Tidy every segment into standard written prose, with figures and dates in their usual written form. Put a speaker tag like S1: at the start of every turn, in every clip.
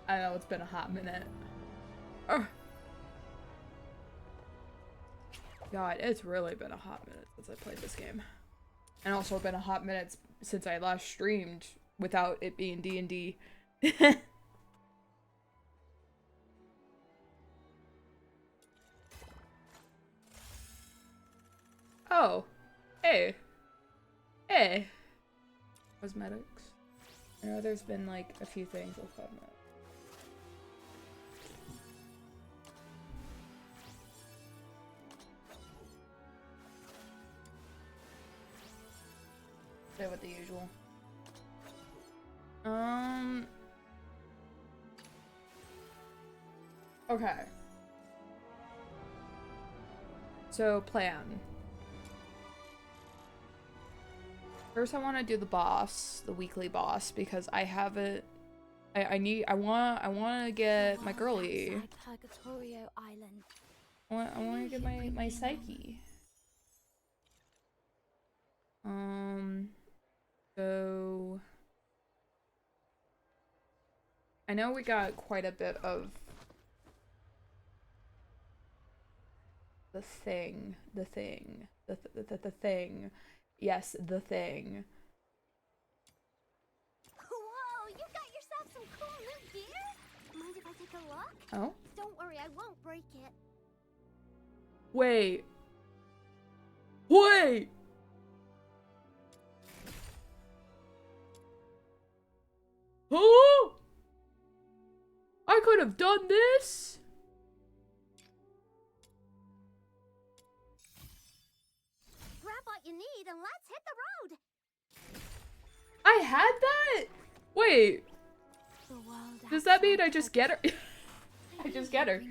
S1: I know it's been a hot minute. Ugh. God, it's really been a hot minute since I played this game. And also been a hot minute since I last streamed without it being D&D. Oh. Hey. Hey. Cosmetics. I know there's been like a few things with cosmetics. Say with the usual. Okay. So, plan. First I want to do the boss, the weekly boss, because I have it. I want to get my girly. I want to get my Psyche. So I know we got quite a bit of the thing. Yes, the thing.
S2: Whoa, you got yourself some cool new gear? Mind if I take a look?
S1: Oh?
S2: Don't worry, I won't break it.
S1: Wait. Wait! Oh! I could have done this!
S2: Grab what you need and let's hit the road.
S1: I had that? Wait. Does that mean I just get her? I just get her.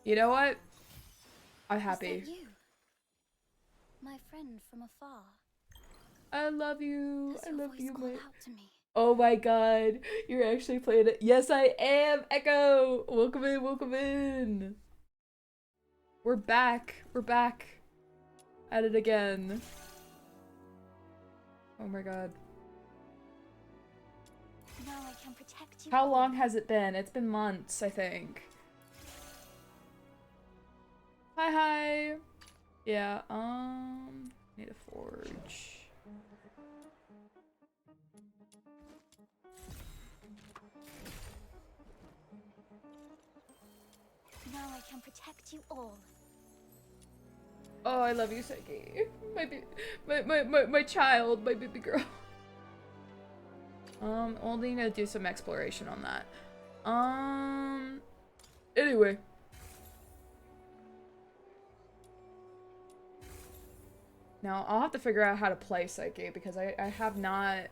S1: You know what? I'm happy.
S2: You? My friend from afar.
S1: I love you. I love you, my.
S2: Out to me.
S1: Oh my god, you're actually playing it. Yes, I am. Echo, welcome in, welcome in. We're back. We're back at it again. Oh my god.
S2: Now I can protect you.
S1: How long has it been? It's been months, I think. Hi, hi. Yeah, need a forge.
S2: Now I can protect you all.
S1: Oh, I love you, Psyche. My child, my baby girl. We'll need to do some exploration on that. Anyway. Now, I'll have to figure out how to play Psyche, because I have not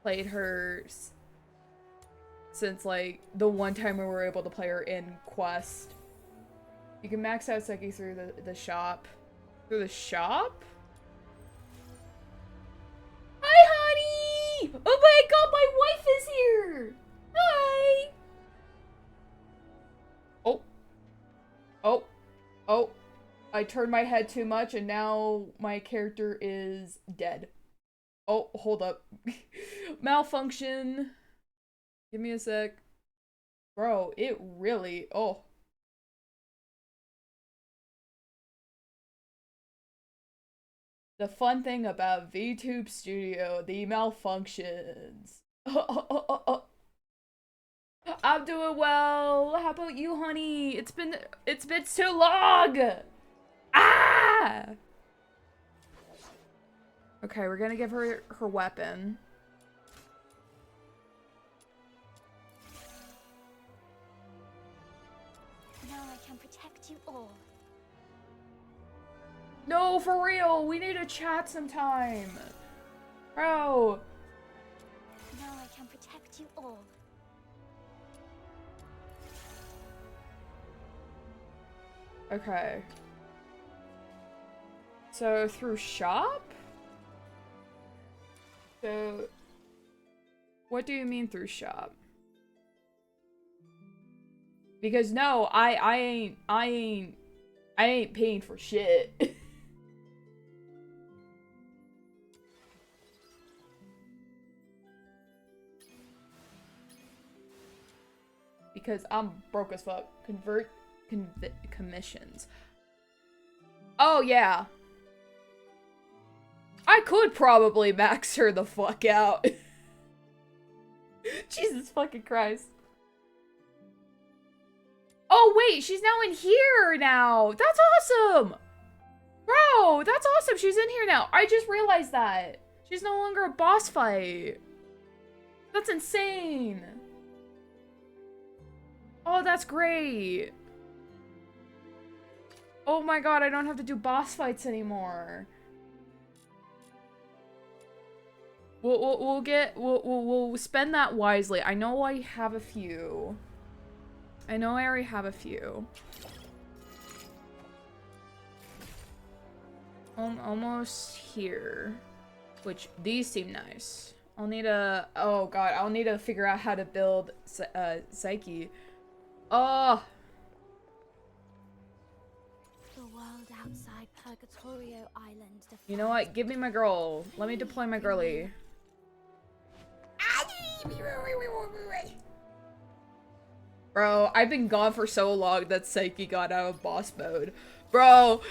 S1: played her since, like, the one time we were able to play her in Quest. You can max out Psyche through the shop. Through the shop? Hi, honey! Oh my god, my wife is here! Hi! Oh. Oh. Oh. I turned my head too much and now my character is dead. Oh, hold up. Malfunction. Give me a sec. Bro, it really... Oh. The fun thing about VTube Studio, the malfunctions. I'm doing well. How about you, honey? It's been so long. Ah! Okay, we're gonna give her her weapon.
S2: Now I can protect you all.
S1: No, for real. We need to chat sometime. Bro.
S2: Now I can protect you all.
S1: Okay. So, through shop? So, what do you mean through shop? Because no, I ain't paying for shit. because I'm broke as fuck. Convert commissions. Oh, yeah. I could probably max her the fuck out. Jesus fucking Christ. Oh, wait, she's now in here now. That's awesome. Bro, that's awesome. She's in here now. I just realized that. She's no longer a boss fight. That's insane. Oh, that's great. Oh my god, I don't have to do boss fights anymore. We'll spend that wisely. I know I have a few. I know I already have a few. Almost here. Which, these seem nice. I'll need a... Oh god, I'll need to figure out how to build Psyche. Oh!
S2: The world outside Purgatorio Island.
S1: You know what? Give me my girl. Let me deploy my girly. Bro, I've been gone for so long that Psyche got out of boss mode. Bro!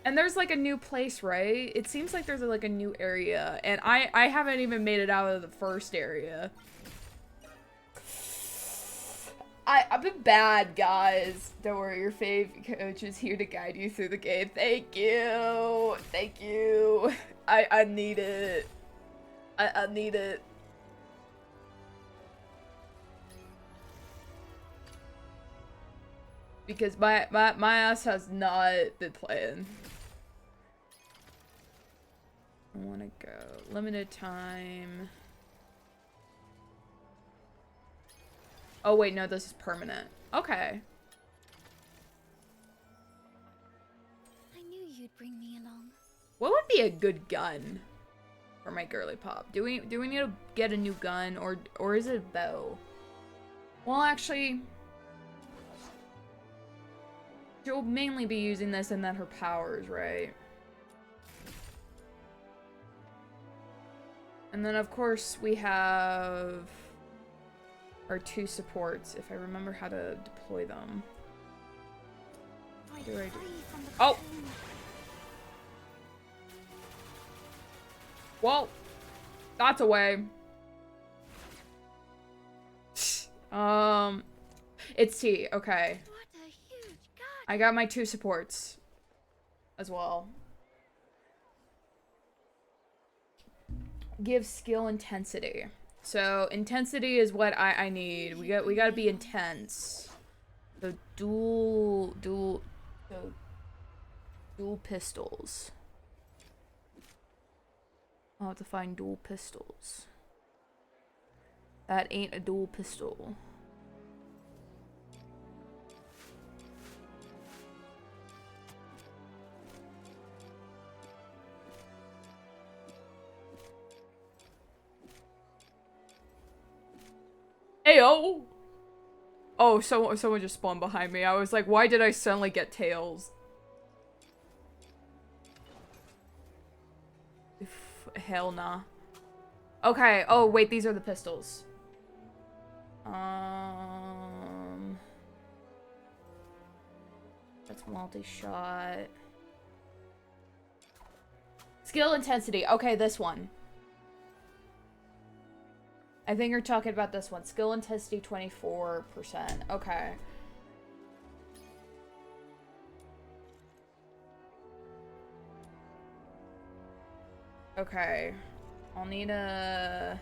S1: And there's like a new place, right? It seems like there's like a new area. And I haven't even made it out of the first area. I've been bad, guys. Don't worry, your fave coach is here to guide you through the game. Thank you. Thank you. I need it. I need it. Because my ass has not been playing. I wanna go. Limited time. Oh wait, no, this is permanent. Okay.
S2: I knew you'd bring me along.
S1: What would be a good gun for my girly pop? Do we need to get a new gun or is it a bow? Well, actually, she'll mainly be using this and then her powers, right? And then of course we have our 2 supports, if I remember how to deploy them. What do I do? Oh! Well, that's a way. It's T, okay.
S2: What a huge god.
S1: I got my 2 supports as well. Give skill intensity. So intensity is what I need. We gotta be intense. So dual pistols. I'll have to find dual pistols. That ain't a dual pistol. Ayo! Oh, someone just spawned behind me. I was like, why did I suddenly get tails? Hell nah. Okay, oh wait, these are the pistols. That's multi-shot. Skill intensity. Okay, this one. I think you're talking about this one. Skill intensity 24%. Okay. Okay. I'll need a...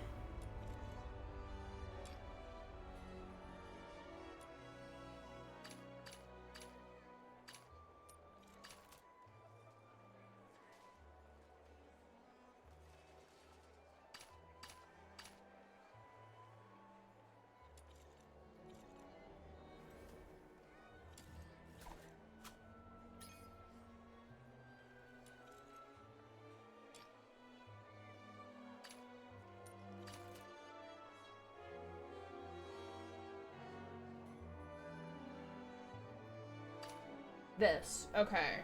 S1: This. Okay.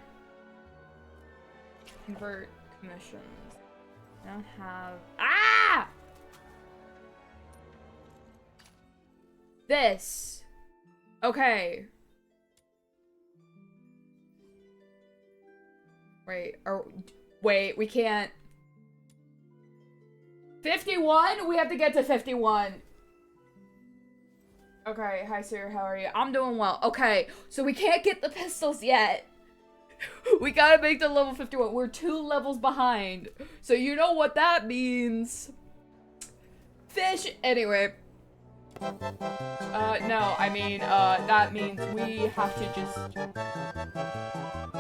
S1: Convert commissions. I don't have... Ah! This. Okay. Wait, we can't. 51? We have to get to 51. Okay, hi sir, how are you? I'm doing well. Okay, so we can't get the pistols yet. We gotta make the level 51. We're 2 levels behind. So you know what that means. Fish. Anyway. No, I mean, that means we have to just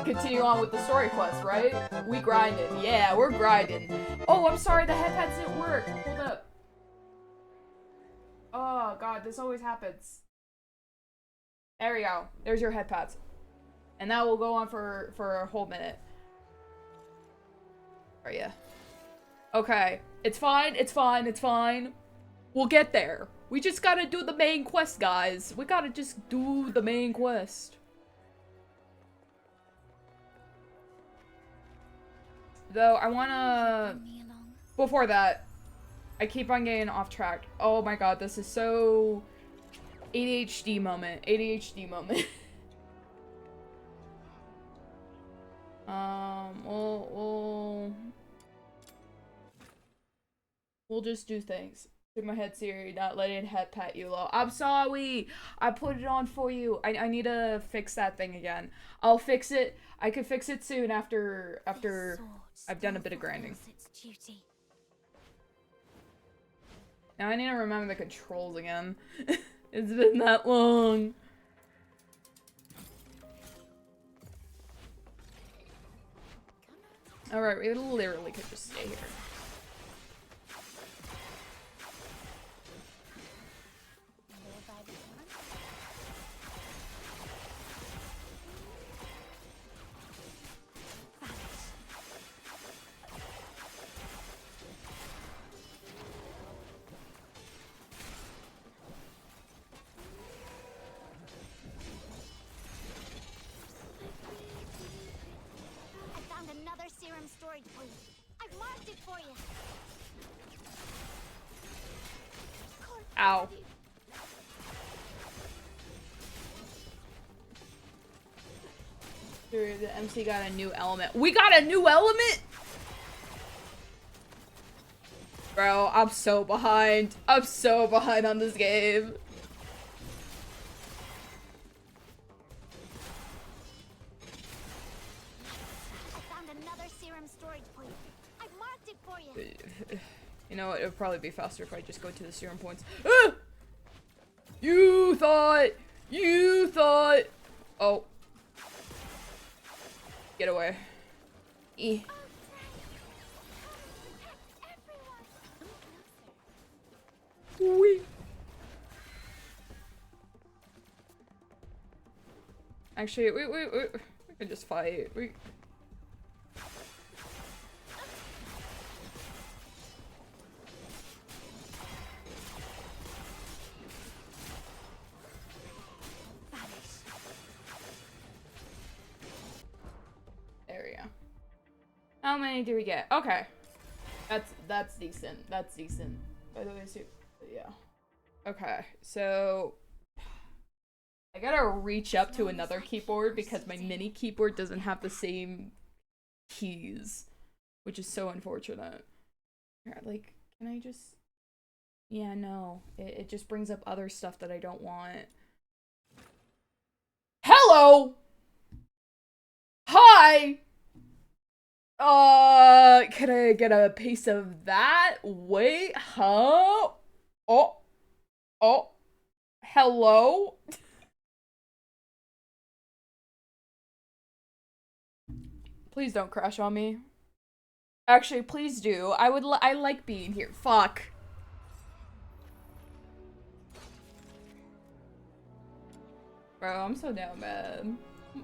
S1: continue on with the story quest, right? We grinding. Yeah, we're grinding. Oh, I'm sorry, the head pads didn't work. Hold up. Oh, God, this always happens. There we go. There's your head pads. And that will go on for a whole minute. Are ya? Okay. It's fine, it's fine, it's fine. We'll get there. We just gotta do the main quest, guys. We gotta just do the main quest. Though, I wanna... Before that, I keep on getting off track. Oh my god, this is so... ADHD moment. ADHD moment. We'll just do things. Through my head, Siri, not letting head pat you low. I'm sorry. I put it on for you. I need to fix that thing again. I'll fix it. I could fix it soon after I've done a bit of grinding. Now I need to remember the controls again. It's been that long. Alright, we literally could just stay here.
S2: Serum storage point. I've marked it for you.
S1: Ow. Dude, the MC got a new element. We got a new element? Bro, I'm so behind. I'm so behind on this game. You know what? It would probably be faster if I just go to the serum points. Ah! You thought! Oh. Get away. E. Wee. Actually, we can just fight. How many do we get? Okay. That's decent. That's decent. By the way, so, yeah. Okay, so I gotta reach up to another keyboard because my mini keyboard doesn't have the same keys, which is so unfortunate. Like, can I just... Yeah, no. It just brings up other stuff that I don't want. Hello! Hi! Can I get a piece of that? Wait, huh? Oh, hello? Please don't crash on me. Actually, please do. I like being here. Fuck. Bro, I'm so down bad.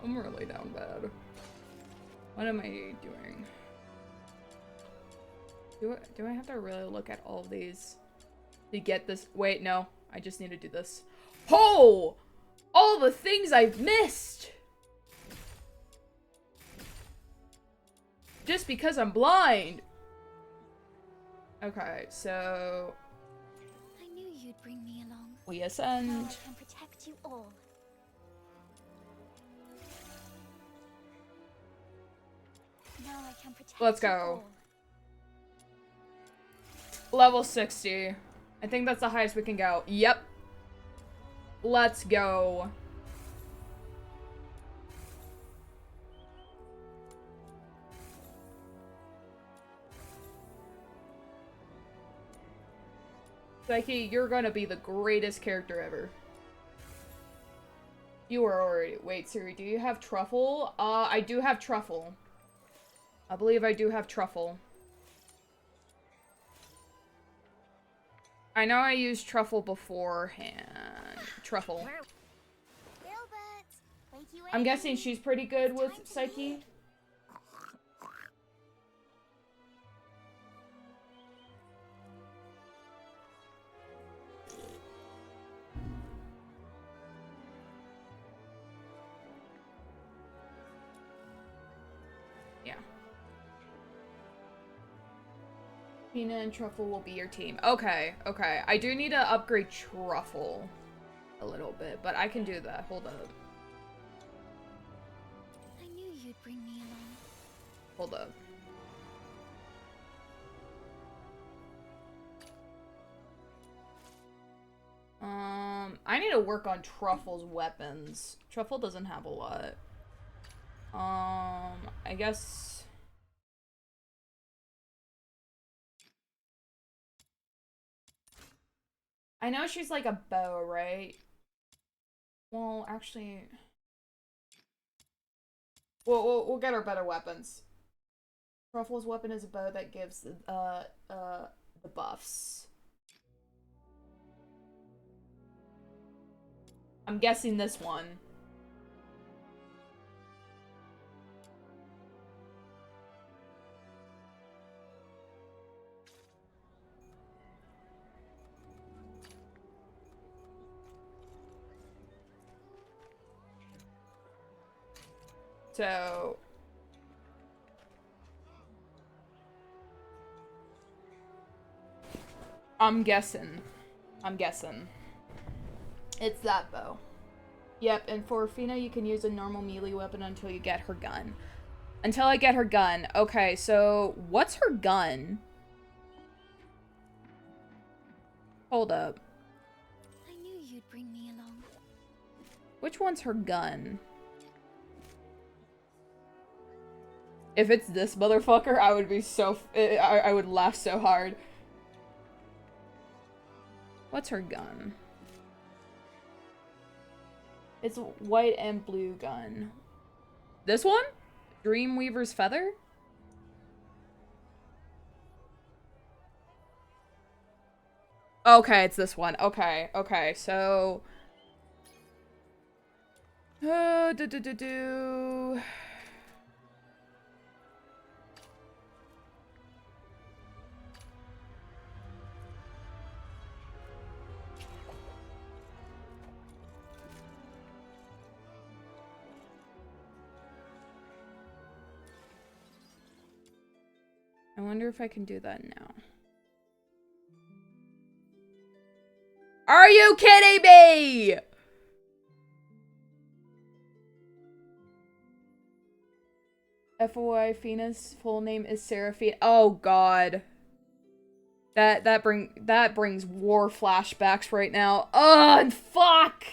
S1: I'm really down bad. What am I doing? Do I have to really look at all of these to get this? Wait, no. I just need to do this. Oh! All the things I've missed! Just because I'm blind! Okay, so...
S2: I knew you'd bring me along.
S1: We ascend.
S2: Now I can protect you all. Now I can protect
S1: Let's
S2: you
S1: go.
S2: all.
S1: Level 60. I think that's the highest we can go. Yep. Let's go. Psyche, you're gonna be the greatest character ever. You are already- wait, Siri, do you have truffle? I do have truffle. I believe I do have truffle. I know I used truffle beforehand. Truffle. I'm guessing she's pretty good with Psyche. Yeah. Fina and Truffle will be your team. Okay, okay. I do need to upgrade Truffle a little bit, but I can do that. Hold up.
S2: I knew you'd bring me along.
S1: Hold up. I need to work on Truffle's weapons. Truffle doesn't have a lot. I guess... I know she's like a bow, right? Well, actually... We'll get her better weapons. Truffle's weapon is a bow that gives the buffs. I'm guessing this one. So... I'm guessing. It's that bow. Yep, and for Fina, you can use a normal melee weapon until you get her gun. Until I get her gun. Okay, so what's her gun? Hold up.
S2: I knew you'd bring me along.
S1: Which one's her gun? If it's this motherfucker, I would be so... I would laugh so hard. What's her gun? It's white and blue gun. This one? Dreamweaver's Feather? Okay, it's this one. Okay, okay, so... do. I wonder if I can do that now. Are you kidding me? FOI, Fina's full name is Seraphine. Oh god. That brings war flashbacks right now. Oh, and fuck.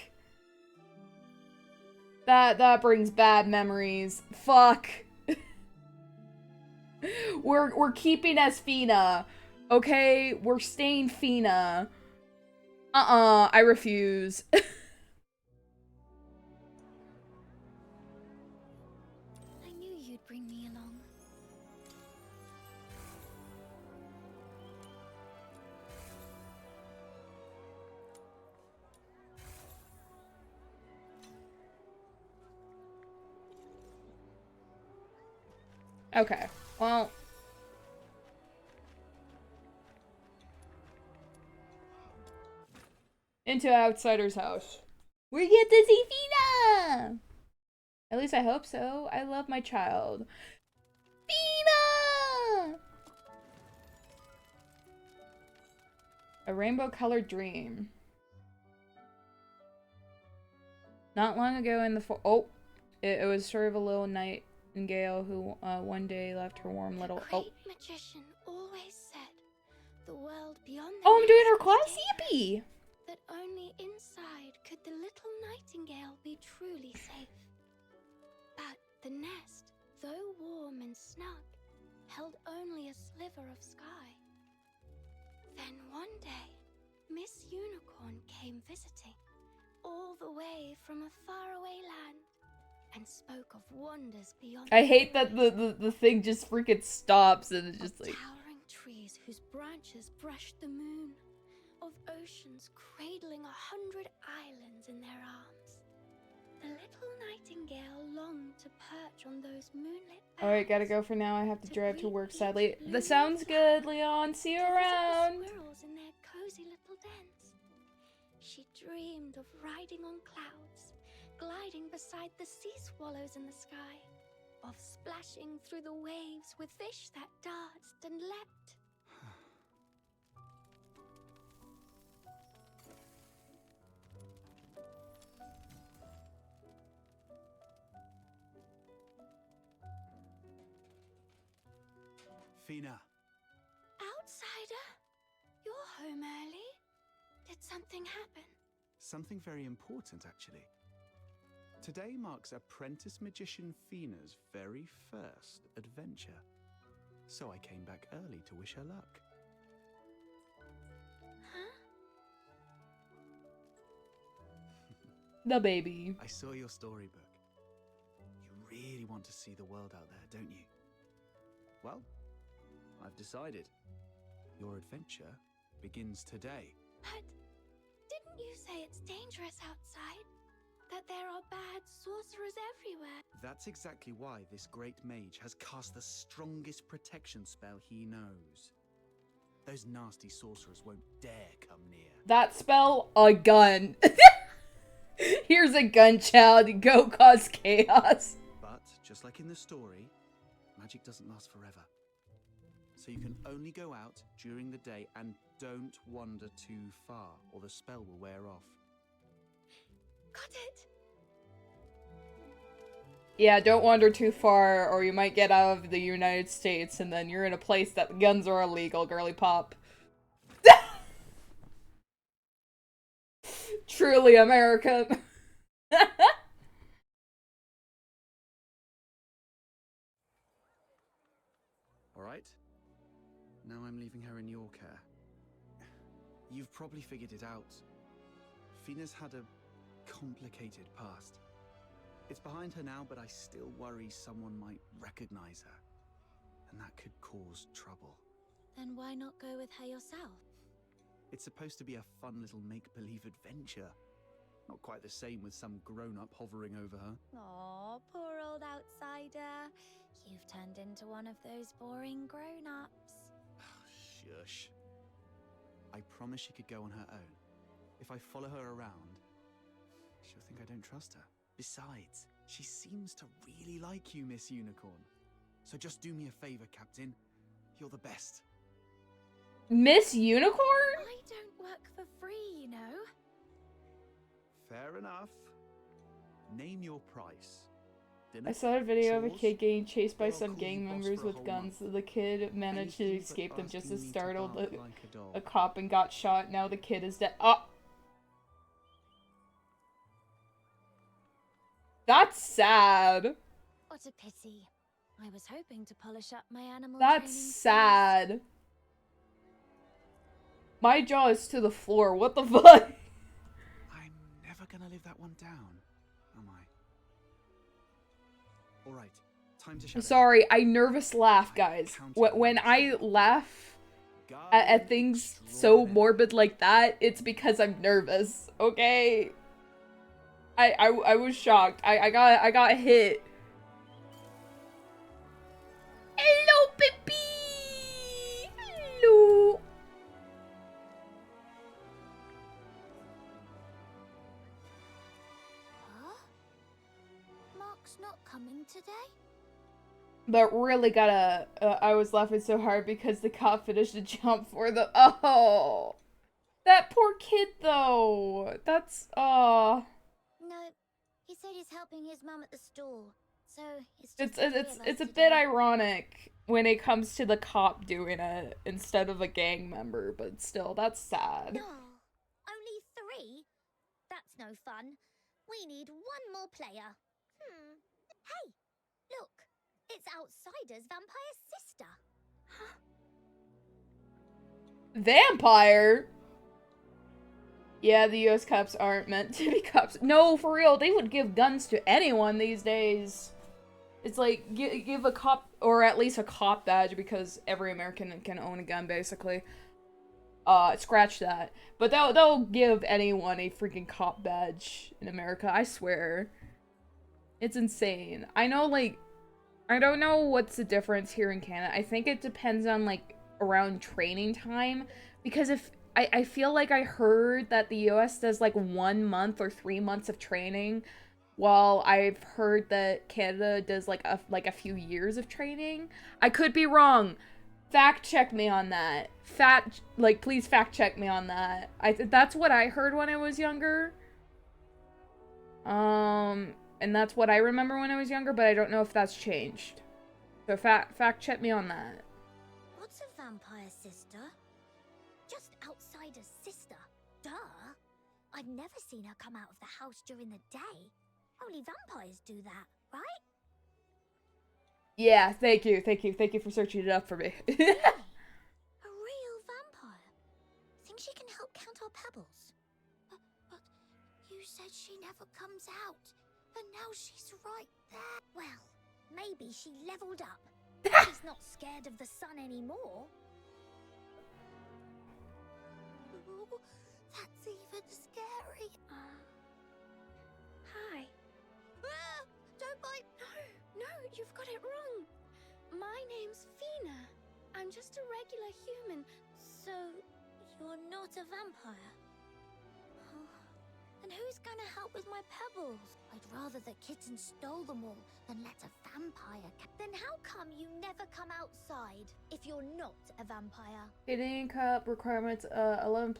S1: That brings bad memories. Fuck. We're keeping as Fina. Okay, we're staying Fina. I refuse.
S2: I knew you'd bring me along.
S1: Okay, well... Into Outsider's house. We get to see Fina! At least I hope so. I love my child. Fina! A rainbow-colored dream. Not long ago in the it was sort of a little nightingale who one day left her warm little.
S2: The great magician always said, "The world beyond the
S1: Oh, I'm doing
S2: nest
S1: her
S2: is
S1: class.
S2: dangerous,
S1: Yippee!
S2: that only inside could the little nightingale be truly safe. But the nest, though warm and snug, held only a sliver of sky. Then one day, Miss Unicorn came visiting, all the way from a faraway land, and spoke of wonders beyond.
S1: I hate that the thing just freaking stops and it's just like.
S2: Towering trees whose branches brushed the moon, of oceans cradling 100 islands in their arms. The little nightingale longed to perch on those moonlit boughs.
S1: Alright, gotta go for now. I have to drive to work, sadly. That sounds good, Leon. See you around.
S2: The squirrels in their cozy little dens. She dreamed of riding on clouds, gliding beside the sea swallows in the sky, of splashing through the waves with fish that danced and leapt.
S3: Fina.
S2: Outsider, you're home early. Did something happen?
S3: Something very important, actually. Today marks Apprentice Magician Fina's very first adventure. So I came back early to wish her luck.
S2: Huh?
S1: The baby.
S3: I saw your storybook. You really want to see the world out there, don't you? Well, I've decided. Your adventure begins today.
S2: But didn't you say it's dangerous outside? That there are bad sorcerers everywhere?
S3: That's exactly why this great mage has cast the strongest protection spell he knows. Those nasty sorcerers won't dare come near.
S1: That spell, a gun. Here's a gun, child. Go cause chaos.
S3: But, just like in the story, magic doesn't last forever. So you can only go out during the day and don't wander too far, or the spell will wear off.
S2: Got it!
S1: Yeah, don't wander too far or you might get out of the United States and then you're in a place that guns are illegal, girly pop. Truly American.
S3: Alright? Now I'm leaving her in your care. You've probably figured it out. Fina's had a complicated past. It's behind her now, but I still worry someone might recognize her. And that could cause trouble.
S2: Then why not go with her yourself?
S3: It's supposed to be a fun little make-believe adventure. Not quite the same with some grown-up hovering over her.
S2: Aw, poor old outsider. You've turned into one of those boring grown-ups.
S3: Shush. I promise she could go on her own. If I follow her around, she'll think I don't trust her. Besides, she seems to really like you, Miss Unicorn. So just do me a favor, Captain. You're the best.
S1: Miss Unicorn?
S2: I don't work for free, you know.
S3: Fair enough. Name your price.
S1: I saw a video of a
S3: chores,
S1: kid getting chased by
S3: or I'll
S1: some
S3: call
S1: gang
S3: you boss
S1: members
S3: for a
S1: with
S3: whole
S1: guns.
S3: month.
S1: The kid managed to
S3: Anything but
S1: escape them just
S3: asking
S1: as
S3: me to
S1: startled
S3: bark like a dog.
S1: a cop and got shot. Now the kid is dead. Oh! That's sad.
S2: What a pity. I was hoping to polish up my animal
S1: That's
S2: training skills.
S1: sad. My jaw is to the floor. What the fuck?
S3: I'm never gonna live that one down, am I? Alright, time to shut it.
S1: Sorry, I nervous laugh, guys. When I laugh at things so morbid like that, it's because I'm nervous, okay? I was shocked. I got hit. Hello, Pippi! Hello!
S2: Huh? Mark's not coming today?
S1: But really gotta, I was laughing so hard because the cop finished a jump for the, oh! That poor kid, though! That's,
S2: No,
S4: He said he's helping his mum at the store. So
S1: It's a bit ironic when it comes to the cop doing it instead of a gang member, but still, that's sad.
S4: No, only 3? That's no fun. We need 1 more player. Hey, look, it's Outsider's vampire sister.
S1: Vampire? Yeah, the US cops aren't meant to be cops. No, for real, they would give guns to anyone these days. It's like, give a cop, or at least a cop badge, because every American can own a gun, basically. Scratch that. But they'll give anyone a freaking cop badge in America, I swear. It's insane. I know, like, I don't know what's the difference here in Canada. I think it depends on, like, around training time, because if I feel like I heard that the US does like 1 month or 3 months of training, while I've heard that Canada does like a few years of training. I could be wrong. Fact check me on that. Please fact check me on that. That's what I heard when I was younger. And that's what I remember when I was younger, but I don't know if that's changed. So fact check me on that.
S4: What's a vampire sister? Just Outsider's sister. Duh. I've never seen her come out of the house during the day. Only vampires do that, right?
S1: Yeah, thank you for searching it up for me.
S4: A real vampire. Think she can help count our pebbles? But you said she never comes out, and now she's right there. Well, maybe she leveled up. She's not scared of the sun anymore. Ooh, that's even scary. Hi. Don't bite.
S2: No, you've got it wrong. My name's Fina. I'm just a regular human.
S4: So, you're not a vampire? And who's gonna help with my pebbles? I'd rather the kitten stole them all than let a vampire. Then how come you never come outside if you're not a vampire?
S1: Canadian Cup requirements 11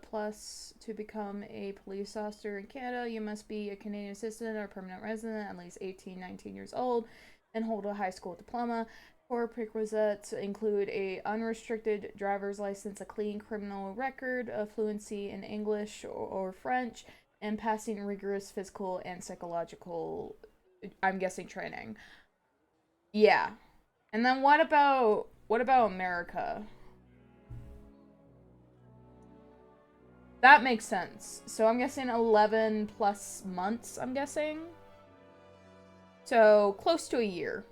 S1: plus to become a police officer in Canada. You must be a Canadian citizen or permanent resident, at least 18, 19 years old, and hold a high school diploma. Core prerequisites include a unrestricted driver's license, a clean criminal record, a fluency in English or French, and passing rigorous physical and psychological, I'm guessing, training. Yeah. And then what about America? That makes sense. So I'm guessing 11 plus months, I'm guessing. So close to a year.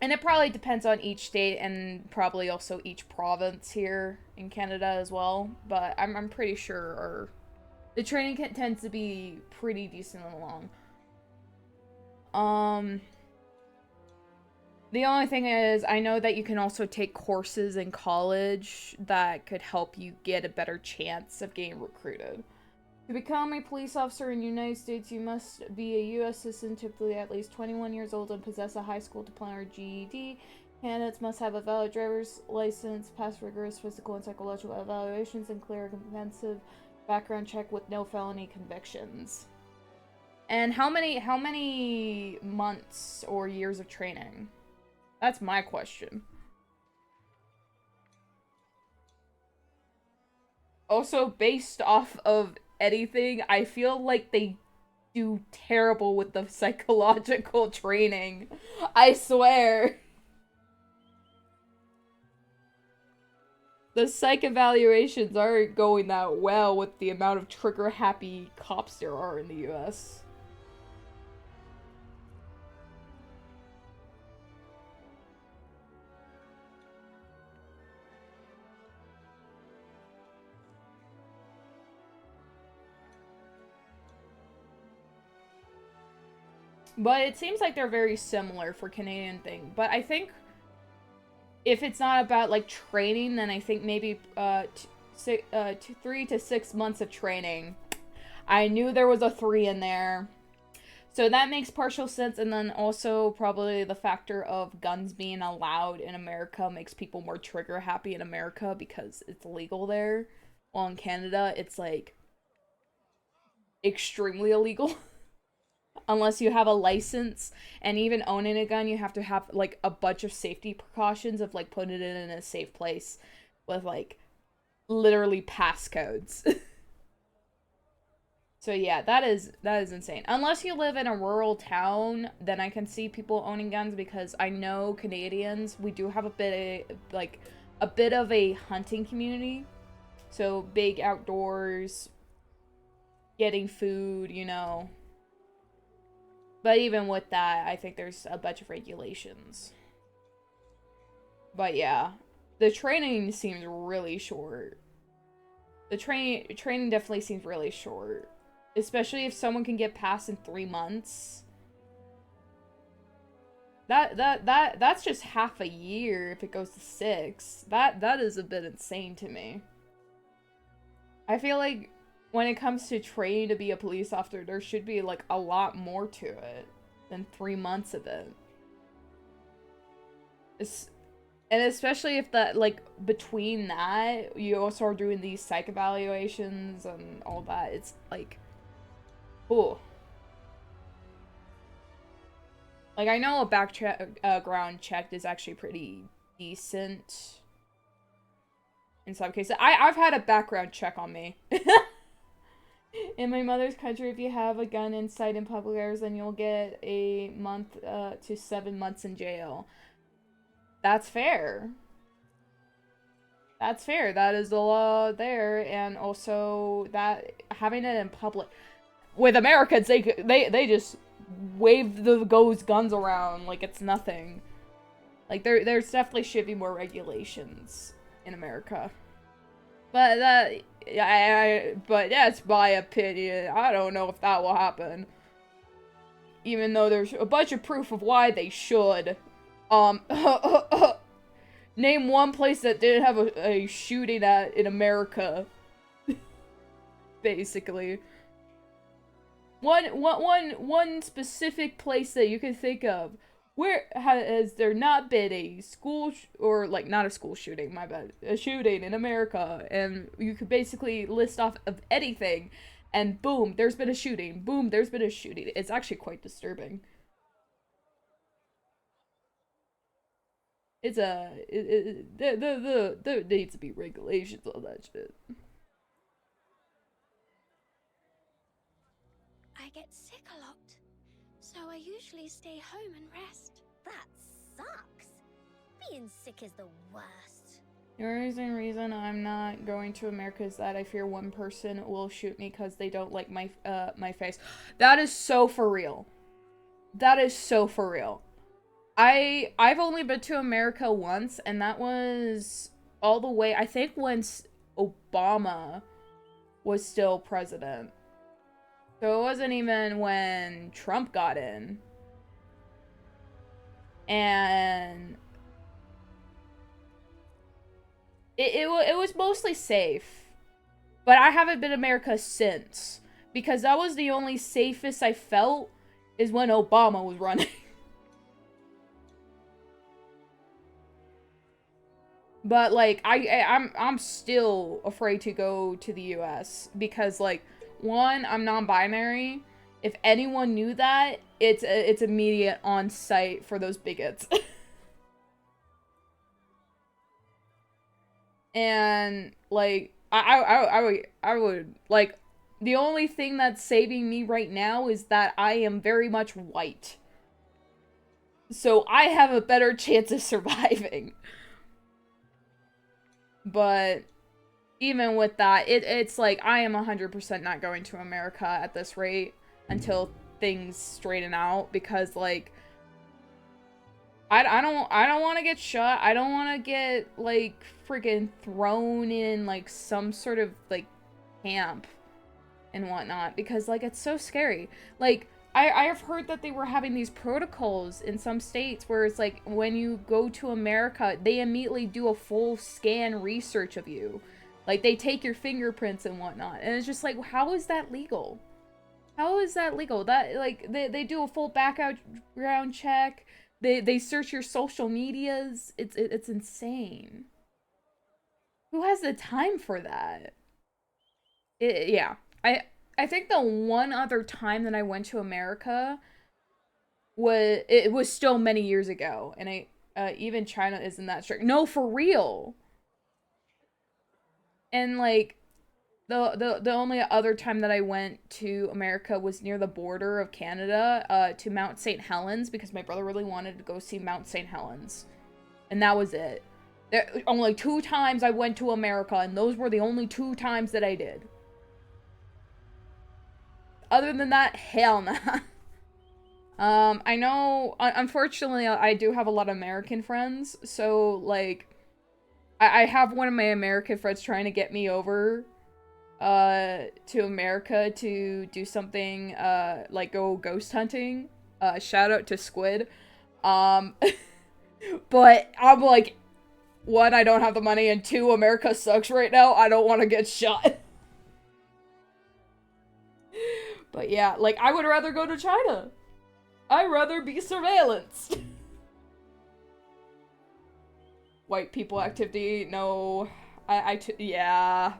S1: And it probably depends on each state and probably also each province here in Canada as well. But I'm pretty sure the training tends to be pretty decent and long. The only thing is, I know that you can also take courses in college that could help you get a better chance of getting recruited. To become a police officer in the United States, you must be a U.S. citizen, typically at least 21 years old, and possess a high school diploma or GED. Candidates must have a valid driver's license, pass rigorous physical and psychological evaluations, and clear a comprehensive background check with no felony convictions. And how many months or years of training? That's my question. Also, based off of anything, I feel like they do terrible with the psychological training. I swear. The psych evaluations aren't going that well with the amount of trigger-happy cops there are in the US. But it seems like they're very similar for Canadian thing. But I think if it's not about like training, then I think maybe 3 to 6 months of training. I knew there was a 3 in there. So that makes partial sense, and then also probably the factor of guns being allowed in America makes people more trigger happy in America because it's legal there. While in Canada, it's like extremely illegal. Unless you have a license, and even owning a gun, you have to have like a bunch of safety precautions of like putting it in a safe place with like literally passcodes. So yeah, that is insane. Unless you live in a rural town, then I can see people owning guns, because I know Canadians, we do have a bit of a hunting community. So big outdoors, getting food, you know. But even with that, I think there's a bunch of regulations. But yeah, the training seems really short. The training definitely seems really short. Especially if someone can get passed in 3 months. That's just half a year if it goes to 6. That is a bit insane to me. I feel like when it comes to training to be a police officer, there should be like a lot more to it than 3 months of it. And especially if that, like, between that, you also are doing these psych evaluations and all that. It's like, oh. Like, I know a background check is actually pretty decent in some cases. I've had a background check on me. In my mother's country, if you have a gun in sight in public areas, then you'll get a month to 7 months in jail. That's fair. That's fair. That is the law there, and also that having it in public with Americans, they just wave those guns around like it's nothing. Like there's definitely should be more regulations in America. But but that's my opinion. I don't know if that will happen. Even though there's a bunch of proof of why they should. Name one place that didn't have a shooting in America. Basically. One specific place that you can think of. Where has there not been a school or like not a school shooting, my bad, a shooting in America, and you could basically list off of anything, and boom, there's been a shooting. Boom, there's been a shooting. It's actually quite disturbing. It's there needs to be regulations on that shit.
S2: I get sick a lot, so I usually stay home and rest.
S4: That sucks. Being sick is the worst.
S1: The reason I'm not going to America is that I fear one person will shoot me because they don't like my face. That is so for real. That is so for real. I've only been to America once, and that was all the way, I think, when Obama was still president. So it wasn't even when Trump got in. And it was mostly safe. But I haven't been to America since. Because that was the only safest I felt is when Obama was running. But like I'm still afraid to go to the US because like one, I'm non-binary. If anyone knew that, it's immediate on site for those bigots. And like I would like the only thing that's saving me right now is that I am very much white. So I have a better chance of surviving. But even with that, it's like I am 100% not going to America at this rate until things straighten out, because like I don't want to get shot. I don't want to get like freaking thrown in like some sort of like camp and whatnot, because like it's so scary. Like I have heard that they were having these protocols in some states where it's like when you go to America, they immediately do a full scan research of you. Like they take your fingerprints and whatnot. And it's just like, how is that legal? How is that legal? That, like, they do a full background check. They search your social medias. It's insane. Who has the time for that? Yeah. I think the one other time that I went to America was still many years ago, and even China isn't that strict. No, for real. And like the only other time that I went to America was near the border of Canada, to Mount St. Helens, because my brother really wanted to go see Mount St. Helens. And that was it. There only 2 times I went to America, and those were the only 2 times that I did. Other than that, hell nah. I know, unfortunately, I do have a lot of American friends, so, like, I have one of my American friends trying to get me over to America to do something, like go ghost hunting. Shout out to Squid. But I'm like, 1, I don't have the money, and 2, America sucks right now. I don't want to get shot. But yeah, like, I would rather go to China. I'd rather be surveillanced. White people activity, no. Yeah.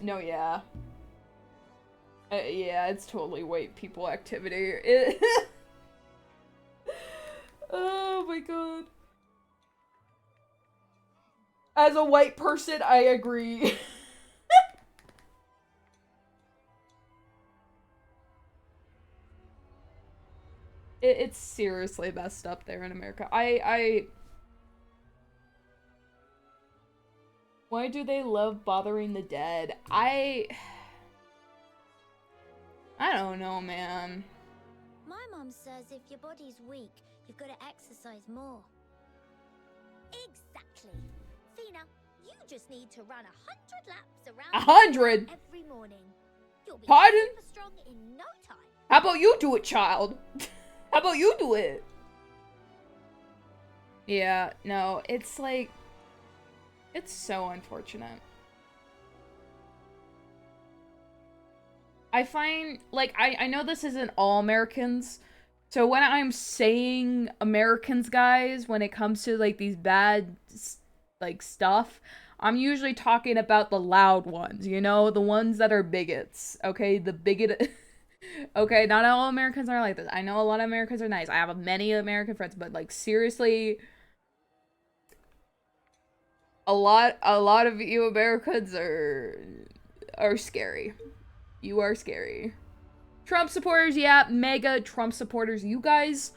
S1: No, yeah. Yeah, it's totally white people activity. Oh my god. As a white person, I agree. It's seriously messed up there in America. Why do they love bothering the dead? I don't know, man.
S4: My mum says if your body's weak, you've got to exercise more. Exactly. Fina, you just need to run 100 laps around
S1: 100?
S4: every morning. You'll be
S1: Pardon?
S4: super strong in no time.
S1: How about you do it, child? How about you do it? Yeah, no, it's like, it's so unfortunate. I find, like, I know this isn't all Americans, so when I'm saying Americans, guys, when it comes to, like, these bad, like, stuff, I'm usually talking about the loud ones, you know? The ones that are bigots, okay? The bigot... Okay, not all Americans are like this. I know a lot of Americans are nice. I have many American friends, but, like, seriously... A lot of you Americans are scary. You are scary. Trump supporters, yeah, mega Trump supporters. You guys,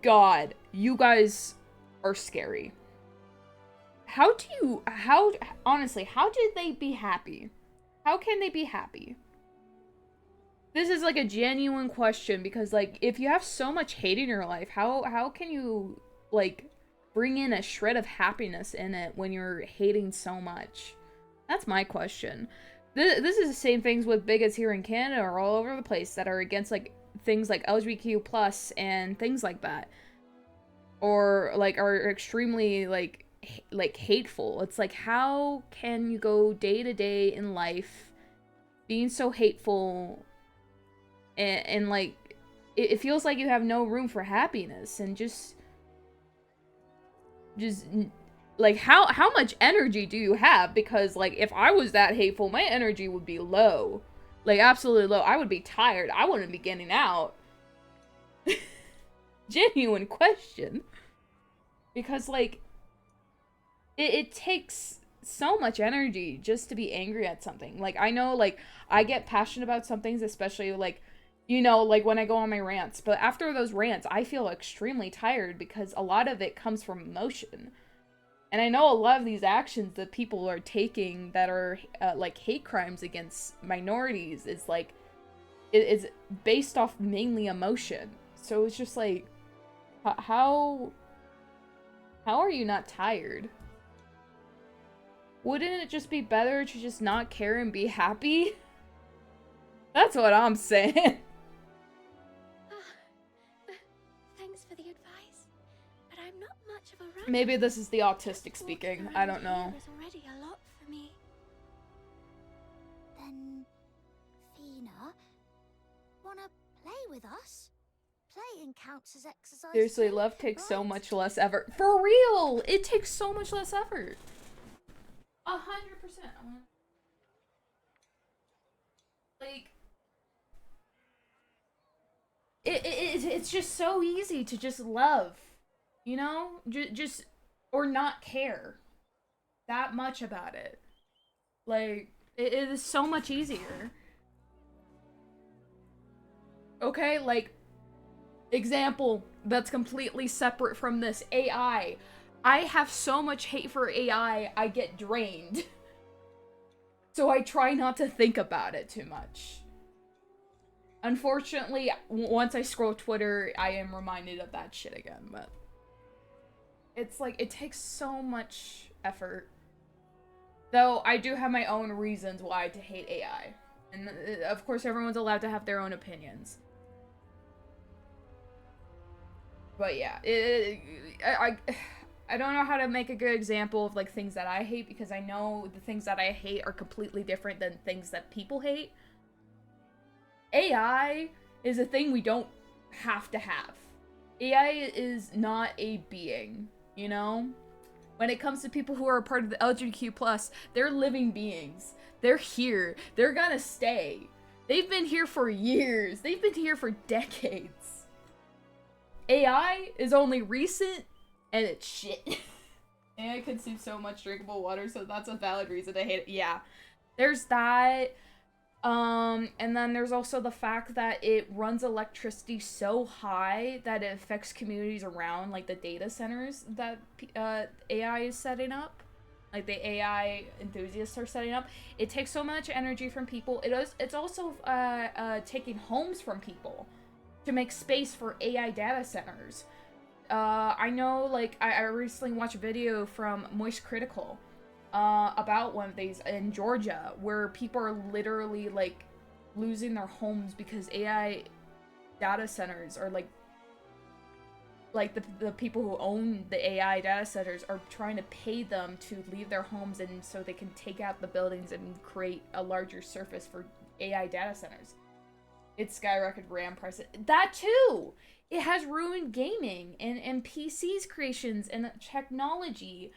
S1: God, you guys are scary. Honestly, how did they be happy? How can they be happy? This is like a genuine question, because, like, if you have so much hate in your life, how can you, like, bring in a shred of happiness in it when you're hating so much? That's my question. This is the same things with bigots here in Canada or all over the place that are against, like, things like LGBTQ+ and things like that. Or, like, are extremely, like hateful. It's like, how can you go day to day in life being so hateful and like, it feels like you have no room for happiness, and just like, how much energy do you have? Because, like, if I was that hateful, my energy would be low. Like, absolutely low. I would be tired. I wouldn't be getting out. Genuine question. Because, like, it takes so much energy just to be angry at something. Like, I know, like, I get passionate about some things, especially, like, you know, like, when I go on my rants. But after those rants, I feel extremely tired because a lot of it comes from emotion. And I know a lot of these actions that people are taking that are, like, hate crimes against minorities is, like, it's based off mainly emotion. So it's just, like, how are you not tired? Wouldn't it just be better to just not care and be happy? That's what I'm saying.
S2: Thanks for the advice, but I'm not much of a runner.
S1: Maybe this is the autistic speaking. I don't know.
S2: Is already a lot for me.
S4: Then wanna play with us? Playing counts as exercise.
S1: Seriously,
S4: too,
S1: love takes so
S4: right?
S1: much less effort. For real! It takes so much less effort. 100%. Like, it's just so easy to just love, you know? Just, or not care that much about it. Like, it is so much easier. Okay, like, example that's completely separate from this, AI. I have so much hate for AI, I get drained. So I try not to think about it too much. Unfortunately, once I scroll Twitter, I am reminded of that shit again, but it's like, it takes so much effort. Though, I do have my own reasons why to hate AI. And of course, everyone's allowed to have their own opinions. But yeah, I don't know how to make a good example of like things that I hate, because I know the things that I hate are completely different than things that people hate. AI is a thing we don't have to have. AI is not a being, you know? When it comes to people who are a part of the LGBTQ+, they're living beings. They're here. They're gonna stay. They've been here for years. They've been here for decades. AI is only recent, and it's shit. AI consumes so much drinkable water, so that's a valid reason to hate it. Yeah. There's that. And then there's also the fact that it runs electricity so high that it affects communities around, like the data centers that AI is setting up. Like the AI enthusiasts are setting up. It takes so much energy from people. It's also taking homes from people to make space for AI data centers. I know, like, I recently watched a video from Moist Critical about one of these in Georgia, where people are literally, like, losing their homes because AI data centers are, like the people who own the AI data centers are trying to pay them to leave their homes, and so they can take out the buildings and create a larger surface for AI data centers. It's skyrocketed RAM prices. That too! It has ruined gaming and PCs creations and technology.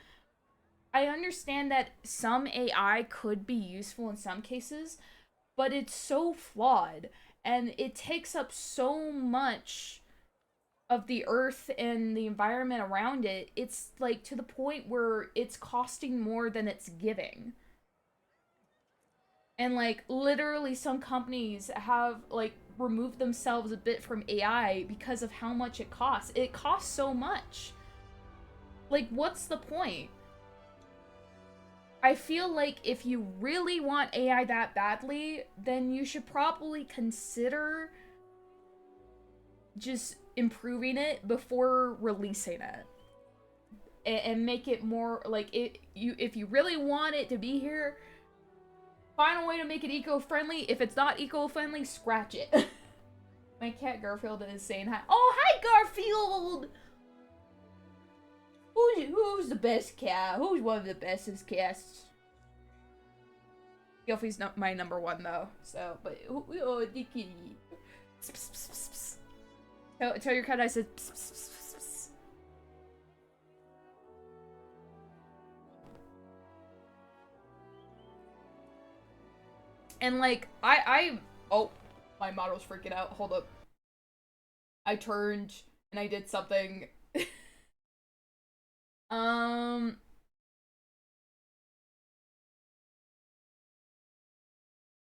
S1: I understand that some AI could be useful in some cases, but it's so flawed, and it takes up so much of the earth and the environment around it. It's like to the point where it's costing more than it's giving. And like literally some companies have like removed themselves a bit from AI because of how much it costs. It costs so much. Like, what's the point? I feel like if you really want AI that badly, then you should probably consider just improving it before releasing it. And make it more like if you really want it to be here, find a way to make it eco-friendly. If it's not eco-friendly, scratch it. My cat Garfield is saying hi. Oh, hi Garfield! Who's the best cat? Who's one of the bestest cats? Gilfy's not my number one though. So, but oh, Dicky. Tell your cat I said. And like oh, my model's freaking out. Hold up. I turned and I did something.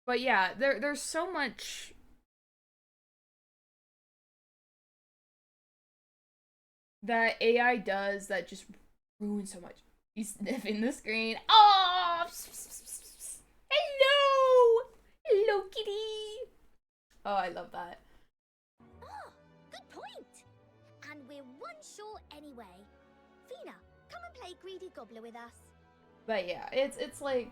S1: But yeah, there's so much that AI does that just ruins so much. He's sniffing the screen. Oh! Hello! Hello, kitty! Oh, I love that.
S4: Oh, good point. And we're one short anyway. Fina, come and play Greedy Gobbler with us.
S1: But yeah, it's like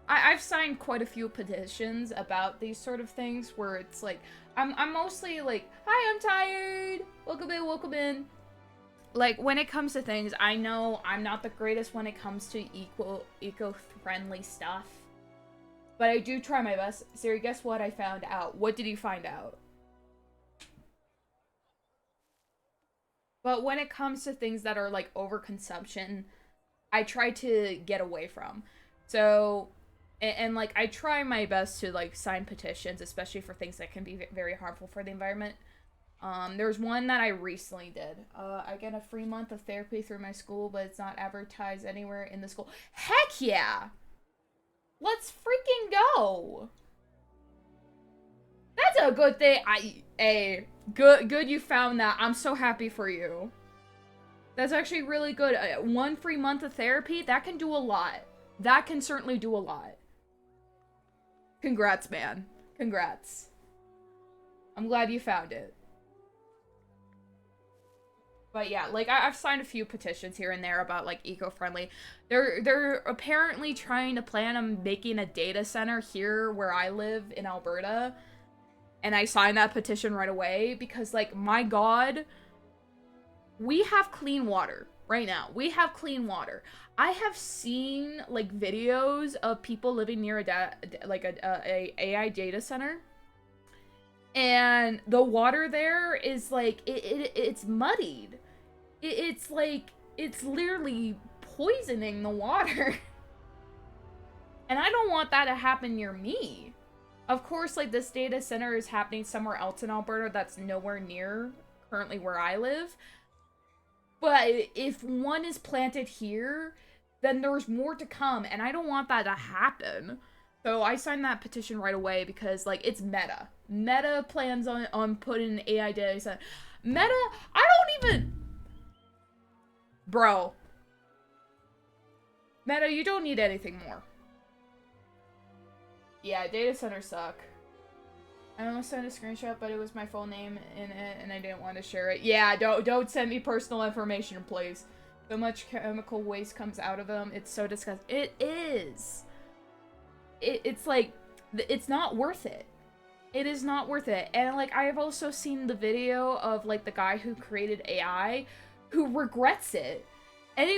S1: I've signed quite a few petitions about these sort of things where it's like I'm mostly like, hi, I'm tired. Welcome in, welcome in. Like when it comes to things, I know I'm not the greatest when it comes to eco-friendly stuff. But I do try my best. Siri, guess what I found out? What did you find out? But when it comes to things that are like overconsumption, I try to get away from. So, and like I try my best to like sign petitions, especially for things that can be very harmful for the environment. There's one that I recently did. I get a free month of therapy through my school, but it's not advertised anywhere in the school. Heck yeah! Let's freaking go! That's a good thing. Good you found that. I'm so happy for you. That's actually really good. 1 free month of therapy, that can do a lot. That can certainly do a lot. Congrats, man. Congrats. I'm glad you found it. But yeah, like I've signed a few petitions here and there about like eco-friendly. They're apparently trying to plan on making a data center here where I live in Alberta. And I signed that petition right away because like my god, we have clean water right now. We have clean water. I have seen like videos of people living near a AI data center. And the water there is like it's muddied. It's like it's literally poisoning the water. And I don't want that to happen near me. Of course, like this data center is happening somewhere else in Alberta that's nowhere near currently where I live. But if one is planted here, then there's more to come, and I don't want that to happen. So I signed that petition right away because, like, it's Meta. Meta plans on putting an AI data center. Meta, I don't even... Bro. Meta, you don't need anything more. Yeah, data centers suck. I almost sent a screenshot, but it was my full name in it, and I didn't want to share it. Yeah, don't send me personal information, please. So much chemical waste comes out of them. It's so disgusting. It is. It's like, it's not worth it. It is not worth it. And like, I have also seen the video of like the guy who created AI, who regrets it. And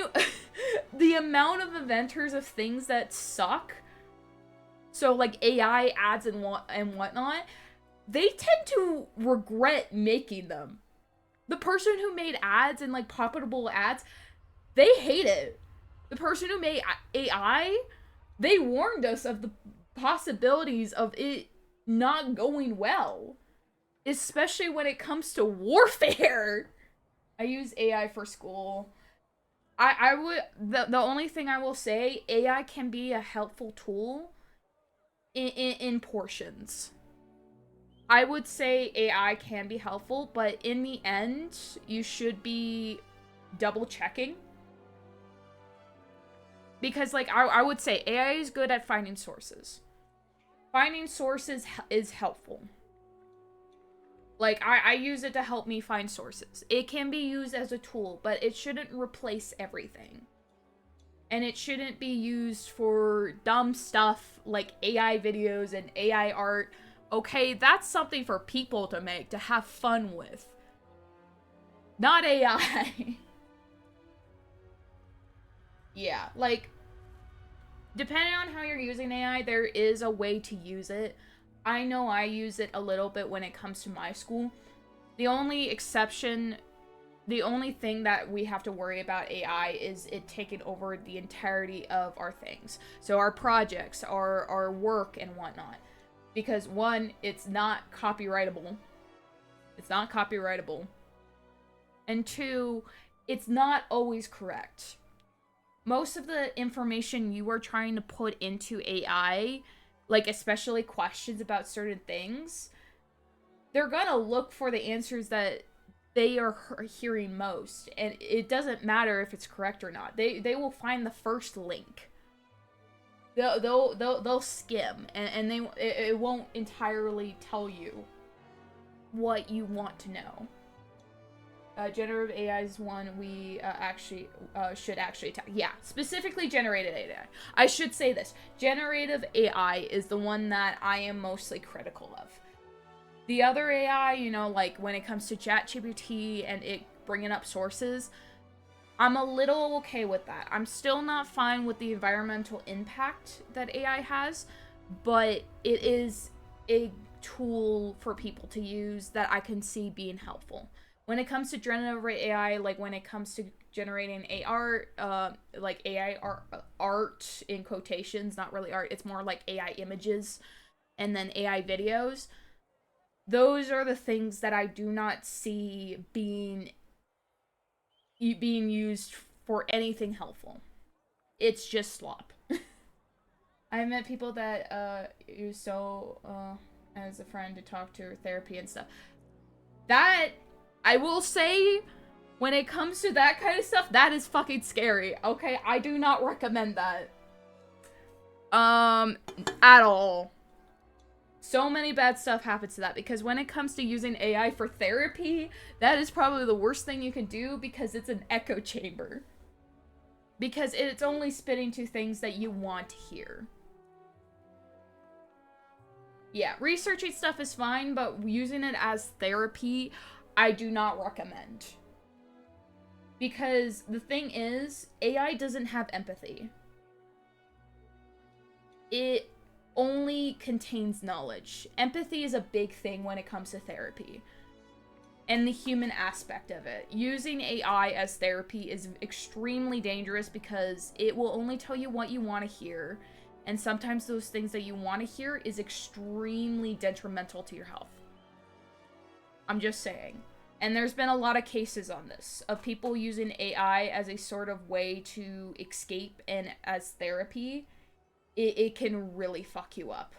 S1: the amount of inventors of things that suck. So like AI ads and whatnot, they tend to regret making them. The person who made ads and like profitable ads, they hate it. The person who made AI, they warned us of the possibilities of it not going well. Especially when it comes to warfare. I use AI for school. I would, the only thing I will say, AI can be a helpful tool in portions. I would say AI can be helpful, but in the end, you should be double checking. Because like, I would say AI is good at finding sources. Finding sources is helpful. Like, I use it to help me find sources. It can be used as a tool, but it shouldn't replace everything. And it shouldn't be used for dumb stuff like AI videos and AI art. Okay, that's something for people to make, to have fun with. Not AI. Yeah, like, depending on how you're using AI, there is a way to use it. I know I use it a little bit when it comes to my school. The only exception, the only thing that we have to worry about AI is it taking over the entirety of our things. So our projects, our work and whatnot. Because one, it's not copyrightable. It's not copyrightable. And two, it's not always correct. Most of the information you are trying to put into AI, like especially questions about certain things, they're gonna look for the answers that they are hearing most, and it doesn't matter if it's correct or not. They will find the first link. They'll skim, and it won't entirely tell you what you want to know. Generative AI is one we should actually attack. Yeah, specifically generated AI. I should say this. Generative AI is the one that I am mostly critical of. The other AI, you know, like when it comes to ChatGPT and it bringing up sources, I'm a little okay with that. I'm still not fine with the environmental impact that AI has, but it is a tool for people to use that I can see being helpful. When it comes to generative AI, like when it comes to generating AR, like AI art in quotations, not really art, it's more like AI images and then AI videos. Those are the things that I do not see being used for anything helpful. It's just slop. I met people that use So as a friend to talk to, or therapy and stuff. That, I will say, when it comes to that kind of stuff, that is fucking scary, okay? I do not recommend that. At all. So many bad stuff happens to that, because when it comes to using AI for therapy, that is probably the worst thing you can do, because it's an echo chamber. Because it's only spitting to things that you want to hear. Yeah, researching stuff is fine, but using it as therapy, I do not recommend. Because the thing is, AI doesn't have empathy. It only contains knowledge. Empathy is a big thing when it comes to therapy. And the human aspect of it. Using AI as therapy is extremely dangerous because it will only tell you what you want to hear. And sometimes those things that you want to hear is extremely detrimental to your health. I'm just saying. And there's been a lot of cases on this, of people using AI as a sort of way to escape and as therapy. It can really fuck you up.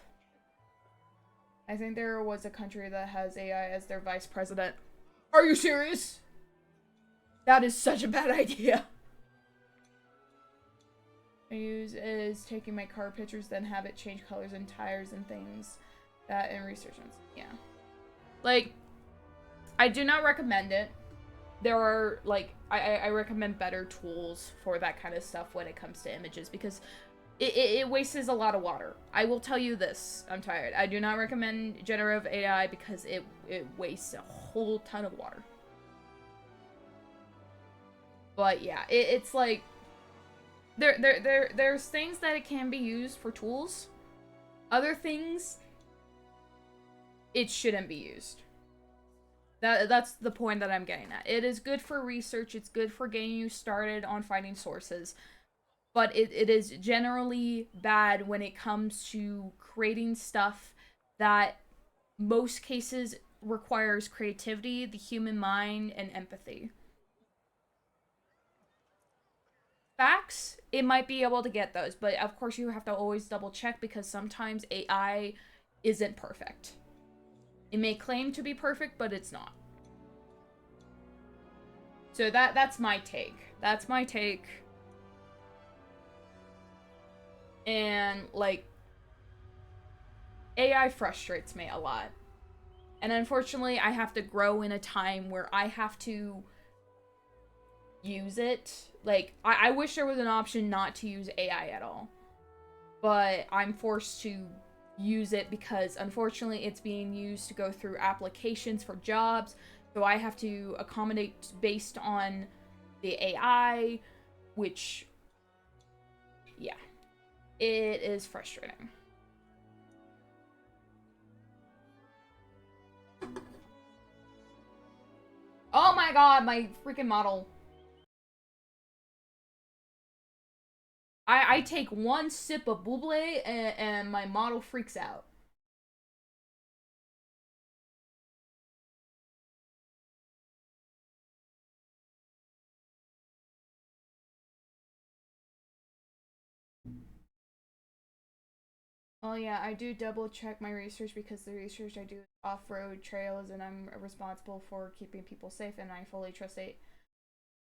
S1: I think there was a country that has AI as their vice president. Are you serious? That is such a bad idea. I use is taking my car pictures, then have it change colors and tires and things. That and research and yeah. Like, I do not recommend it. There are, like, I recommend better tools for that kind of stuff when it comes to images, because it wastes a lot of water. I will tell you this. I'm tired. I do not recommend generative AI because it wastes a whole ton of water. But yeah, it's like there's things that it can be used for tools. Other things it shouldn't be used. That's the point that I'm getting at. It is good for research, it's good for getting you started on finding sources. But it is generally bad when it comes to creating stuff that most cases requires creativity, the human mind, and empathy. Facts, it might be able to get those, but of course you have to always double check because sometimes AI isn't perfect. It may claim to be perfect, but it's not. So that's my take. That's my take. And, like, AI frustrates me a lot. And unfortunately, I have to grow in a time where I have to use it. Like, I wish there was an option not to use AI at all. But I'm forced to use it because, unfortunately, it's being used to go through applications for jobs. So I have to accommodate based on the AI, which, yeah. It is frustrating. Oh my god, my freaking model. I take one sip of buble and my model freaks out. Oh yeah, I do double check my research because the research I do is off-road trails and I'm responsible for keeping people safe and I fully trust it.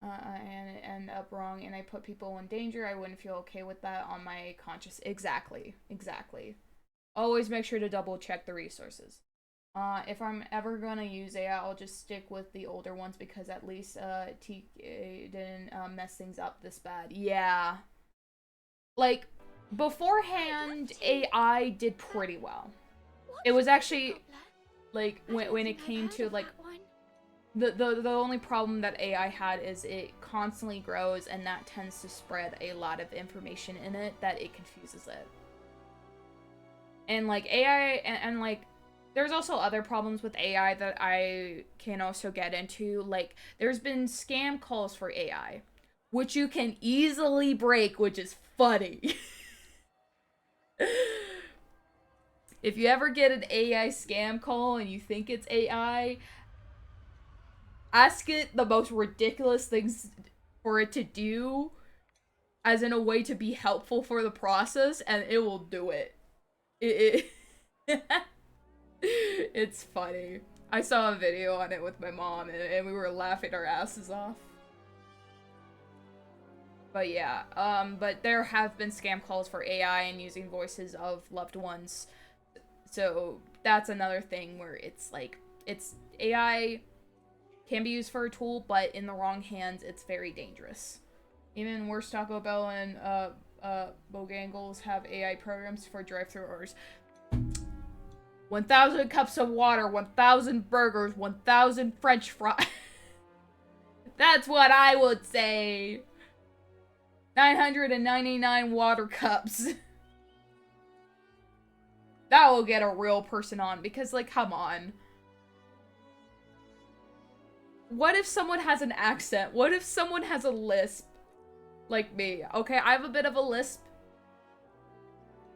S1: And end up wrong and I put people in danger, I wouldn't feel okay with that on my conscience. Exactly. Always make sure to double check the resources. If I'm ever gonna use AI, I'll just stick with the older ones because at least T didn't mess things up this bad. Yeah. Like, beforehand, AI did pretty well. It was actually, like, when it came to, like, the only problem that AI had is it constantly grows and that tends to spread a lot of information in it that it confuses it. And like AI and like there's also other problems with AI that I can also get into. Like there's been scam calls for AI, which you can easily break, which is funny. If you ever get an AI scam call and you think it's AI, ask it the most ridiculous things for it to do, as in a way to be helpful for the process, and it will do it. It's funny. I saw a video on it with my mom, and we were laughing our asses off. But yeah, but there have been scam calls for AI and using voices of loved ones. So that's another thing where it's like, it's AI can be used for a tool, but in the wrong hands, it's very dangerous. Even worse, Taco Bell and Bojangles have AI programs for drive-thru orders. 1,000 cups of water, 1,000 burgers, 1,000 French fries. That's what I would say. 999 water cups. That will get a real person on, because, like, come on. What if someone has an accent? What if someone has a lisp? Like me. Okay, I have a bit of a lisp.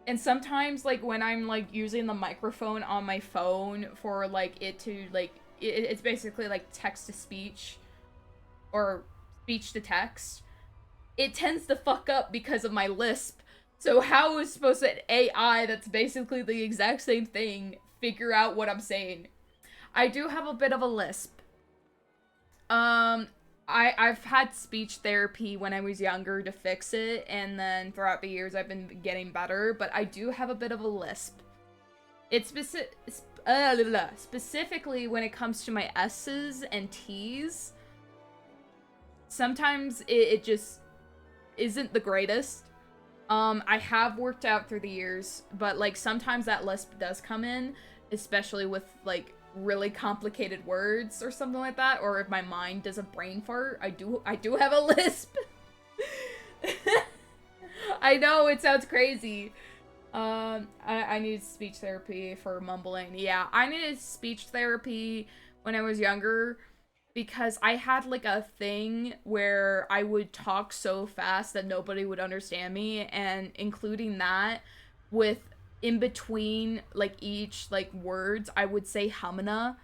S1: And sometimes, like, when I'm, like, using the microphone on my phone for, like, it to, like, it's basically, like, text-to-speech. Or speech-to-text. It tends to fuck up because of my lisp. So how is supposed to AI, that's basically the exact same thing, figure out what I'm saying? I do have a bit of a lisp. I've had speech therapy when I was younger to fix it, and then throughout the years I've been getting better, but I do have a bit of a lisp. It's specifically when it comes to my S's and T's. Sometimes it just isn't the greatest. I have worked out through the years, but, like, sometimes that lisp does come in, especially with, like, really complicated words or something like that, or if my mind does a brain fart. I do have a lisp. I know, it sounds crazy. I needed speech therapy for mumbling. Yeah, I needed speech therapy when I was younger, because I had, like, a thing where I would talk so fast that nobody would understand me, and including that with in between, like, each, like, words, I would say hamina.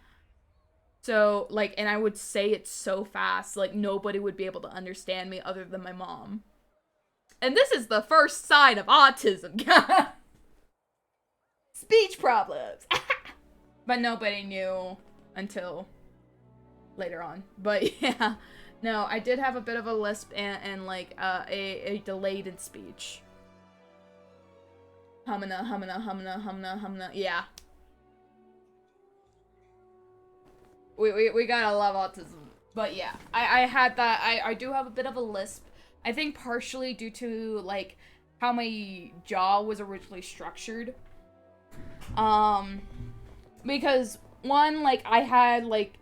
S1: So, like, and I would say it so fast, like, nobody would be able to understand me other than my mom. And this is the first sign of autism. Speech problems. But nobody knew until later on. But yeah, no, I did have a bit of a lisp and like a delayed in speech. Humana, humana, humana, humana, humana. Yeah. We gotta love autism. But yeah, I had that. I do have a bit of a lisp. I think partially due to, like, how my jaw was originally structured. Because, one, like, I had, like,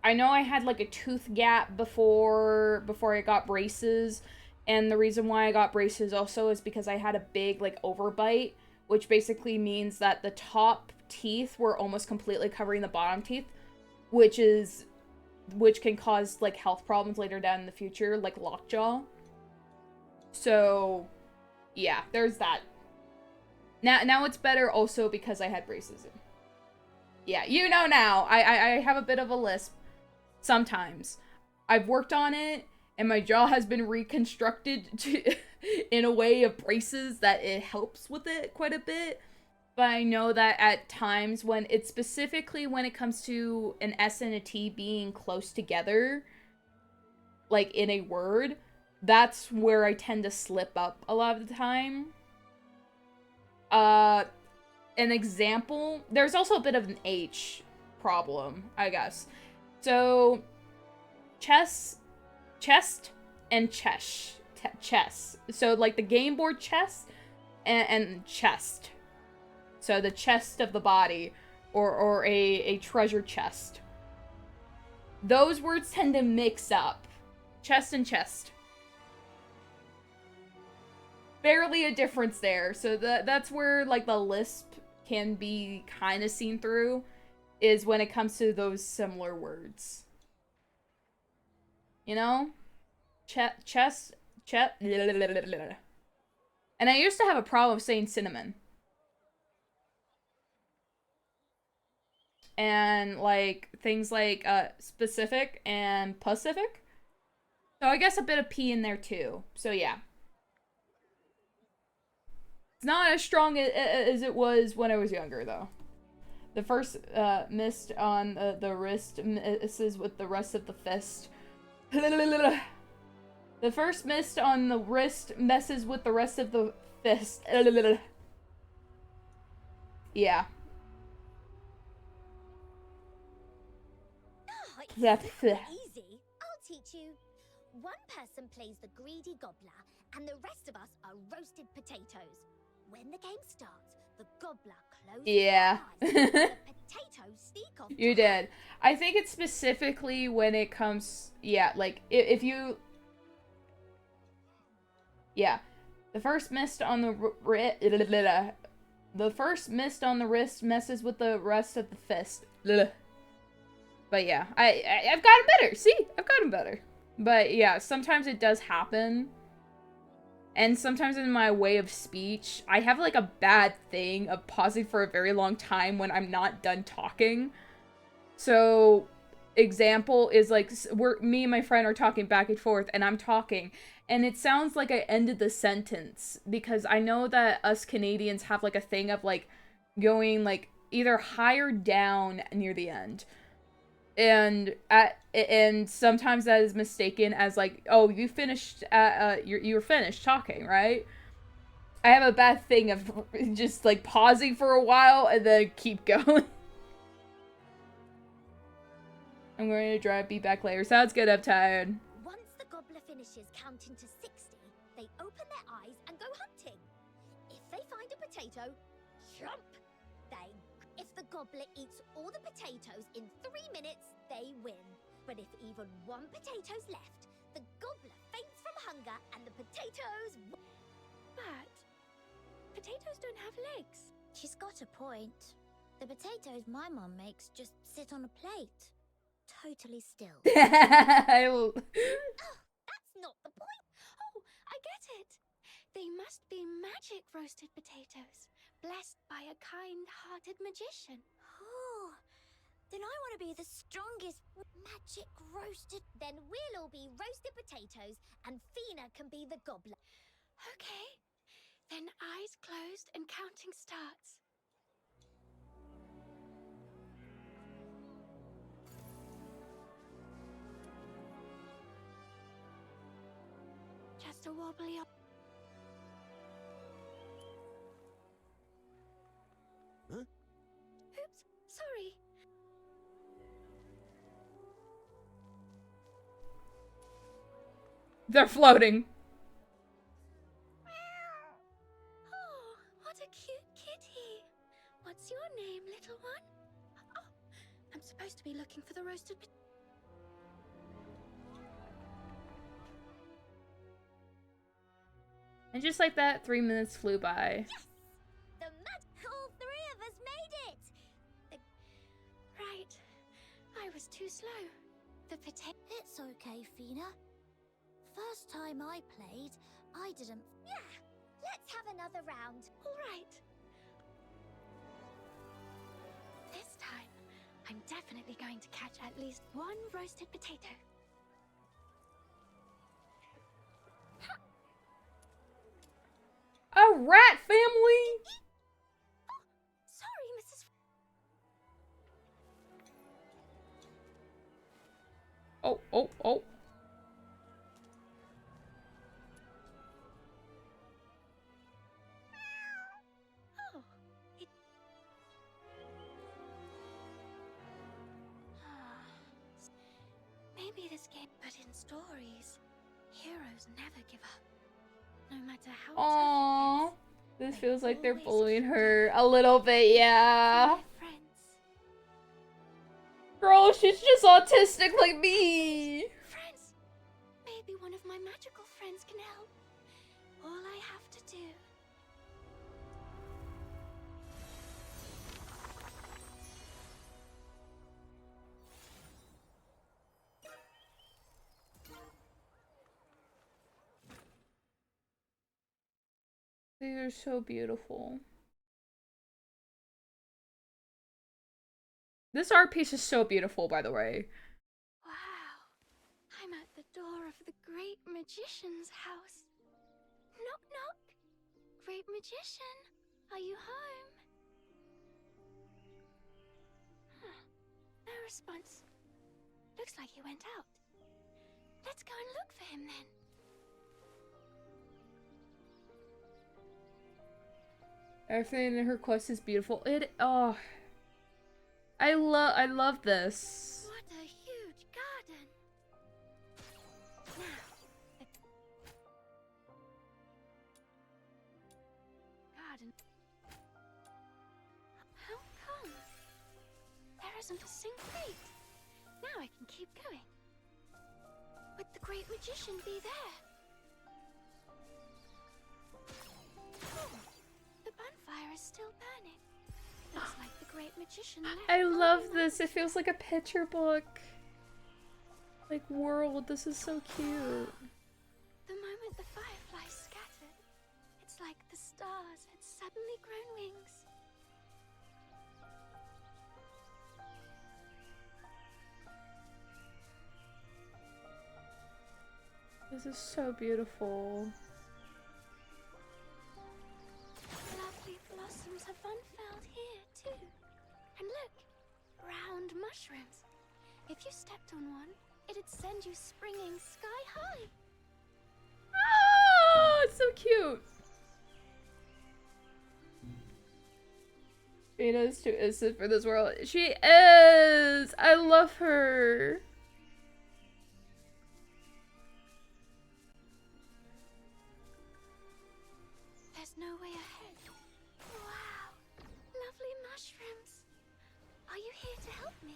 S1: I know I had, like, a tooth gap before I got braces, and the reason why I got braces also is because I had a big, like, overbite, which basically means that the top teeth were almost completely covering the bottom teeth, which can cause, like, health problems later down in the future, like lockjaw. So, yeah, there's that. Now it's better also because I had braces. Yeah, you know now. I have a bit of a lisp. Sometimes. I've worked on it, and my jaw has been reconstructed in a way of braces that it helps with it quite a bit. But I know that at times when it's specifically when it comes to an S and a T being close together, like in a word, that's where I tend to slip up a lot of the time. An example, there's also a bit of an H problem, I guess. So, chest, and chess. So, like, the game board chess and chest. So, the chest of the body, or a treasure chest. Those words tend to mix up. Chest and chest. barely a difference there. So that's where like the lisp can be kind of seen through, is when it comes to those similar words. You know? Chess. And I used to have a problem saying cinnamon. And like things like specific and pacific. So I guess a bit of P in there too. So yeah. It's not as strong as it was when I was younger though. The first mist on the wrist misses with the rest of the fist. The first mist on the wrist messes with the rest of the fist. Yeah.
S4: Oh, it's
S1: That's
S4: super easy. I'll teach you. One person plays the greedy gobbler, and the rest of us are roasted potatoes. When the game starts, the gobbler closes
S1: Yeah.
S4: his eyes, and the potatoes sneak off.
S1: You did. I think it's specifically when it comes, yeah, like if you, yeah, the first mist on the first mist on the wrist messes with the rest of the fist. But yeah, I've gotten better. See, I've gotten better. But yeah, sometimes it does happen. And sometimes in my way of speech, I have like a bad thing of pausing for a very long time when I'm not done talking. So, example is like, me and my friend are talking back and forth, and I'm talking, and it sounds like I ended the sentence, because I know that us Canadians have like a thing of like going like either high or down near the end. And sometimes that is mistaken as like, oh, you finished you were finished talking, right? I have a bad thing of just like pausing for a while and then keep going. I'm going to drive beat back later. Sounds good, I'm tired.
S4: Once the gobbler finishes counting to 60, they open their eyes and go hunting. If they find a potato, jump! If the gobbler eats all the potatoes in 3 minutes, they win. But if even one potato's left, the gobbler faints from hunger and the potatoes...
S2: But potatoes don't have legs.
S4: She's got a point. The potatoes my mum makes just sit on a plate. Totally still.
S2: Oh, that's not the point. Oh, I get it. They must be magic roasted potatoes, blessed by a kind-hearted magician.
S4: Oh, then I want to be the strongest magic roasted. Then we'll all be roasted potatoes, and Fina can be the gobbler.
S2: Okay, then eyes closed and counting starts. Just a wobbly up.
S5: Huh?
S2: Oops, sorry.
S1: They're floating.
S2: Oh, what a cute kitty. What's your name, little one? Oh, I'm supposed to be looking for the roasted potato.
S1: And just like that, 3 minutes flew by.
S4: Yes! All three of us made it!
S2: Right. I was too slow. The potato...
S4: It's okay, Fina. First time I played, I didn't... Yeah! Let's have another round.
S2: All right. This time, I'm definitely going to catch at least one roasted potato.
S1: A rat family?
S2: Oh, sorry, Mrs.
S1: Oh.
S2: Oh, it... Maybe this game, but in stories, heroes never give up. No matter how
S1: Aww.
S2: tough it
S1: This
S2: gets,
S1: feels like they're
S2: always
S1: bullying
S2: keep
S1: her
S2: going
S1: a little bit,
S2: for
S1: yeah.
S2: their friends.
S1: Girl, she's just autistic like me.
S2: Friends! Maybe one of my magical friends can help. all I have to do.
S1: These are so beautiful. This art piece is so beautiful, by the way.
S2: Wow. I'm at the door of the Great Magician's house. Knock, knock. Great Magician, are you home? Huh. No response. Looks like he went out. Let's go and look for him then.
S1: Everything in her quest is beautiful. Oh, I love this.
S2: What a huge garden. Now, garden. How come? There isn't a single gate. Now I can keep going. Would the Great Magician be there? Oh, the bonfire is still burning. Looks like the Great Magician left.
S1: I love this. It feels like a picture book. Like world. This is so cute.
S2: The moment the fireflies scattered, it's like the stars had suddenly grown wings.
S1: This is so beautiful.
S2: Lovely blossoms have unfurled here too. And look, round mushrooms. If you stepped on one, it'd send you springing sky high.
S1: Oh, it's so cute. Fina's too innocent for this world. She is. I love her.
S2: There's no way ahead. Wow, lovely mushrooms. Are you here to help me?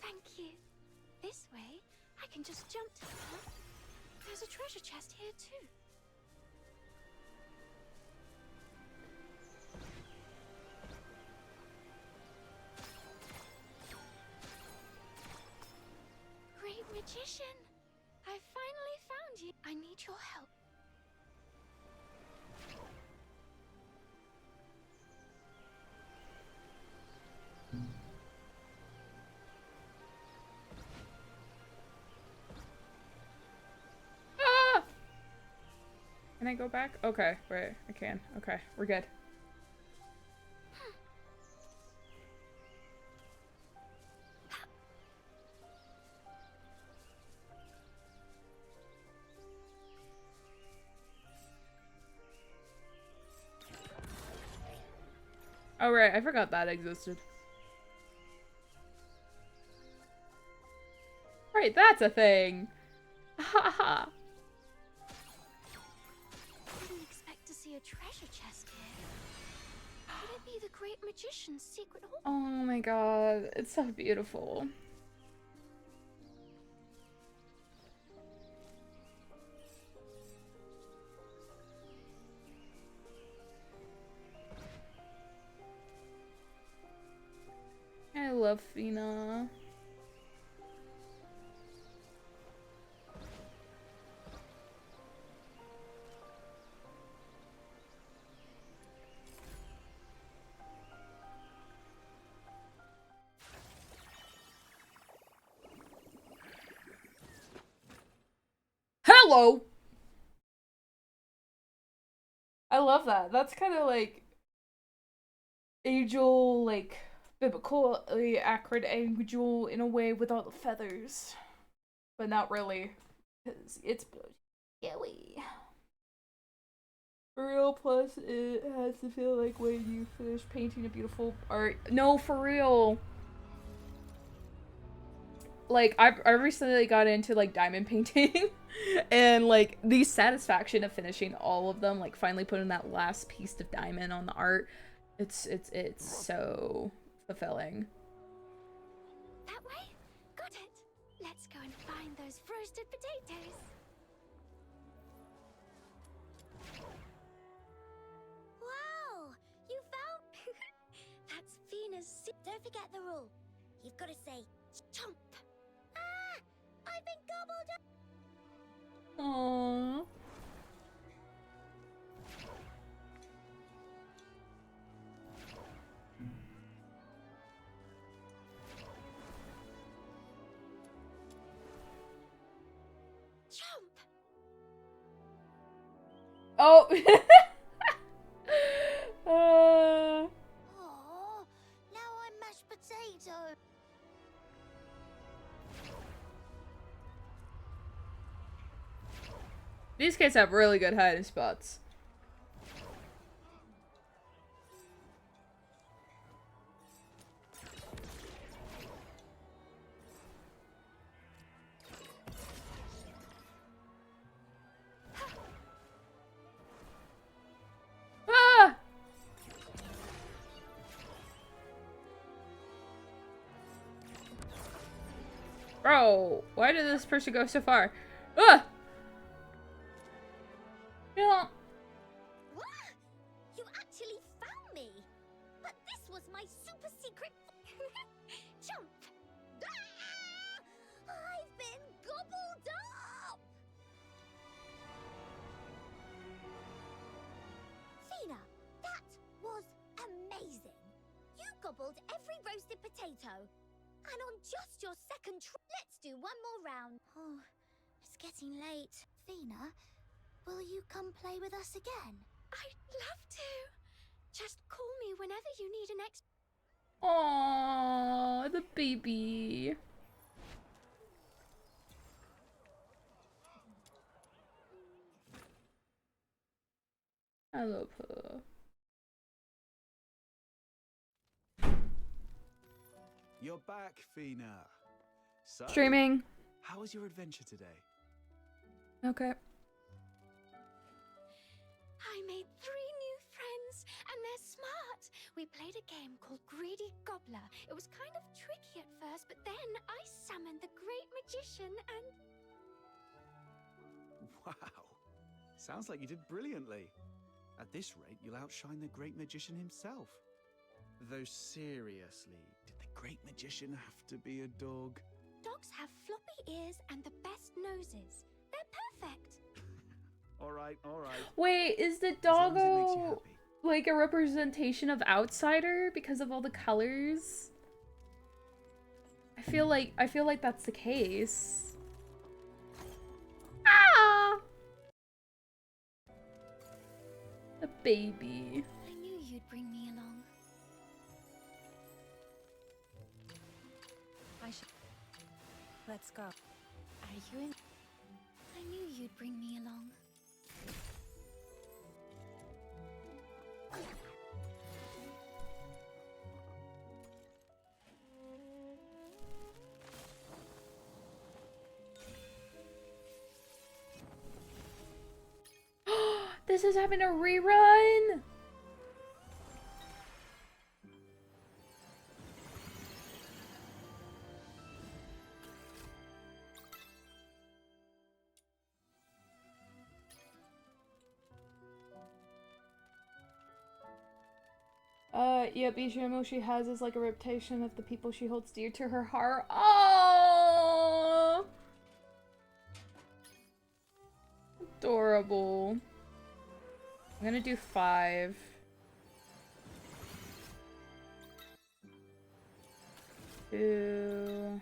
S2: Thank you. This way, I can just jump to the top. There's a treasure chest here too. Great Magician, I finally found you. I need your help.
S1: Ah! Can I go back? Okay, right. I can. Okay, we're good. Oh right, I forgot that existed. Right, that's a thing. Haha.
S2: Didn't expect to see a treasure chest here. Could it be the Great Magician's secret hall?
S1: Oh my god, it's so beautiful. I love Fina. Hello! I love that. That's kind of like Angel, like biblically accurate Angel in a way with all the feathers. But not really. Because it's scary. For real, plus it has to feel like when you finish painting a beautiful art. No, for real. Like, I recently got into, like, diamond painting. And, like, the satisfaction of finishing all of them, like, finally putting that last piece of diamond on the art. It's so fulfilling.
S2: That way? Got it. Let's go and find those roasted potatoes.
S4: don't forget the rule. You've got to say, chomp. Ah! I've been gobbled up!
S1: Aww.
S4: Chomp!
S1: Oh.
S4: Oh, now I'm mashed potato.
S1: These kids have really good hiding spots. Ah! Bro, why did this person go so far? Ah! Yeah.
S4: What? You actually found me! But this was my super secret... Jump! Ah! I've been gobbled up! Fina, that was amazing! You gobbled every roasted potato. And on just your second try... Let's do one more round. Oh, it's getting late. Fina, will you come play with us again?
S2: I'd love to. Just call me whenever you need an extra.
S1: Aww, the baby. I love her.
S3: You're back, Fina. So,
S1: Streaming.
S3: how was your adventure today?
S1: Okay.
S2: I made 3 new friends, and they're smart. We played a game called Greedy Gobbler. It was kind of tricky at first, but then I summoned the Great Magician and...
S3: Wow. Sounds like you did brilliantly. At this rate, you'll outshine the Great Magician himself. Though seriously, did the Great Magician have to be a dog?
S2: Dogs have floppy ears and the best noses. They're perfect.
S3: All right, all right.
S1: Wait, is the
S3: As long as it makes you
S1: doggo
S3: happy.
S1: like a representation of Outsider because of all the colors? I feel like that's the case. Ah! The baby.
S2: I knew you'd bring me along.
S5: Let's go.
S2: Are you in? I knew you'd bring me along.
S1: This is having a rerun. Yep, each animal she has is like a reputation of the people she holds dear to her heart. Oh, adorable. I'm gonna do 5. 2,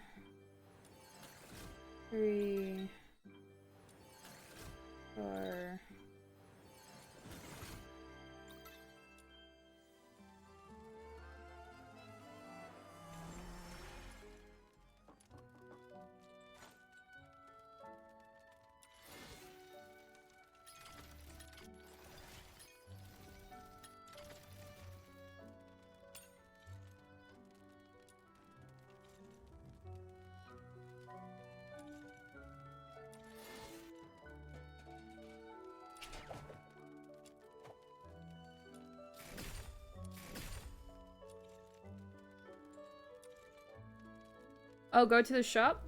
S1: 3, 4. Oh, go to the shop?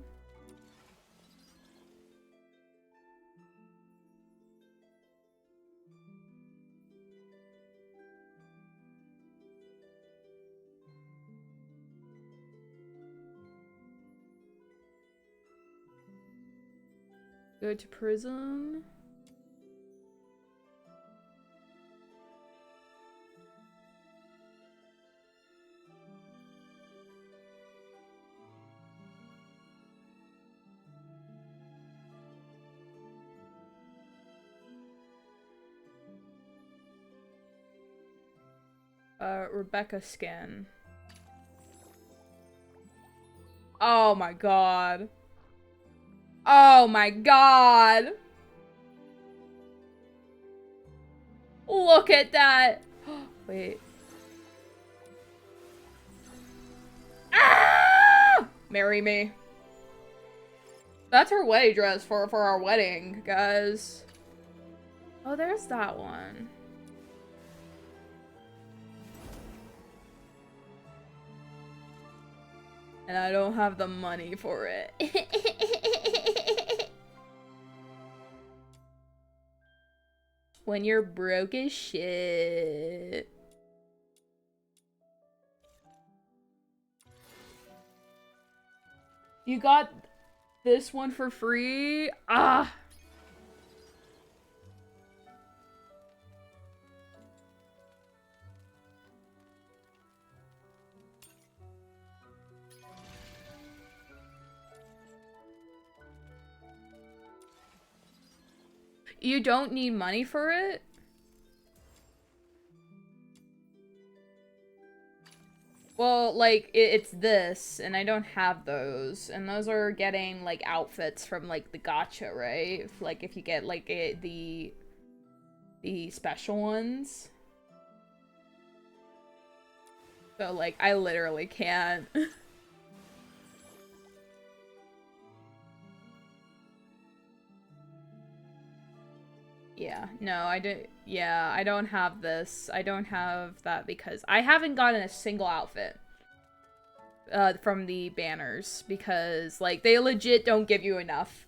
S1: Go to prison. Rebecca skin. Oh my god. Oh my god. Look at that. Wait. Ah! Marry me. That's her wedding dress for our wedding, guys. Oh, there's that one. And I don't have the money for it. When you're broke as shit. You got this one for free? Ah! You don't need money for it? Well, like, it's this, and I don't have those. And those are getting, like, outfits from, like, the gacha, right? Like, if you get, like, the special ones. So, like, I literally can't. Yeah, no, I don't. Yeah, I don't have this. I don't have that because I haven't gotten a single outfit from the banners because, like, they legit don't give you enough.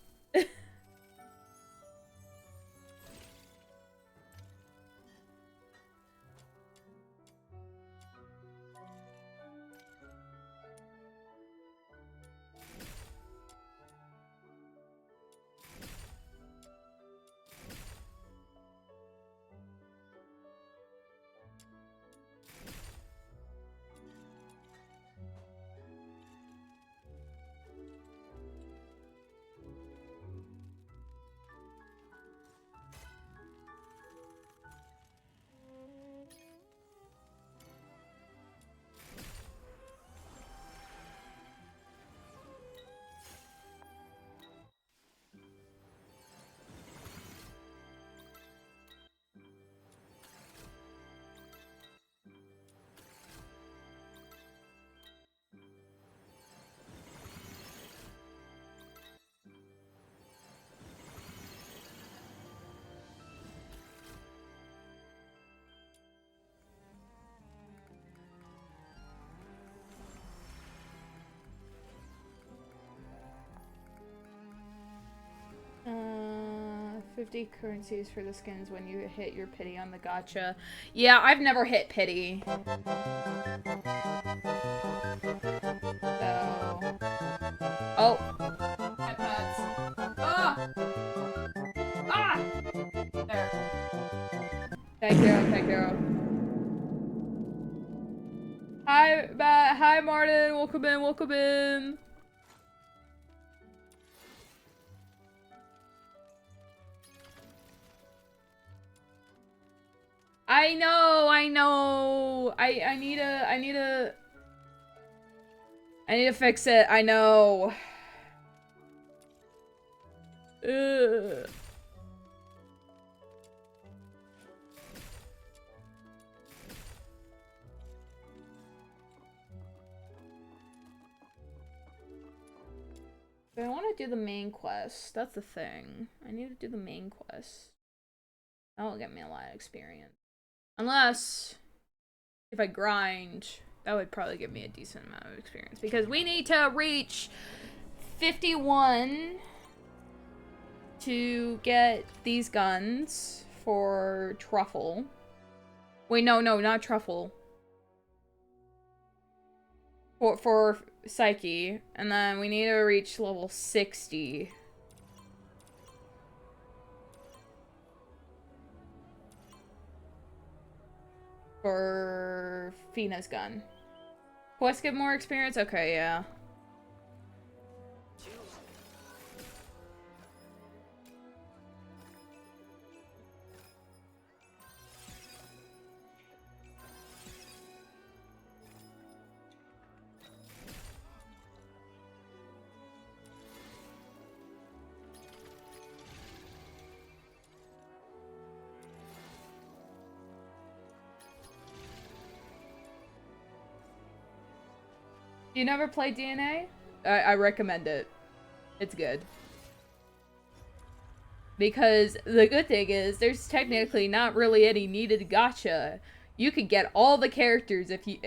S1: Uh, 50 currencies for the skins when you hit your pity on the gacha. Yeah, I've never hit pity. So... Oh. My pets. Ah! Ah! There. Thank you. Hi, Matt. Hi, Martin. Welcome in. I know. I need to fix it. I know. Ugh. But I want to do the main quest. That's the thing. I need to do the main quest. That'll get me a lot of experience. Unless, if I grind, that would probably give me a decent amount of experience. Because we need to reach 51 to get these guns for Truffle. Wait, no, not Truffle. For Psyche. And then we need to reach level 60 For Fina's gun. Quest get more experience? Okay, yeah. You never played DNA? I recommend it. It's good. Because the good thing is, there's technically not really any needed gacha. You can get all the characters if you...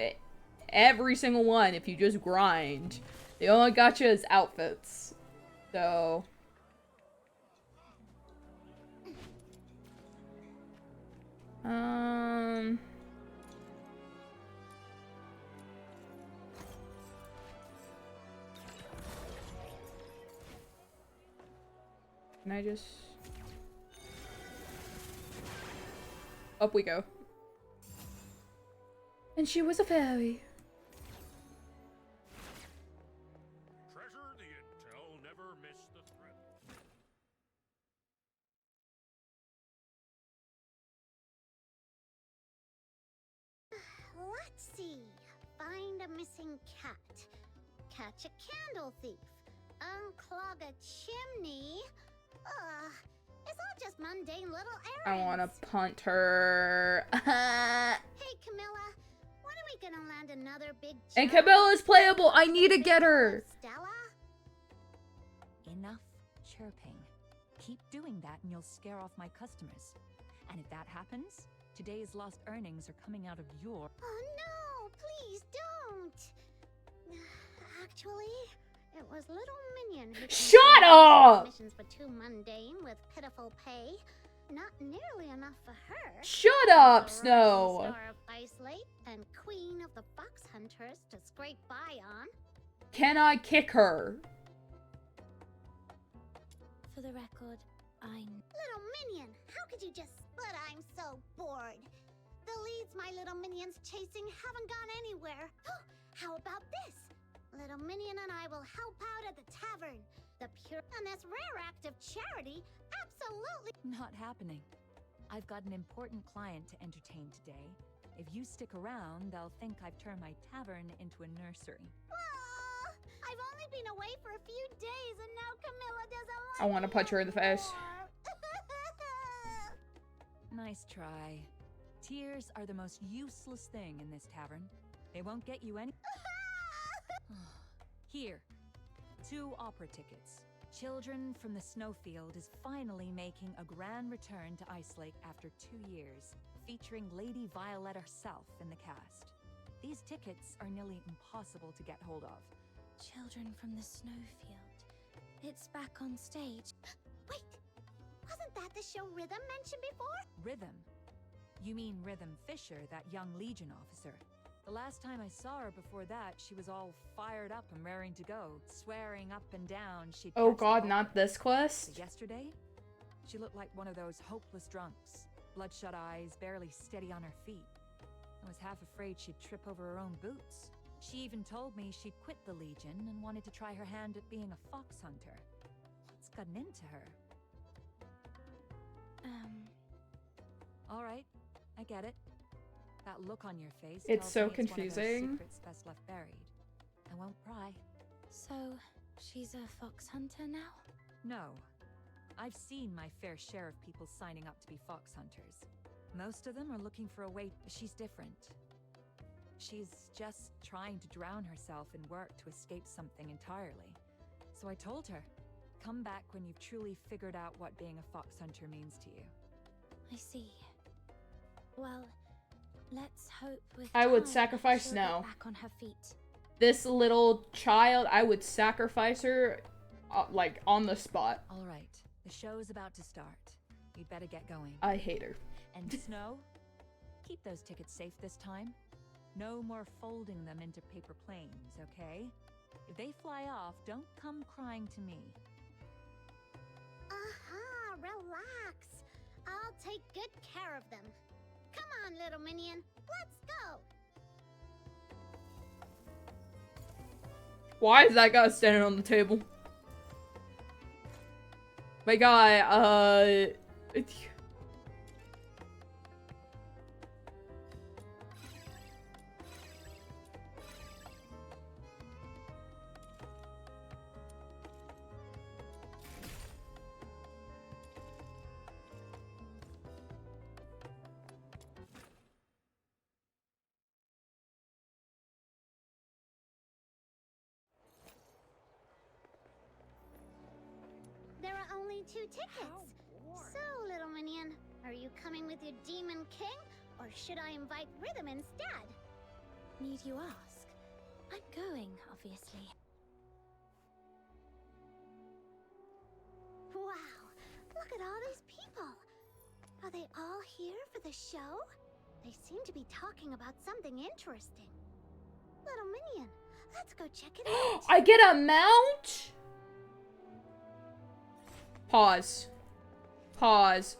S1: every single one if you just grind. The only gacha is outfits. So... Can I just... Up we go. And she was a fairy.
S6: Treasure the intel, never miss the threat.
S4: Let's see. Find a missing cat. Catch a candle thief. Unclog a chimney. It's all just mundane little errands.
S1: I want to punt her.
S4: Hey, Camilla. When are we gonna land another big job?
S1: And Camilla's playable. I need to get her.
S4: Stella?
S5: Enough chirping. Keep doing that and you'll scare off my customers. And if that happens, today's lost earnings are coming out of your...
S4: Oh no, please don't. Actually, it was Little Minion who...
S1: Shut up!
S4: Missions were too mundane with pitiful pay. Not nearly enough for her.
S1: Shut up,
S4: The
S1: Snow.
S4: rising star of Ice Lake and queen of the Fox Hunters to scrape by on.
S1: Can I kick her?
S2: For the record,
S4: Little Minion, how could you just... But I'm so bored. The leads my little minions chasing haven't gone anywhere. How about this? Little Minion and I will help out at the tavern. The pure and this rare act of charity, absolutely.
S5: Not happening. I've got an important client to entertain today. If you stick around, they'll think I've turned my tavern into a nursery.
S4: I've only been away for a few days and now Camilla doesn't like
S1: I want to punch her in the face.
S5: Nice try. Tears are the most useless thing in this tavern. They won't get you any... Here. 2 opera tickets. Children from the Snowfield is finally making a grand return to Ice Lake after 2 years, featuring Lady Violet herself in the cast. These tickets are nearly impossible to get hold of.
S2: Children from the Snowfield. It's back on stage.
S4: Wait, wasn't that the show Rhythm mentioned before?
S5: Rhythm? You mean Rhythm Fisher, that young Legion officer. The last time I saw her before that, she was all fired up and raring to go, swearing up and down she'd
S1: Oh
S5: catch the
S1: god,
S5: ball.
S1: not this
S5: But
S1: quest.
S5: yesterday, she looked like one of those hopeless drunks. Bloodshot eyes, barely steady on her feet. I was half afraid she'd trip over her own boots. She even told me she'd quit the Legion and wanted to try her hand at being a fox hunter. What's gotten into her? All right, I get it. That look on your face
S1: It's
S5: tells
S1: so
S5: me it's one of those
S1: confusing.
S5: secrets best left buried. I won't pry.
S2: So, she's a fox hunter now?
S5: No. I've seen my fair share of people signing up to be fox hunters. Most of them are looking for a way... She's different. She's just trying to drown herself in work to escape something entirely. So I told her, come back when you've truly figured out what being a fox hunter means to you.
S2: I see. Well, let's hope with
S1: I would
S2: time
S1: sacrifice
S2: she'll get
S1: Snow.
S2: back on her feet.
S1: This little child, I would sacrifice her, like, on the spot.
S5: All right, the show's about to start. You'd better get going.
S1: I hate her.
S5: And Snow, keep those tickets safe this time. No more folding them into paper planes, okay? If they fly off, don't come crying to me.
S4: Relax. I'll take good care of them. Come on, little minion. Let's go.
S1: Why is that guy standing on the table? My guy,
S4: There are only 2 tickets. So, little minion, are you coming with your demon king, or should I invite Rhythm instead?
S2: Need you ask? I'm going, obviously.
S4: Wow, look at all these people. Are they all here for the show? They seem to be talking about something interesting. Little minion, let's go check it out.
S1: I get a mount? Pause. Pause.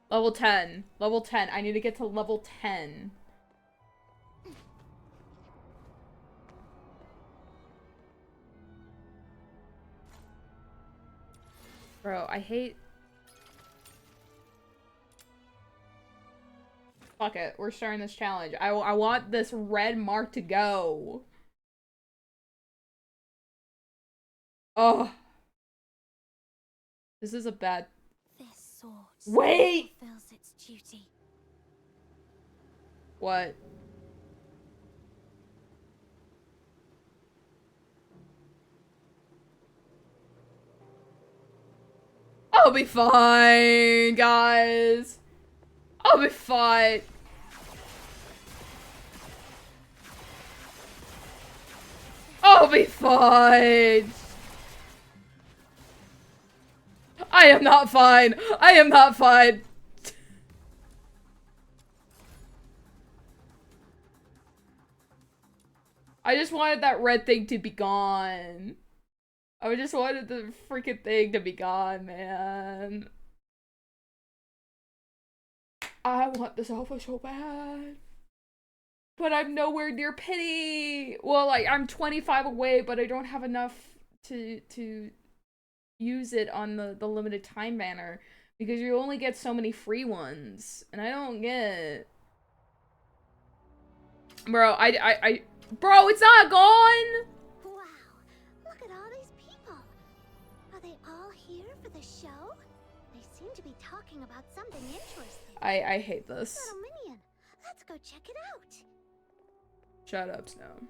S1: Level 10. Level 10. I need to get to level 10. Bro, I hate... Fuck it. We're starting this challenge. I want this red mark to go. Oh. This is a bad...
S2: This sword
S1: Wait!
S2: fulfills its duty.
S1: What? I'll be fine, guys. I'll be fine. I'll be fine. I am not fine. I am not fine. I just wanted that red thing to be gone. I just wanted the freaking thing to be gone, man. I want this alpha so bad. But I'm nowhere near pity. Well, like, I'm 25 away, but I don't have enough to use it on the limited time banner. Because you only get so many free ones. And I don't get... Bro, Bro, it's not gone!
S4: Wow, look at all these people. Are they all here for the show? They seem to be talking about something interesting.
S1: I hate this.
S4: Little minion, let's go check it out.
S1: Shut up, Snow.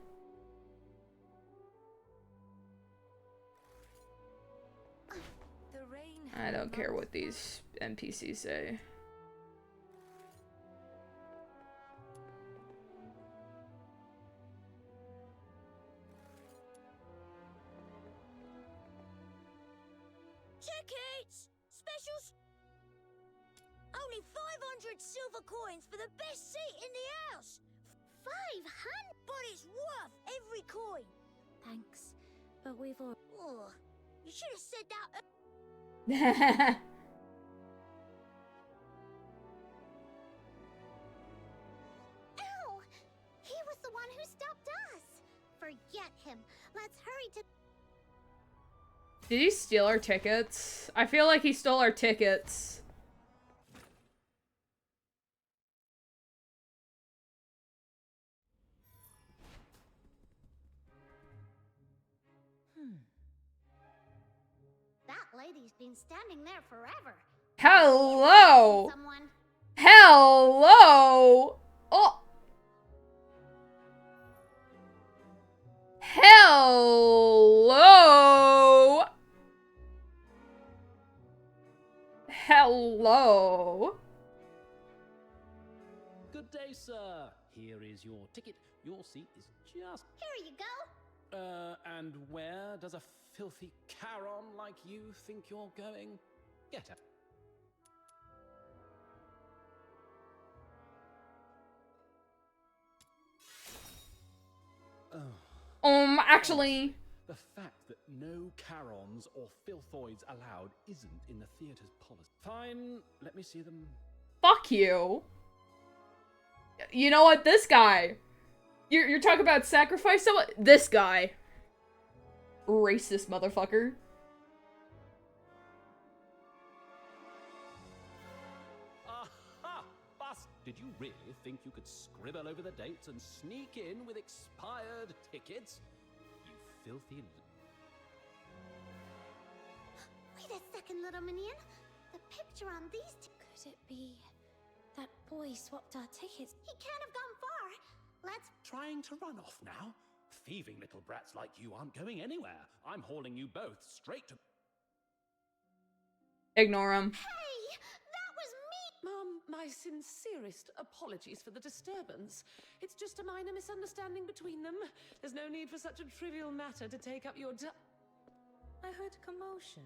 S5: The rain
S1: I don't care what these NPCs say.
S4: Tickets! Specials! Only 500 silver coins for the best seat in the house! 500? But it's worth every coin!
S2: Thanks, but we've all...
S4: Oh, you should have said that. Ow! He was the one who stopped us! Forget him. Let's hurry to...
S1: Did he steal our tickets? I feel like he stole our tickets.
S4: That lady's been standing there forever.
S1: Hello!
S4: Someone.
S1: Hello! Oh! Hello!
S7: sir. Here is your ticket. Your seat is just...
S4: Here you go.
S7: And where does a filthy Charon like you think you're going? Get out.
S1: Actually...
S7: The fact that no Charons or filthoids allowed isn't in the theatre's policy. Fine, let me see them.
S1: Fuck you. You know what? This guy. You're talking about sacrifice someone? This guy. Racist motherfucker.
S7: Aha! Bust! Did you really think you could scribble over the dates and sneak in with expired tickets? You filthy...
S4: Wait a second, little minion. The picture on these
S2: Could it be that boy swapped our tickets?
S4: He can't have gone far. Let's...
S7: Trying to run off now? Thieving little brats like you aren't going anywhere. I'm hauling you both straight to...
S1: Ignore him.
S4: Hey! That was me!
S8: Mom, my sincerest apologies for the disturbance. It's just a minor misunderstanding between them. There's no need for such a trivial matter to take up your
S5: I heard a commotion.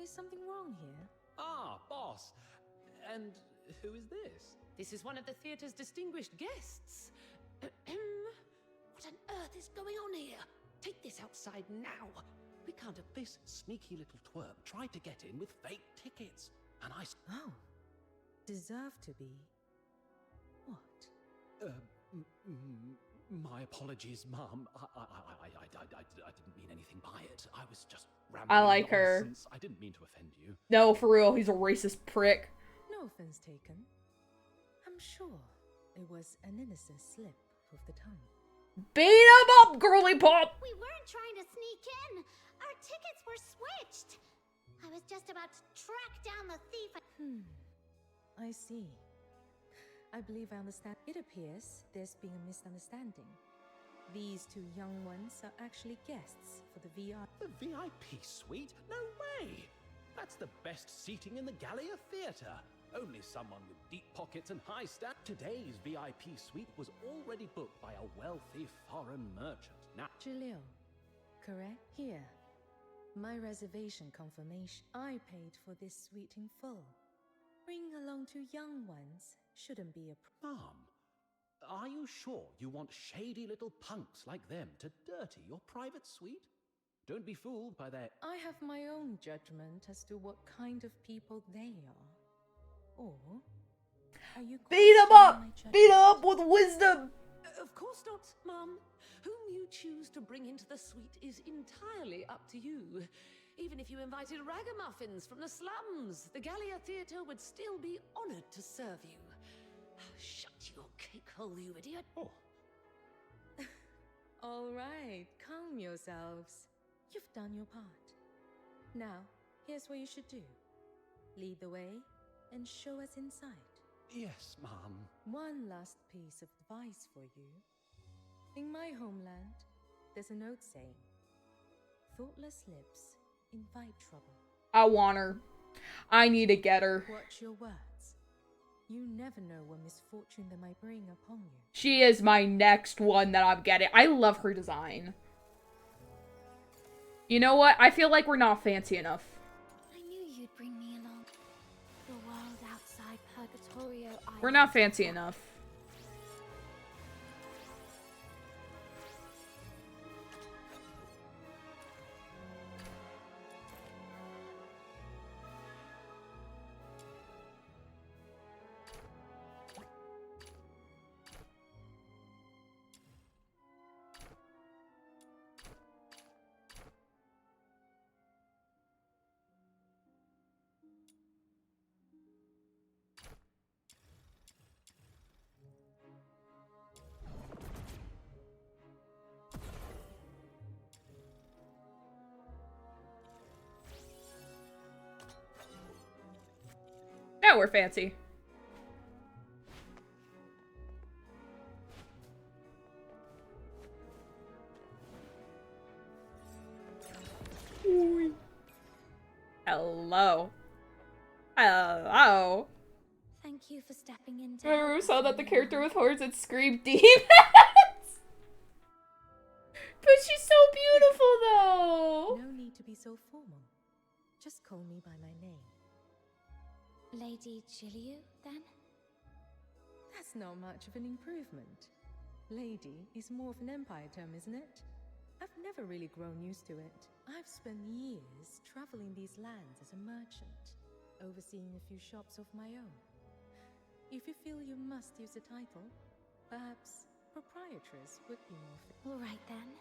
S5: Is something wrong here?
S7: Ah, boss. And who is this?
S8: This is one of the theatre's distinguished guests. What on earth is going on here? Take this outside now.
S7: We can't have this sneaky little twerp tried to get in with fake tickets. And I...
S5: Oh. Deserve to be. What?
S7: My apologies, Mum. I didn't mean anything by it. I was just rambling.
S1: I like her.
S7: Nonsense. I didn't mean to offend you.
S1: No, for real, he's a racist prick.
S5: No offense taken. I'm sure it was an innocent slip of the tongue.
S1: Beat him up, girly pop!
S4: We weren't trying to sneak in. Our tickets were switched. I was just about to track down the thief.
S5: I see. I believe I understand. It appears there's been a misunderstanding. These two young ones are actually guests for the VR.
S7: The VIP suite? No way! That's the best seating in the Gallia Theatre. Only someone with deep pockets and high stat. Today's VIP suite was already booked by a wealthy foreign merchant. Now,
S5: Julio, correct? Here. My reservation confirmation. I paid for this suite in full. Bring along two young ones shouldn't be a
S7: Mom, are you sure you want shady little punks like them to dirty your private suite? Don't be fooled by their...
S5: I have my own judgment as to what kind of people they are. Or are you
S1: Beat him up! Beat him up with wisdom!
S8: Of course not, Mum. Whom you choose to bring into the suite is entirely up to you. Even if you invited ragamuffins from the slums, the Gallia Theatre would still be honored to serve you. Shut your cake hole, you idiot.
S7: Oh,
S5: All right, calm yourselves. You've done your part. Now, here's what you should do. Lead the way and show us inside.
S7: yes, Mom.
S5: One last piece of advice for you. In my homeland, there's a note saying, thoughtless lips invite trouble.
S1: I want her. I need to get her.
S5: Watch your words. You never know what misfortune they might bring upon you.
S1: She is my next one that I'm getting. I love her design. You know what? I feel like we're not fancy enough.
S2: I knew you'd bring me along. The world outside Purgatorio Island.
S1: We're not fancy enough. Yeah, we're fancy. Hello. Hello.
S2: Thank Thank you for stepping in.
S1: Remember we saw that the character with horns had screamed demons? But she's so beautiful though!
S9: No need to be so formal. Just call me by my name.
S2: Lady Jiliu, then?
S9: That's not much of an improvement. Lady is more of an empire term, isn't it? I've never really grown used to it. I've spent years traveling these lands as a merchant, overseeing a few shops of my own. If you feel you must use a title, perhaps proprietress would be more fit.
S2: All right then.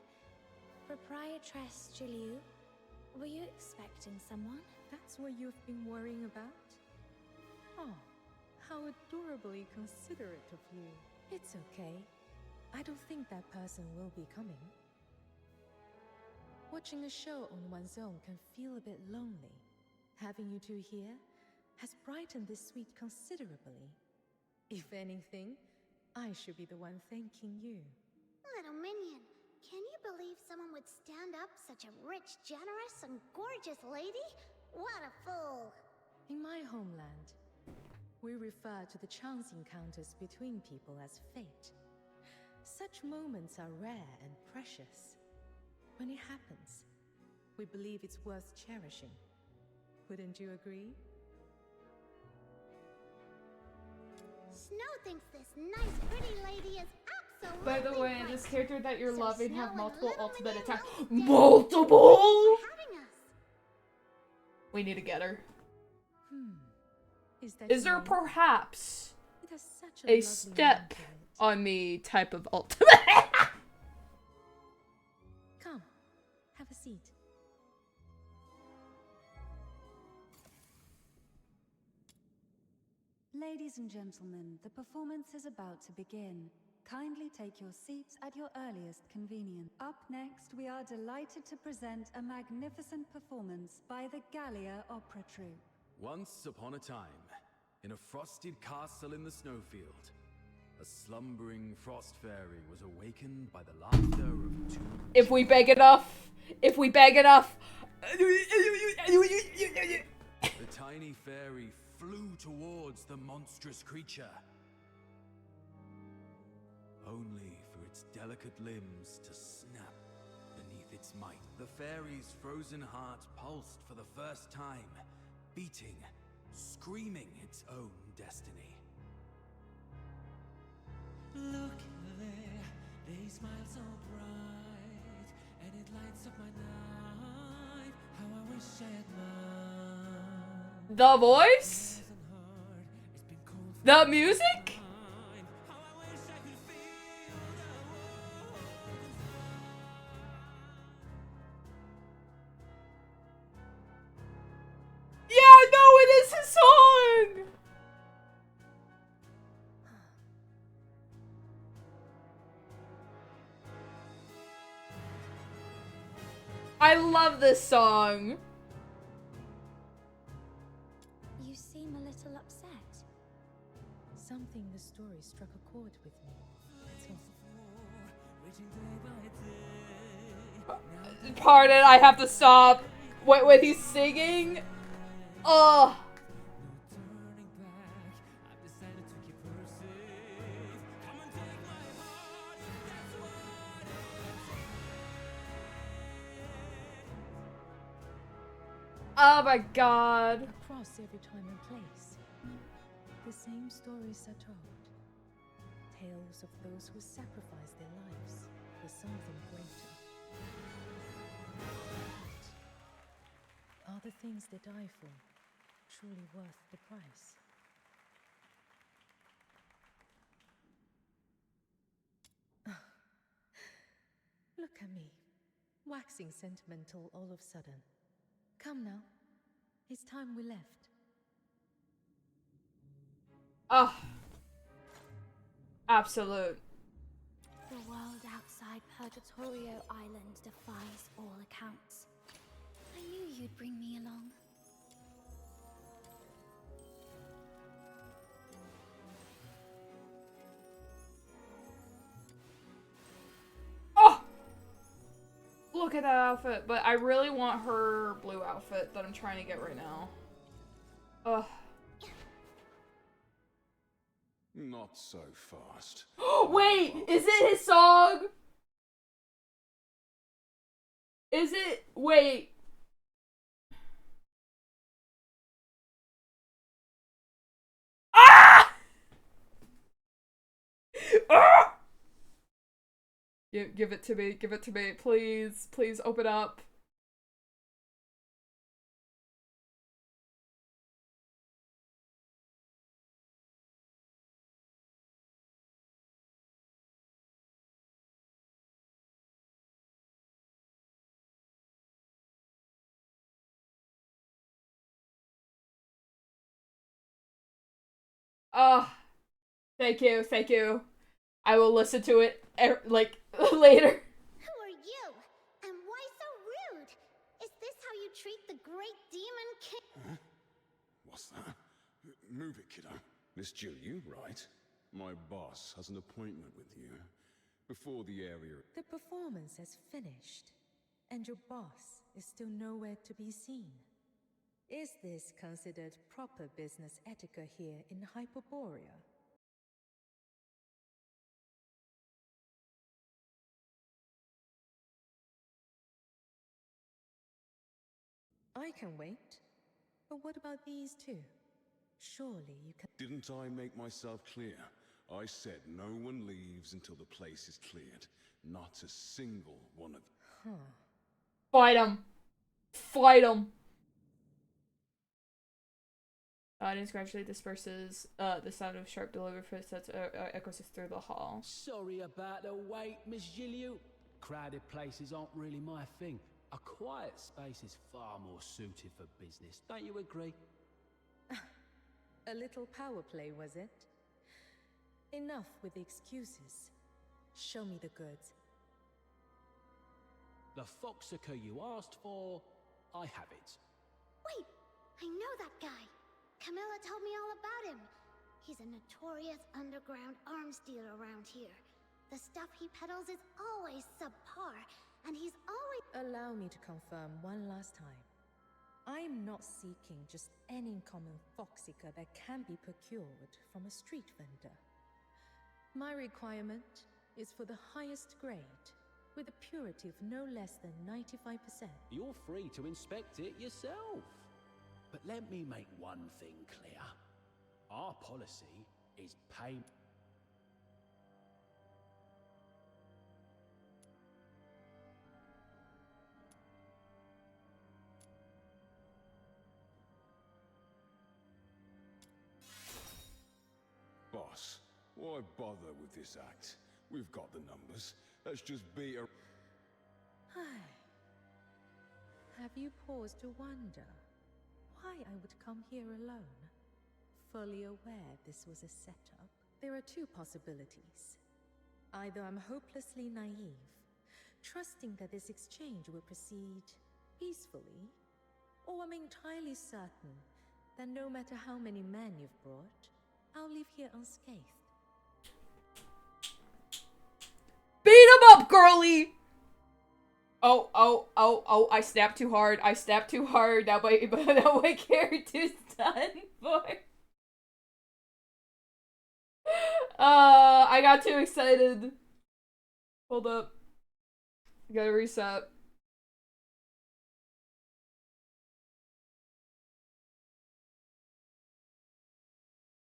S2: Proprietress Jiliu, were you expecting someone?
S9: That's what you've been worrying about? Oh, how adorably considerate of you. It's okay. I don't think that person will be coming. Watching a show on one's own can feel a bit lonely. Having you two here has brightened this suite considerably. If anything, I should be the one thanking you.
S4: Little minion, can you believe someone would stand up such a rich, generous, and gorgeous lady? What a fool!
S9: In my homeland, we refer to the chance encounters between people as fate. Such moments are rare and precious. When it happens, we believe it's worth cherishing. Wouldn't you agree?
S4: Snow thinks this nice, pretty lady is absolutely
S1: By the way,
S4: right.
S1: this character that you're
S4: So
S1: loving
S4: Snow
S1: have
S4: and
S1: multiple
S4: Little
S1: ultimate
S4: Minion
S1: attacks.
S4: will stay
S1: Multiple?!
S4: for having us.
S1: We need to get her.
S9: Is that
S1: Is there
S9: you?
S1: perhaps
S9: It has such
S1: a
S9: lovely
S1: step
S9: ring to it.
S1: on me type of ultimate?
S9: Come, have a seat.
S10: Ladies and gentlemen, the performance is about to begin. Kindly take your seats at your earliest convenience. Up next, we are delighted to present a magnificent performance by the Gallia Opera Troupe.
S3: Once upon a time, in a frosted castle in the snowfield, a slumbering frost fairy was awakened by the laughter of two...
S1: If we beg enough! If we beg enough!
S3: The tiny fairy flew towards the monstrous creature, only for its delicate limbs to snap beneath its might. The fairy's frozen heart pulsed for the first time, beating, screaming its own destiny.
S11: Look there, they smile so bright, and it lights up my night. How I wish I had mine.
S1: The voice? The music? Yeah, no, it is his song! I love this song.
S2: You seem a little upset.
S9: Something in the story struck a chord with me. That's all.
S1: Pardon, I have to stop. Wait, when he's singing? Oh. Oh my god.
S9: Across every time and place, the same stories are told. Tales of those who sacrificed their lives for something greater. But are the things they die for truly worth the price? Look at me, waxing sentimental all of a sudden. Come now, it's time we left.
S1: Oh. Absolute.
S2: The world outside Purgatorio Island defies all accounts. I knew you'd bring me along.
S1: Oh! Look at that outfit, but I really want her blue outfit that I'm trying to get right now. Ugh.
S6: Not so fast.
S1: Wait, is it his song? Is it? Wait. Ah! Ah! Give it to me. Give it to me. Please. Please open up. Oh, thank you, thank you. I will listen to it, like, later.
S4: Who are you? And why so rude? Is this how you treat the great demon king?
S6: Huh? What's that? Move it, kiddo. Miss Jill, you right? My boss has an appointment with you. Before the area...
S9: The performance has finished, and your boss is still nowhere to be seen. Is this considered proper business etiquette here in Hyperborea? I can wait. But what about these two? Surely you can...
S6: Didn't I make myself clear? I said no one leaves until the place is cleared. Not a single one of them.
S9: Huh.
S1: Fight him. Fight him. Audience gradually disperses. The sound of sharp delivered footsteps echoes through the hall.
S7: Sorry about the wait, Miss Gilliu. Crowded places aren't really my thing. A quiet space is far more suited for business. Don't you agree?
S9: A little power play, was it? Enough with the excuses. Show me the goods.
S7: The Foxica you asked for, I have it.
S4: Wait, I know that guy. Camilla told me all about him. He's a notorious underground arms dealer around here. The stuff he peddles is always subpar, and he's always—
S9: Allow me to confirm one last time. I'm not seeking just any common Foxica that can be procured from a street vendor. My requirement is for the highest grade, with a purity of no less than 95%.
S7: You're free to inspect it yourself. But let me make one thing clear. Our policy is pay...
S6: Boss, why bother with this act? We've got the numbers. Let's just beat her.
S9: Have you paused to wonder why I would come here alone? Fully aware this was a setup, there are two possibilities. Either I'm hopelessly naive, trusting that this exchange will proceed peacefully, or I'm entirely certain that no matter how many men you've brought, I'll leave here unscathed.
S1: Beat him up, girly! Oh, I snapped too hard. I snapped too hard. Now my character's done for. I got too excited. Hold up. Gotta reset.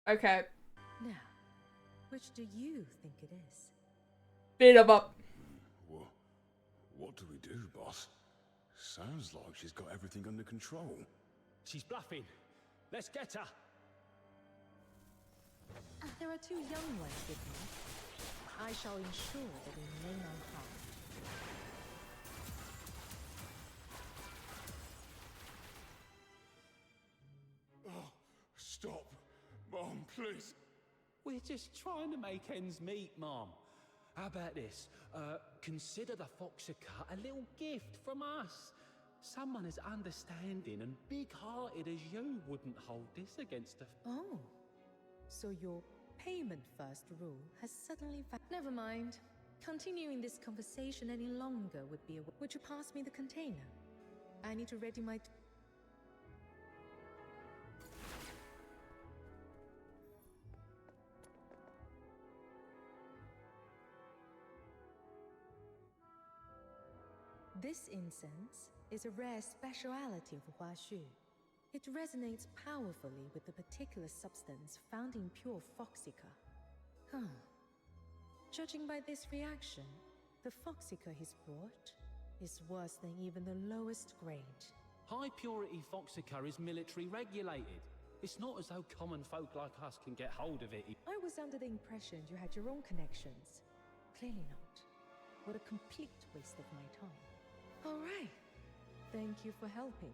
S1: Okay.
S9: Now, which do you think it is?
S1: Beat him up.
S6: What do we do, boss? Sounds like she's got everything under control.
S7: She's bluffing. Let's get her.
S9: There are two young ones with me. I shall ensure that they remain unharmed.
S6: Oh, stop. Mom, please.
S7: We're just trying to make ends meet, Mom. How about this? Consider the Foxica a little gift from us. Someone as understanding and big-hearted as you wouldn't hold this against a...
S9: Oh, so your payment first rule has suddenly Never mind. Continuing this conversation any longer would be a... Would you pass me the container? I need to ready my... This incense is a rare speciality of Huaxu. It resonates powerfully with the particular substance found in pure Foxica. Judging by this reaction, the Foxica he's brought is worse than even the lowest grade.
S7: High purity Foxica is military regulated. It's not as though common folk like us can get hold of it.
S9: I was under the impression you had your own connections. Clearly not. What a complete waste of my time. All right. Thank you for helping.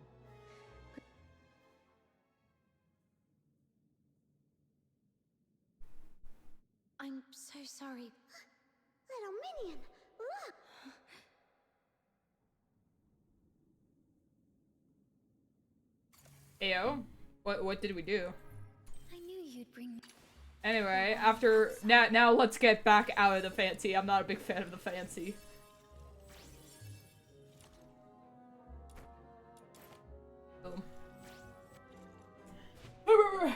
S2: I'm so sorry. Little minion, look!
S1: Ayo, what did we do?
S2: I knew you'd bring.
S1: Anyway, after now let's get back out of the fancy. I'm not a big fan of the fancy. Boom. Ugh.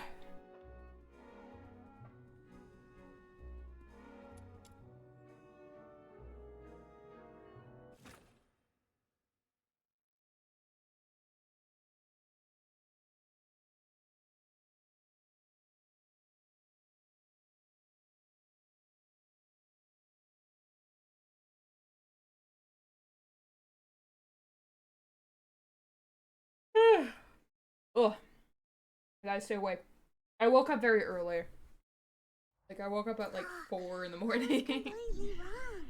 S1: I gotta stay awake. I woke up very early. Like, I woke up at like 4 in the morning.
S4: Completely wrong.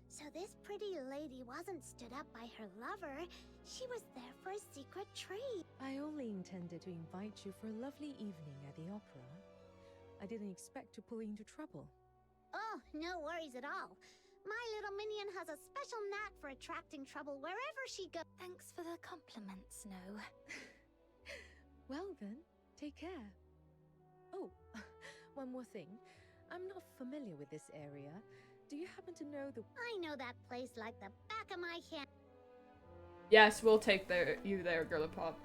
S4: So this pretty lady wasn't stood up by her lover. She was there for a secret treat.
S9: I only intended to invite you for a lovely evening at the opera. I didn't expect to pull you into trouble.
S4: Oh, no worries at all. My little minion has a special knack for attracting trouble wherever she goes.
S2: Thanks for the compliment, Snow.
S9: Well then, take care. Oh, one more thing. I'm not familiar with this area. Do you happen to know the...
S4: I know that place like the back of my hand.
S1: Yes, we'll take you there, Girly Pop.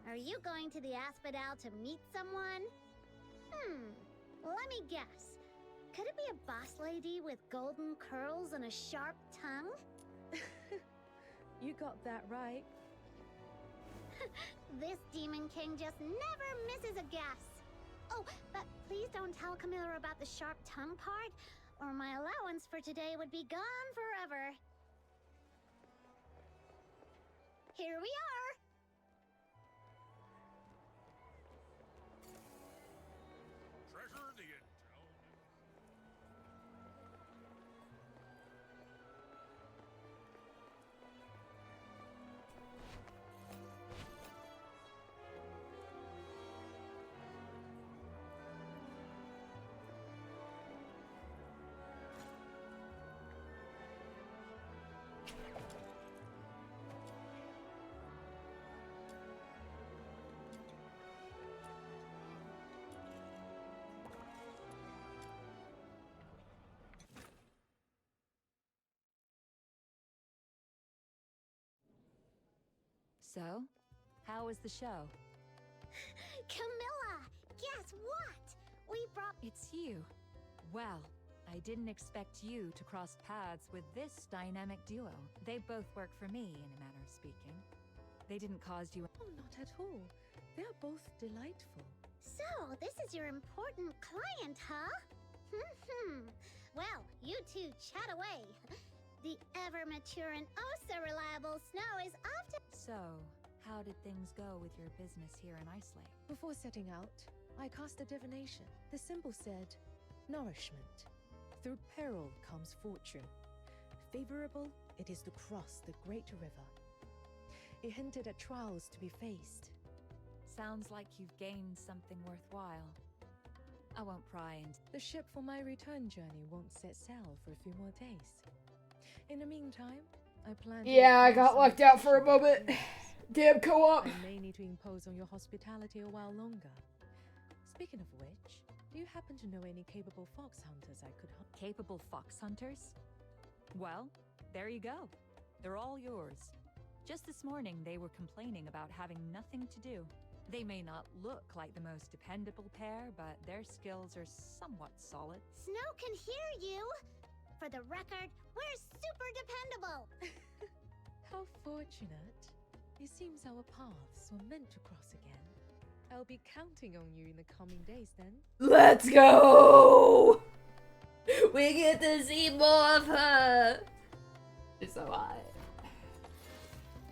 S4: Are you going to the Asphodel to meet someone? Let me guess. Could it be a boss lady with golden curls and a sharp tongue?
S9: You got that right.
S4: This Demon King just never misses a guess. Oh, but please don't tell Camilla about the sharp tongue part, or my allowance for today would be gone forever. Here we are!
S6: Treasure the intel.
S5: So, how was the show?
S4: Camilla, guess what? We brought...
S5: It's you. Well, I didn't expect you to cross paths with this dynamic duo. They both work for me, in a manner of speaking. They didn't cause you...
S9: Oh, not at all. They are both delightful.
S4: So, this is your important client, huh? Well, you two chat away. The ever-mature and oh-so-reliable Snow is off to...
S5: So, how did things go with your business here in Icelay?
S9: Before setting out, I cast a divination. The symbol said, nourishment. Through peril comes fortune. Favorable, it is to cross the great river. It hinted at trials to be faced.
S5: Sounds like you've gained something worthwhile. I won't pry into...
S9: The ship for my return journey won't set sail for a few more days. In the meantime, I plan to...
S1: Yeah, I got locked out for a moment. Damn co-op.
S9: I may need to impose on your hospitality a while longer. Speaking of which, do you happen to know any capable fox hunters I could hunt?
S5: Capable fox hunters? Well, there you go. They're all yours. Just this morning, they were complaining about having nothing to do. They may not look like the most dependable pair, but their skills are somewhat solid.
S4: Snow can hear you! For the record, we're super dependable!
S9: How fortunate. It seems our paths were meant to cross again. I'll be counting on you in the coming days then.
S1: Let's go! We get to see more of her! It's so hot.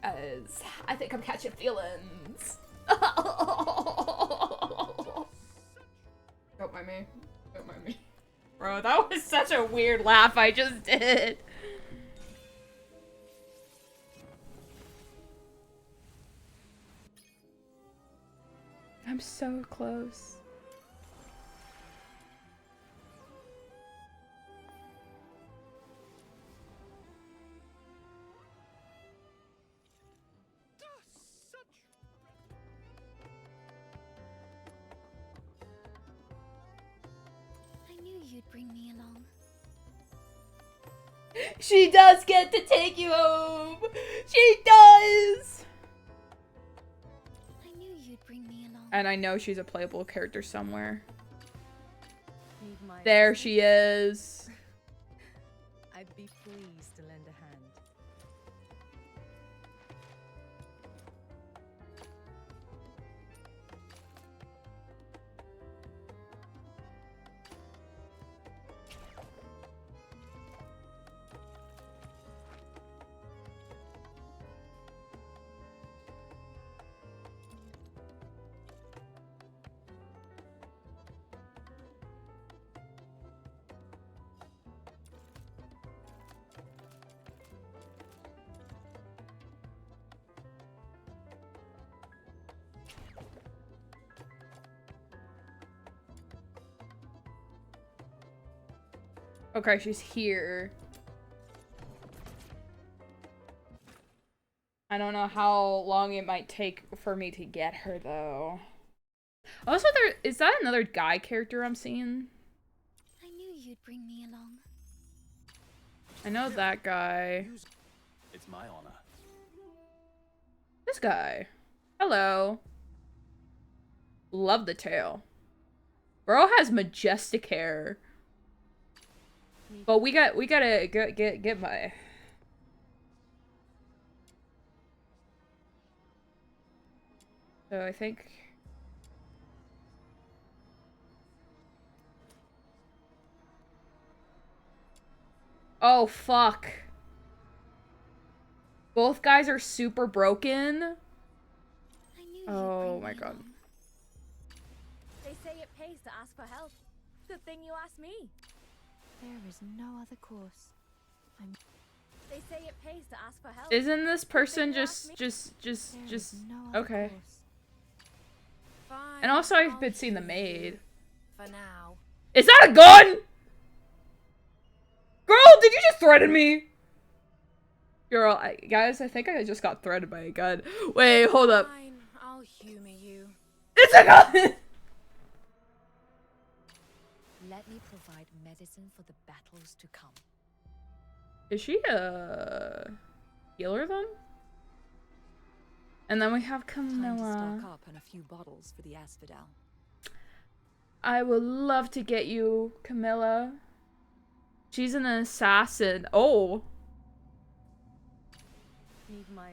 S1: As I think I'm catching feelings. Don't mind me. Don't mind me. Bro, that was such a weird laugh I just did. I'm so close.
S2: I knew you'd bring me along.
S1: She does get to take you home! She does!
S2: I knew you'd bring me along.
S1: And I know she's a playable character somewhere.
S9: Need my
S1: There she is.
S9: I'd be pleased to lend a hand.
S1: Okay, she's here. I don't know how long it might take for me to get her though. Also, is that another guy character I'm seeing?
S2: I knew you'd bring me along.
S1: I know that guy.
S7: It's my honor.
S1: This guy. Hello. Love the tail. Bro has majestic hair. But we gotta get my. So I think. Oh fuck. Both guys are super broken. Oh my god.
S12: They say it pays to ask for help. Good thing you asked me.
S2: There is no other course.
S12: They say it pays to ask for help.
S1: Isn't this person just
S2: no
S1: okay?
S12: Fine,
S1: And also I've
S12: I'll
S1: been seeing the
S12: choose
S1: maid.
S12: you. For now.
S1: Is that a gun? Girl, did you just threaten me? Girl, guys, I think I just got threatened by a gun. Wait, hold up.
S12: Fine, I'll humor you.
S1: It's a gun!
S12: Let me provide medicine for the battles to come.
S1: Is she a healer then? And then we have
S5: Time to
S1: Camilla.
S5: stock up on a few bottles for the Asphodel.
S1: I would love to get you, Camilla. She's an assassin. Oh.
S9: Need my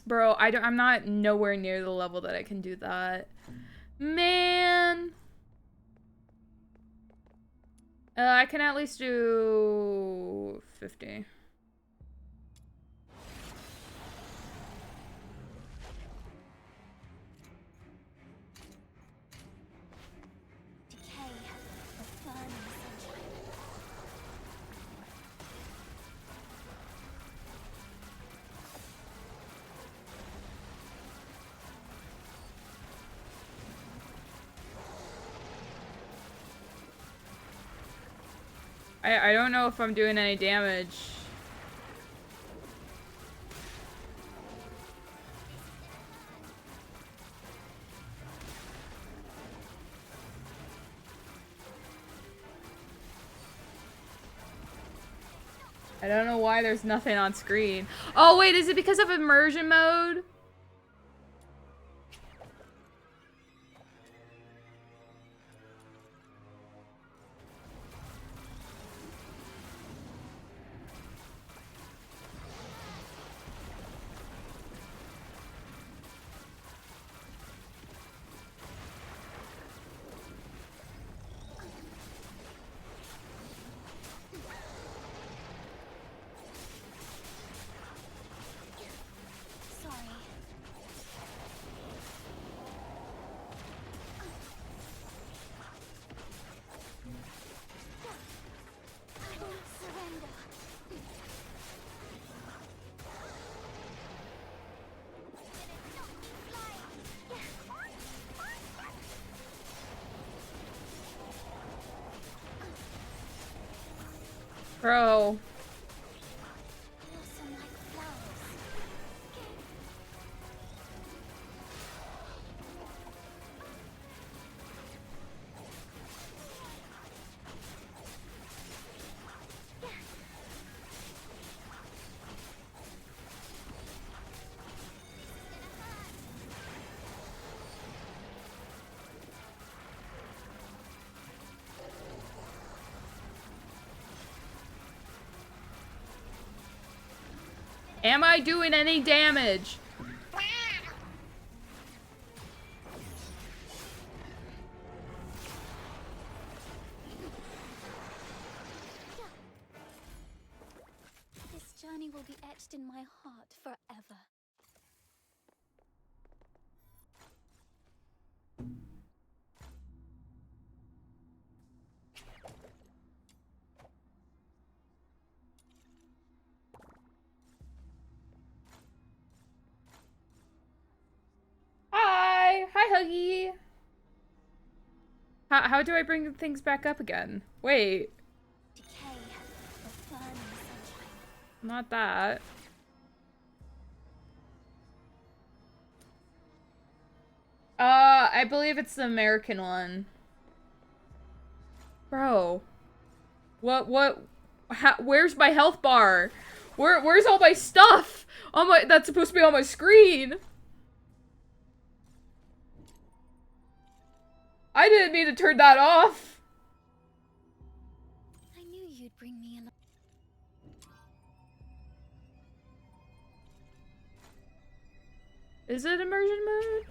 S1: Bro, I'm not nowhere near the level that I can do that. Man. I can at least do 50.
S4: Decay, the burning sunshine.
S1: I don't know if I'm doing any damage. I don't know why there's nothing on screen. Oh wait, is it because of immersion mode? Bro.
S4: Blossom like flowers.
S1: Am I doing any damage?
S4: This journey will be etched in my heart forever.
S1: Hi! Hi, Huggy! How do I bring things back up again? Wait.
S4: Decay, the burning sunshine.
S1: Not that. I believe it's the American one. Bro. Where's my health bar? Where's all my stuff? That's supposed to be on my screen. I didn't mean to turn that off.
S4: I knew you'd bring me along.
S1: Is it immersion mode?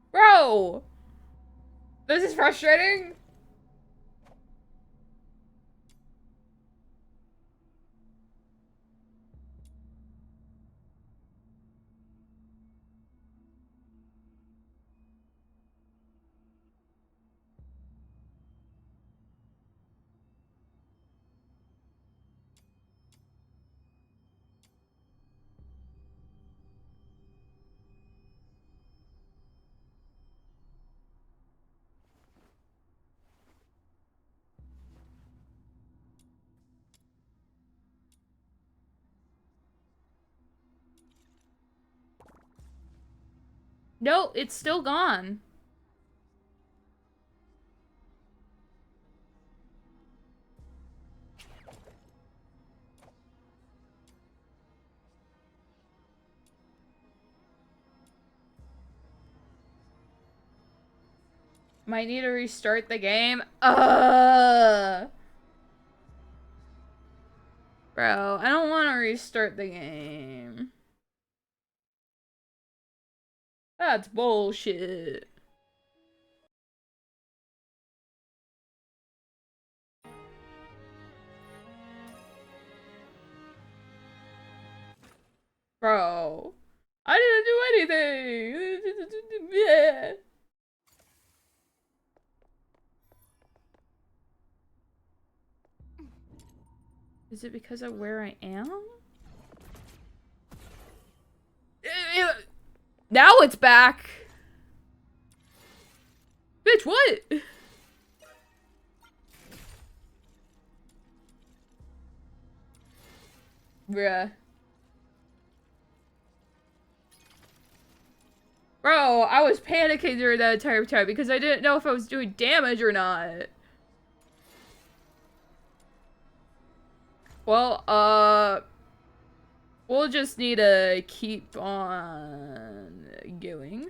S1: Bro! This is frustrating. No, it's still gone. Might need to restart the game. Bro, I don't want to restart the game. That's bullshit. Bro, I didn't do anything. Yeah. Is it because of where I am? Now it's back. Bitch, what? Bruh. Bro, I was panicking during that entire time because I didn't know if I was doing damage or not. Well, we'll just need to keep on going.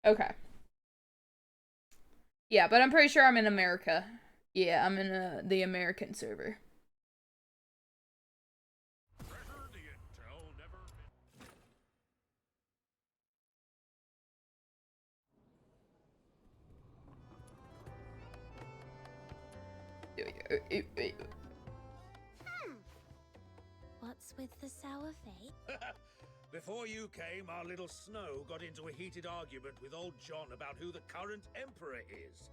S1: Okay. Yeah, but I'm pretty sure I'm in America. Yeah, I'm in the American server.
S2: What's with the sour fate?
S13: Before you came, our little Snow got into a heated argument with old John about who the current emperor is.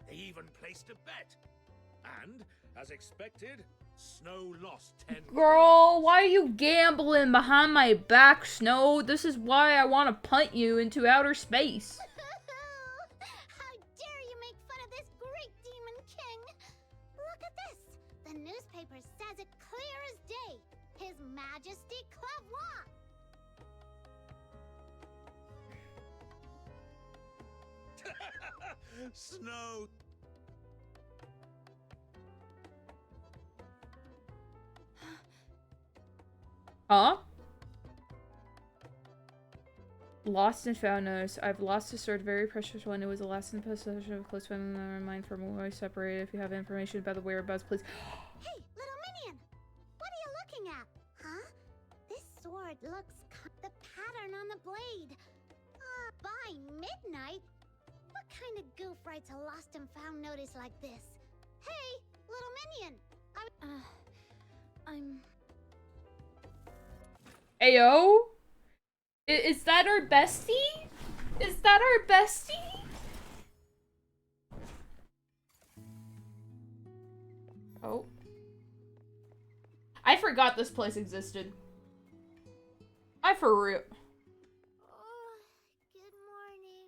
S13: They even placed a bet. And, as expected, Snow lost 10.
S1: Girl, why are you gambling behind my back, Snow? This is why I want to punt you into outer space.
S4: How dare you make fun of this great demon king? Look at this. The newspaper says it clear as day. His Majesty Clavois.
S13: Snow.
S1: Huh? Lost and found notice. I've lost a sword, very precious one. It was the last in the possession of a close family member of mine from when we separated. If you have information about the whereabouts, please.
S4: Hey, little minion. What are you looking at? Huh? This sword looks the pattern on the blade. By midnight? What kind of goof writes a lost and found notice like this? Hey, little minion.
S2: I'm...
S1: Ayo? Is that our bestie? Is that our bestie? Oh. I forgot this place existed. I for real.
S4: Good morning.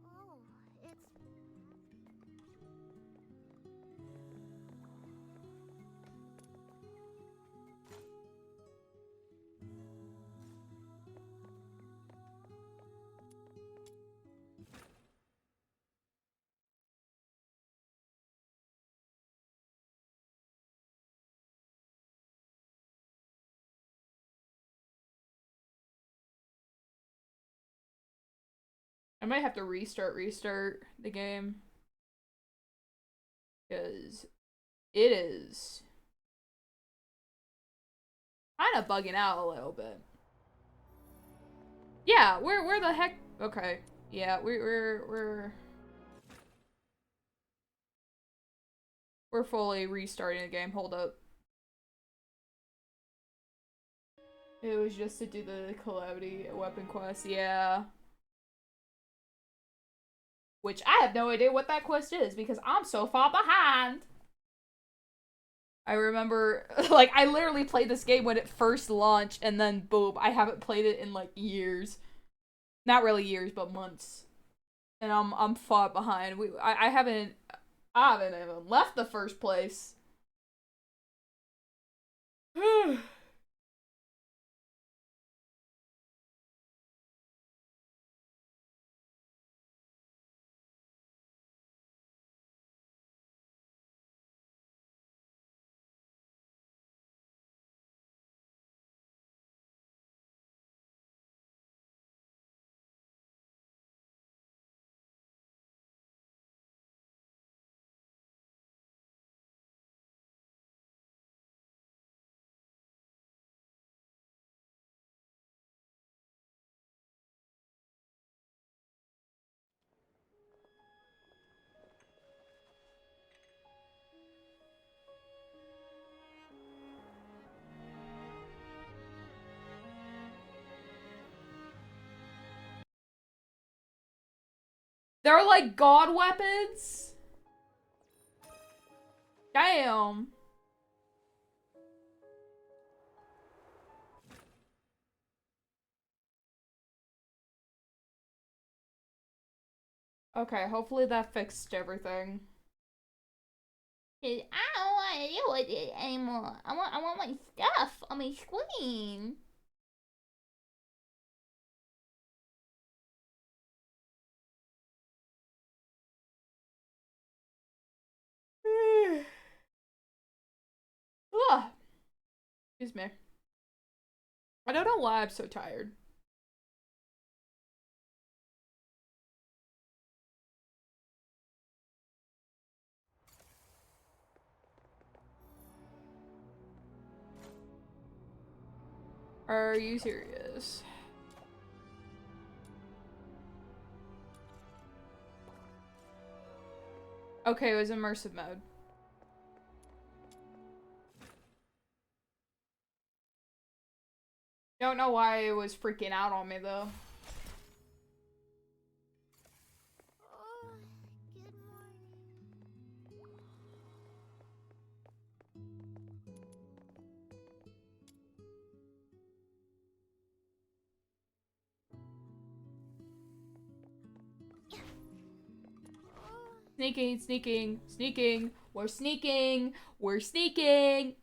S4: Oh, it's...
S1: I might have to restart the game. Because it is kind of bugging out a little bit. Yeah, where the heck? Okay. Yeah, we're fully restarting the game. Hold up. It was just to do the Calamity weapon quest. Yeah. Which I have no idea what that quest is because I'm so far behind. I remember, like, I literally played this game when it first launched and then boom, I haven't played it in like years. Not really years, but months. And I'm far behind. I haven't even left the first place. They're like god weapons? Damn. Okay, hopefully that fixed everything. I don't want to deal with it anymore. I want my stuff on my screen. Ugh. Excuse me. I don't know why I'm so tired. Are you serious? Okay, it was immersive mode. Don't know why it was freaking out on me though. Sneaking, sneaking, sneaking. We're sneaking. We're sneaking.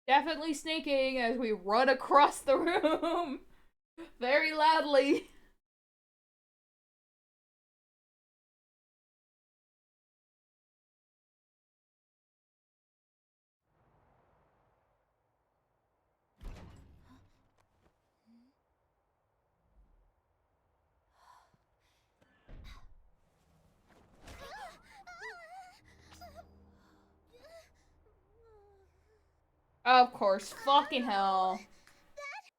S1: Definitely sneaking as we run across the room very loudly. Of course, fucking hell.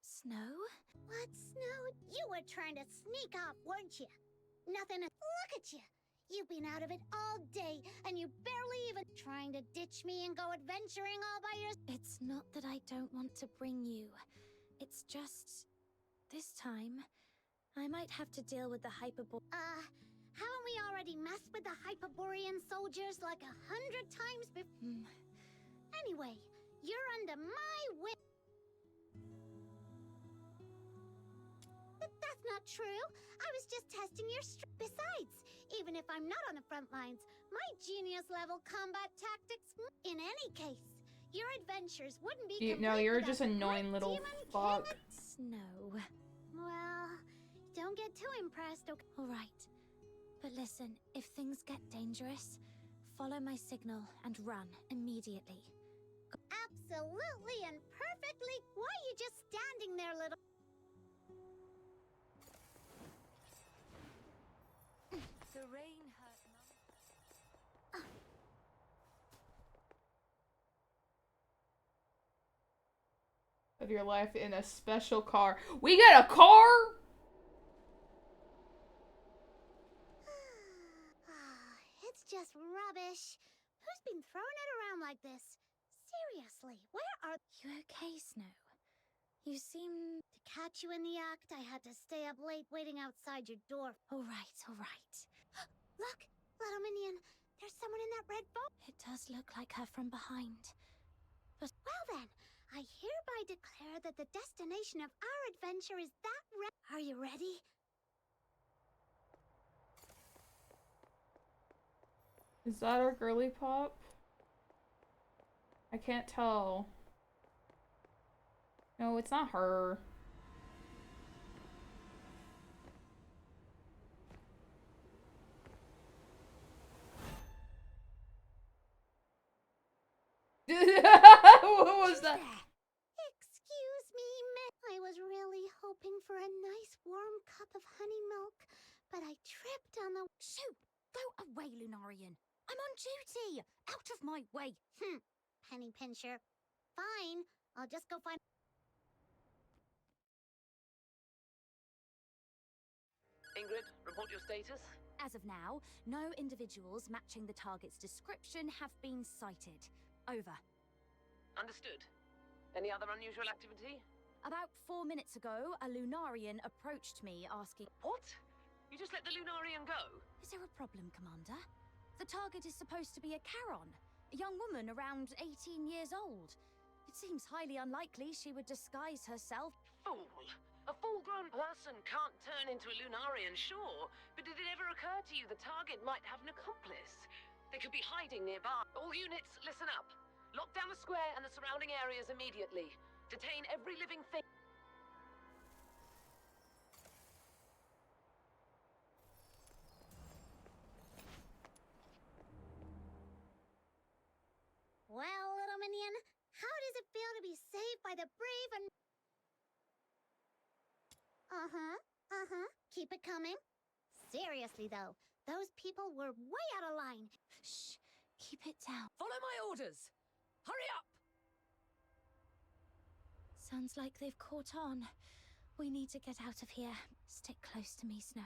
S4: Snow? What, Snow? You were trying to sneak off, weren't you? Nothing to look at you. You've been out of it all day, and you barely even trying to ditch me and go adventuring all by yourself.
S2: It's not that I don't want to bring you. It's just... this time, I might have to deal with the
S4: Haven't we already messed with the Hyperborean soldiers like 100 times before? Anyway, you're under my whip. That's not true. I was just testing your strength. Besides, even if I'm not on the front lines, my genius level combat tactics. In any case, your adventures wouldn't be complete.
S1: No, you're just annoying little fuck.
S2: Snow.
S4: Well, don't get too impressed, okay?
S2: All right. But listen, if things get dangerous, follow my signal and run immediately.
S4: Absolutely and perfectly. Why are you just standing there, little...
S5: The rain hurt
S1: Of your life in a special car. We get a car?
S4: It's just rubbish. Who's been throwing it around like this? Seriously, where are...
S2: You okay, Snow? You seem...
S4: To catch you in the act, I had to stay up late waiting outside your door.
S2: All right, all right.
S4: Look, little minion, there's someone in that red boat.
S2: It does look like her from behind. But...
S4: Well then, I hereby declare that the destination of our adventure is that Are you ready?
S1: Is that our girly pop? I can't tell. No, it's not her. What was that?
S4: Excuse me, miss. I was really hoping for a nice warm cup of honey milk, but I tripped on the...
S14: Shoo! Go away, Lunarian. I'm on duty! Out of my way!
S4: Penny pincher. Fine, I'll just go find...
S8: Ingrid, report your status.
S14: As of now, no individuals matching the target's description have been sighted. Over.
S8: Understood. Any other unusual activity?
S14: About 4 minutes ago, a Lunarian approached me asking...
S8: What? You just let the Lunarian go?
S14: Is there a problem, Commander? The target is supposed to be a Charon, a young woman around 18 years old. It seems highly unlikely she would disguise herself.
S8: Fool! A full-grown person can't turn into a Lunarian, sure, but did it ever occur to you the target might have an accomplice? They could be hiding nearby. All units, listen up. Lock down the square and the surrounding areas immediately. Detain every living thing.
S4: Well, little minion, how does it feel to be saved by the brave and... Keep it coming. Seriously, though, those people were way out of line.
S2: Shh, keep it down.
S8: Follow my orders. Hurry up!
S2: Sounds like they've caught on. We need to get out of here. Stick close to me, Snow.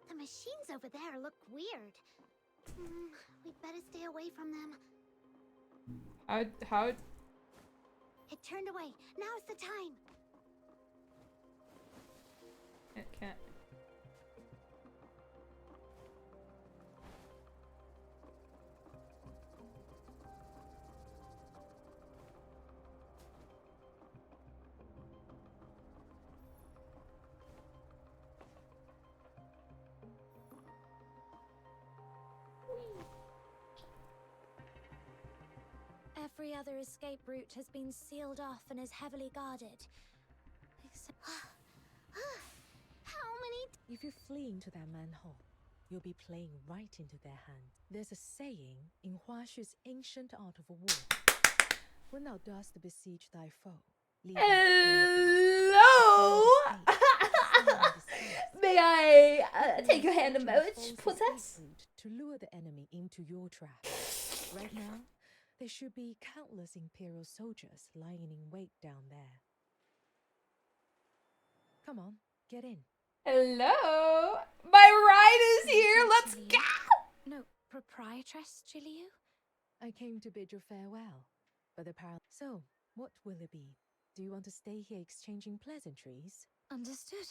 S4: The machines over there look weird. We'd better stay away from them.
S1: How?
S4: It turned away. Now's the time.
S1: It can't.
S2: Every other escape route has been sealed off and is heavily guarded. Except...
S4: How many...
S9: If you're fleeing to that manhole, you'll be playing right into their hands. There's a saying in Huashu's ancient art of war. When thou dost besiege thy foe, leave
S1: Hello! May I take your hand a moment, princess?
S9: To lure the enemy into your trap. Right now, there should be countless Imperial soldiers lying in wait down there. Come on, get in.
S1: Hello! My ride is here! Let's go!
S2: No, proprietress Jiliu?
S9: I came to bid you farewell, but So, what will it be? Do you want to stay here exchanging pleasantries?
S2: Understood.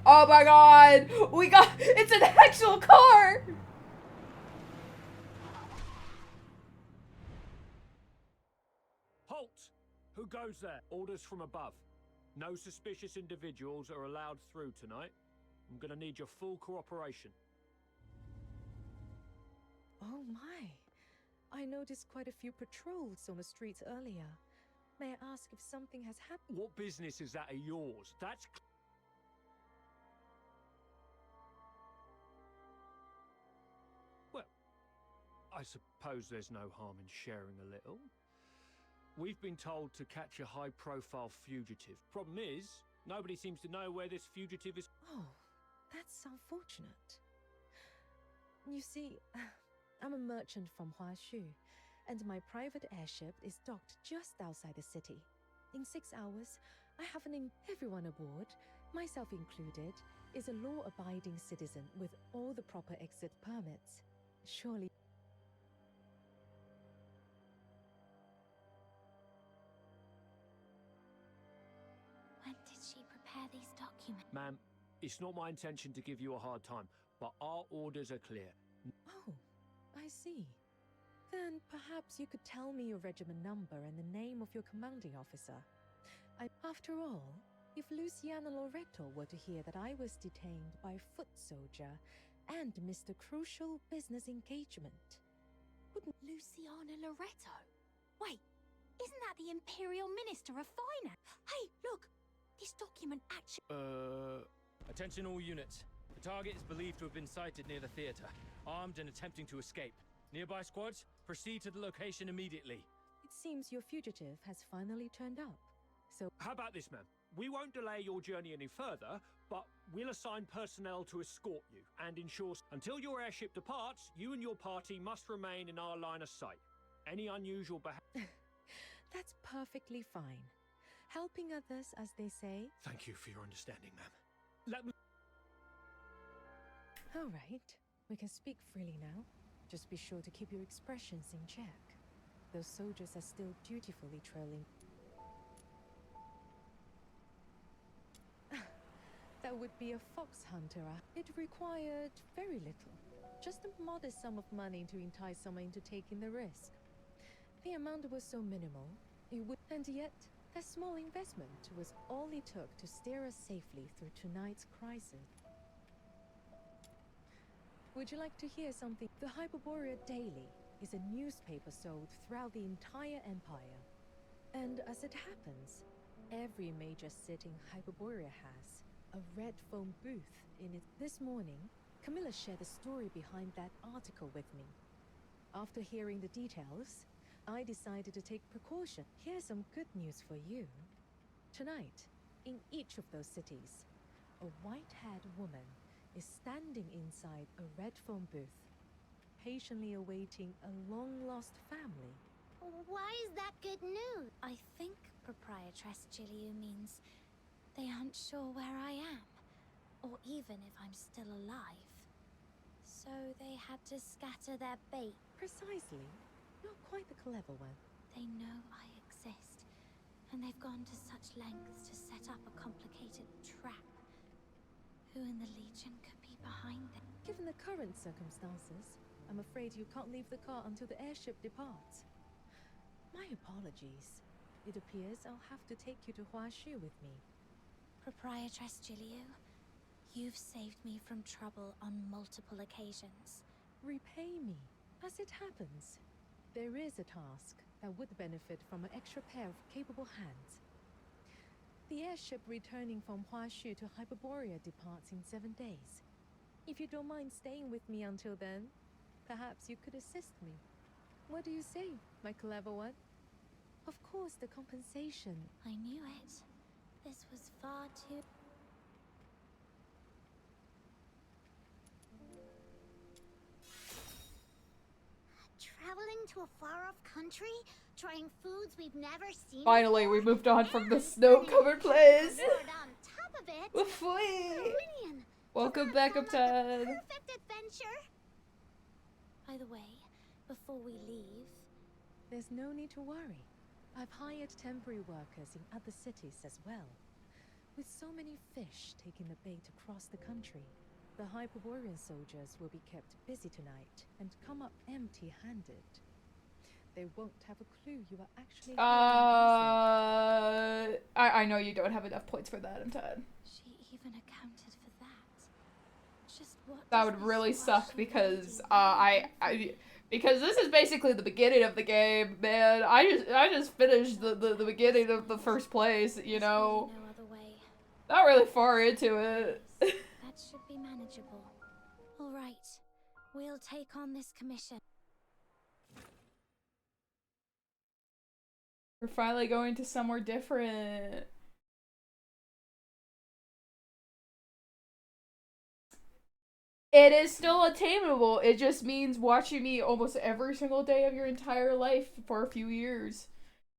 S1: Oh my god! It's an actual car!
S7: Halt! Who goes there? Orders from above. No suspicious individuals are allowed through tonight. I'm gonna need your full cooperation.
S9: Oh my! I noticed quite a few patrols on the streets earlier. May I ask if something has happened?
S7: What business is that of yours? That's... Well, I suppose there's no harm in sharing a little. We've been told to catch a high-profile fugitive. Problem is, nobody seems to know where this fugitive is.
S9: Oh, that's unfortunate. You see, I'm a merchant from Huashu, and my private airship is docked just outside the city. In 6 hours, I have everyone aboard, myself included, is a law-abiding citizen with all the proper exit permits. Surely...
S2: When did she prepare these documents?
S7: Ma'am, it's not my intention to give you a hard time, but our orders are clear.
S9: Oh, I see. Then perhaps you could tell me your regiment number and the name of your commanding officer. After all, if Luciana Loreto were to hear that I was detained by a foot soldier and missed a crucial business engagement, wouldn't...
S14: Luciana Loreto? Wait, isn't that the Imperial Minister of Finance? Hey, look! This document actually...
S15: Attention all units. The target is believed to have been sighted near the theater, armed and attempting to escape. Nearby squads, proceed to the location immediately.
S9: It seems your fugitive has finally turned up. So...
S7: How about this, ma'am? We won't delay your journey any further, but we'll assign personnel to escort you and ensure... Until your airship departs, you and your party must remain in our line of sight. Any unusual behavior...
S9: That's perfectly fine. Helping others, as they say.
S7: Thank you for your understanding, ma'am. Let me...
S9: All right. We can speak freely now. Just be sure to keep your expressions in check. Those soldiers are still dutifully trailing... That would be a fox hunter. It required very little. Just a modest sum of money to entice someone into taking the risk. The amount was so minimal, it would... And yet, that small investment was all it took to steer us safely through tonight's crisis. Would you like to hear something? The Hyperborea Daily is a newspaper sold throughout the entire empire. And as it happens, every major city Hyperborea has a red foam booth in it. This morning, Camilla shared the story behind that article with me. After hearing the details, I decided to take precaution. Here's some good news for you. Tonight, in each of those cities, a white-haired woman is standing inside a red phone booth, patiently awaiting a long-lost family.
S2: Why is that good news? I think Proprietress Jiliu means they aren't sure where I am, or even if I'm still alive. So they had to scatter their bait.
S9: Precisely. You're quite the clever one.
S2: They know I exist, and they've gone to such lengths to set up a complicated trap. Who in the Legion could be behind them?
S9: Given the current circumstances, I'm afraid you can't leave the car until the airship departs. My apologies. It appears I'll have to take you to Huashu with me.
S2: Proprietress Jiliu, you've saved me from trouble on multiple occasions.
S9: Repay me. As it happens, there is a task that would benefit from an extra pair of capable hands. The airship returning from Huashu to Hyperborea departs in 7 days. If you don't mind staying with me until then, perhaps you could assist me. What do you say, my clever one? Of course, the compensation.
S2: I knew it. This was far too...
S4: Traveling to a far-off country? Trying foods we've never seen
S1: Finally,
S4: before?
S1: we moved on from the snow-covered place.
S4: And on top of it, Minion.
S1: Welcome back, Upton.
S4: Perfect adventure.
S2: By the way, before we leave...
S9: There's no need to worry. I've hired temporary workers in other cities as well. With so many fish taking the bait across the country, the Hyperborean soldiers will be kept busy tonight and come up empty-handed. They won't have a clue you are actually...
S1: I know you don't have enough points for that, Upton.
S2: She even accounted for that. Just what
S1: That would really suck because because this is basically the beginning of the game, man. I just finished the beginning of the first place, you know.
S2: No other way.
S1: Not really far into it.
S2: That should be manageable. All right, we'll take on this commission.
S1: We're finally going to somewhere different. It is still attainable. It just means watching me almost every single day of your entire life for a few years.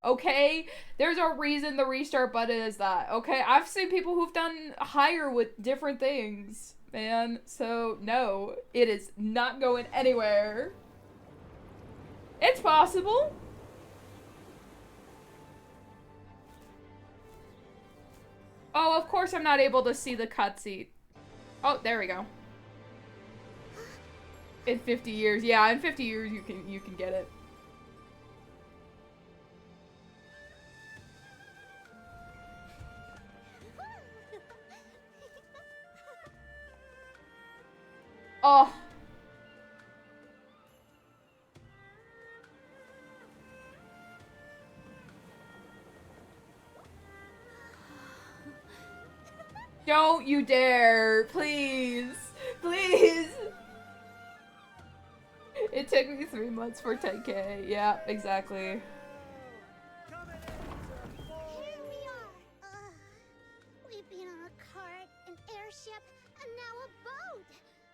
S1: Okay? There's a reason the restart button is that. Okay? I've seen people who've done higher with different things, man. So, no. It is not going anywhere. It's possible. Oh, of course I'm not able to see the cutscene. Oh, there we go. In 50 years. Yeah, in 50 years you can get it. Oh. Don't you dare. Please. Please. It took me 3 months for 10K. Yeah, exactly.
S4: Here we are. We've been on a cart, an airship, and now a boat.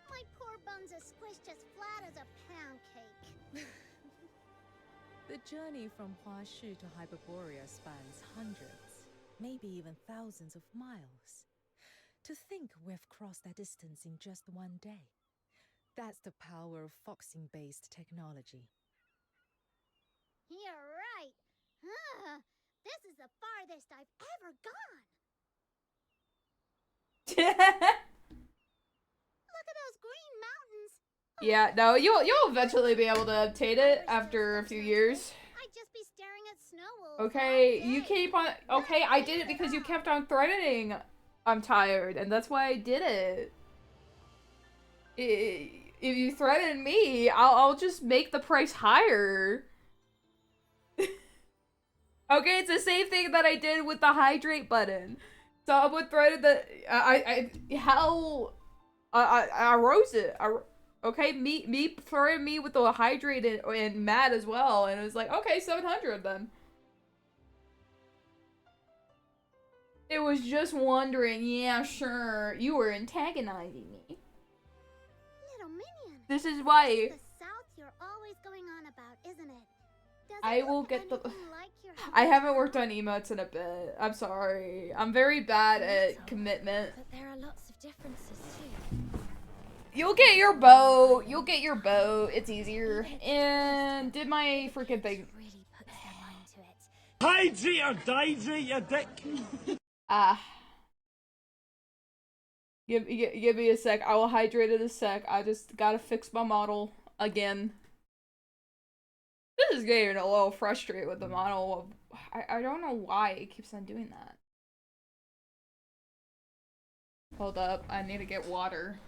S4: My poor bones are squished as flat as a pound cake.
S9: The journey from Huashu to Hyperborea spans hundreds, maybe even thousands of miles. To think we've crossed that distance in just 1 day. That's the power of foxing-based technology.
S4: You're right. This is the farthest I've ever gone. Look at those green mountains.
S1: Yeah, no, you'll eventually be able to obtain it after a few years.
S4: I'd just be staring at snow wolves.
S1: Okay, you keep on. Okay, I did it because you kept on threatening. I'm tired, and that's why I did it. If you threaten me, I'll just make the price higher. Okay, it's the same thing that I did with the hydrate button. Someone threatened that I rose it. Okay, me throwing me with the hydrate and Matt as well, and it was like, okay, 700 then. It was just wondering, yeah, sure, you were antagonizing me. This is why.
S4: The South you're always going on about, isn't it? Does
S1: I
S4: it
S1: will
S4: look
S1: get the.
S4: anything like your
S1: I haven't worked on emotes in a bit. I'm sorry. I'm very bad at commitment.
S14: But there are lots of differences too.
S1: You'll get your bow. You'll get your bow. It's easier. And did my freaking thing.
S14: Really puts their mind to it.
S16: Hydrate or dihydrate, you dick.
S1: Give me a sec. I will hydrate in a sec. I just gotta fix my model again. This is getting a little frustrated with the model. I don't know why it keeps on doing that. Hold up. I need to get water.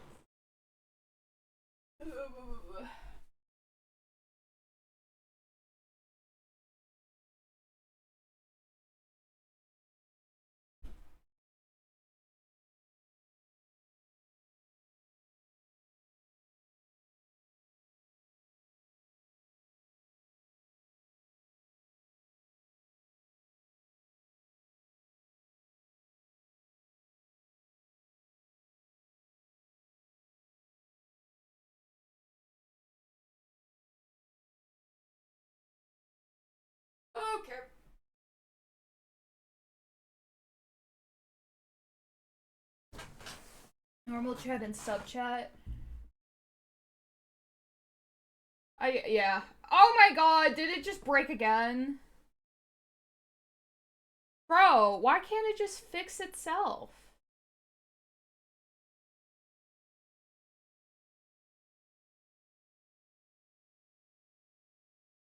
S1: Okay. Normal chat and sub chat. Yeah. Oh my god, did it just break again? Bro, why can't it just fix itself?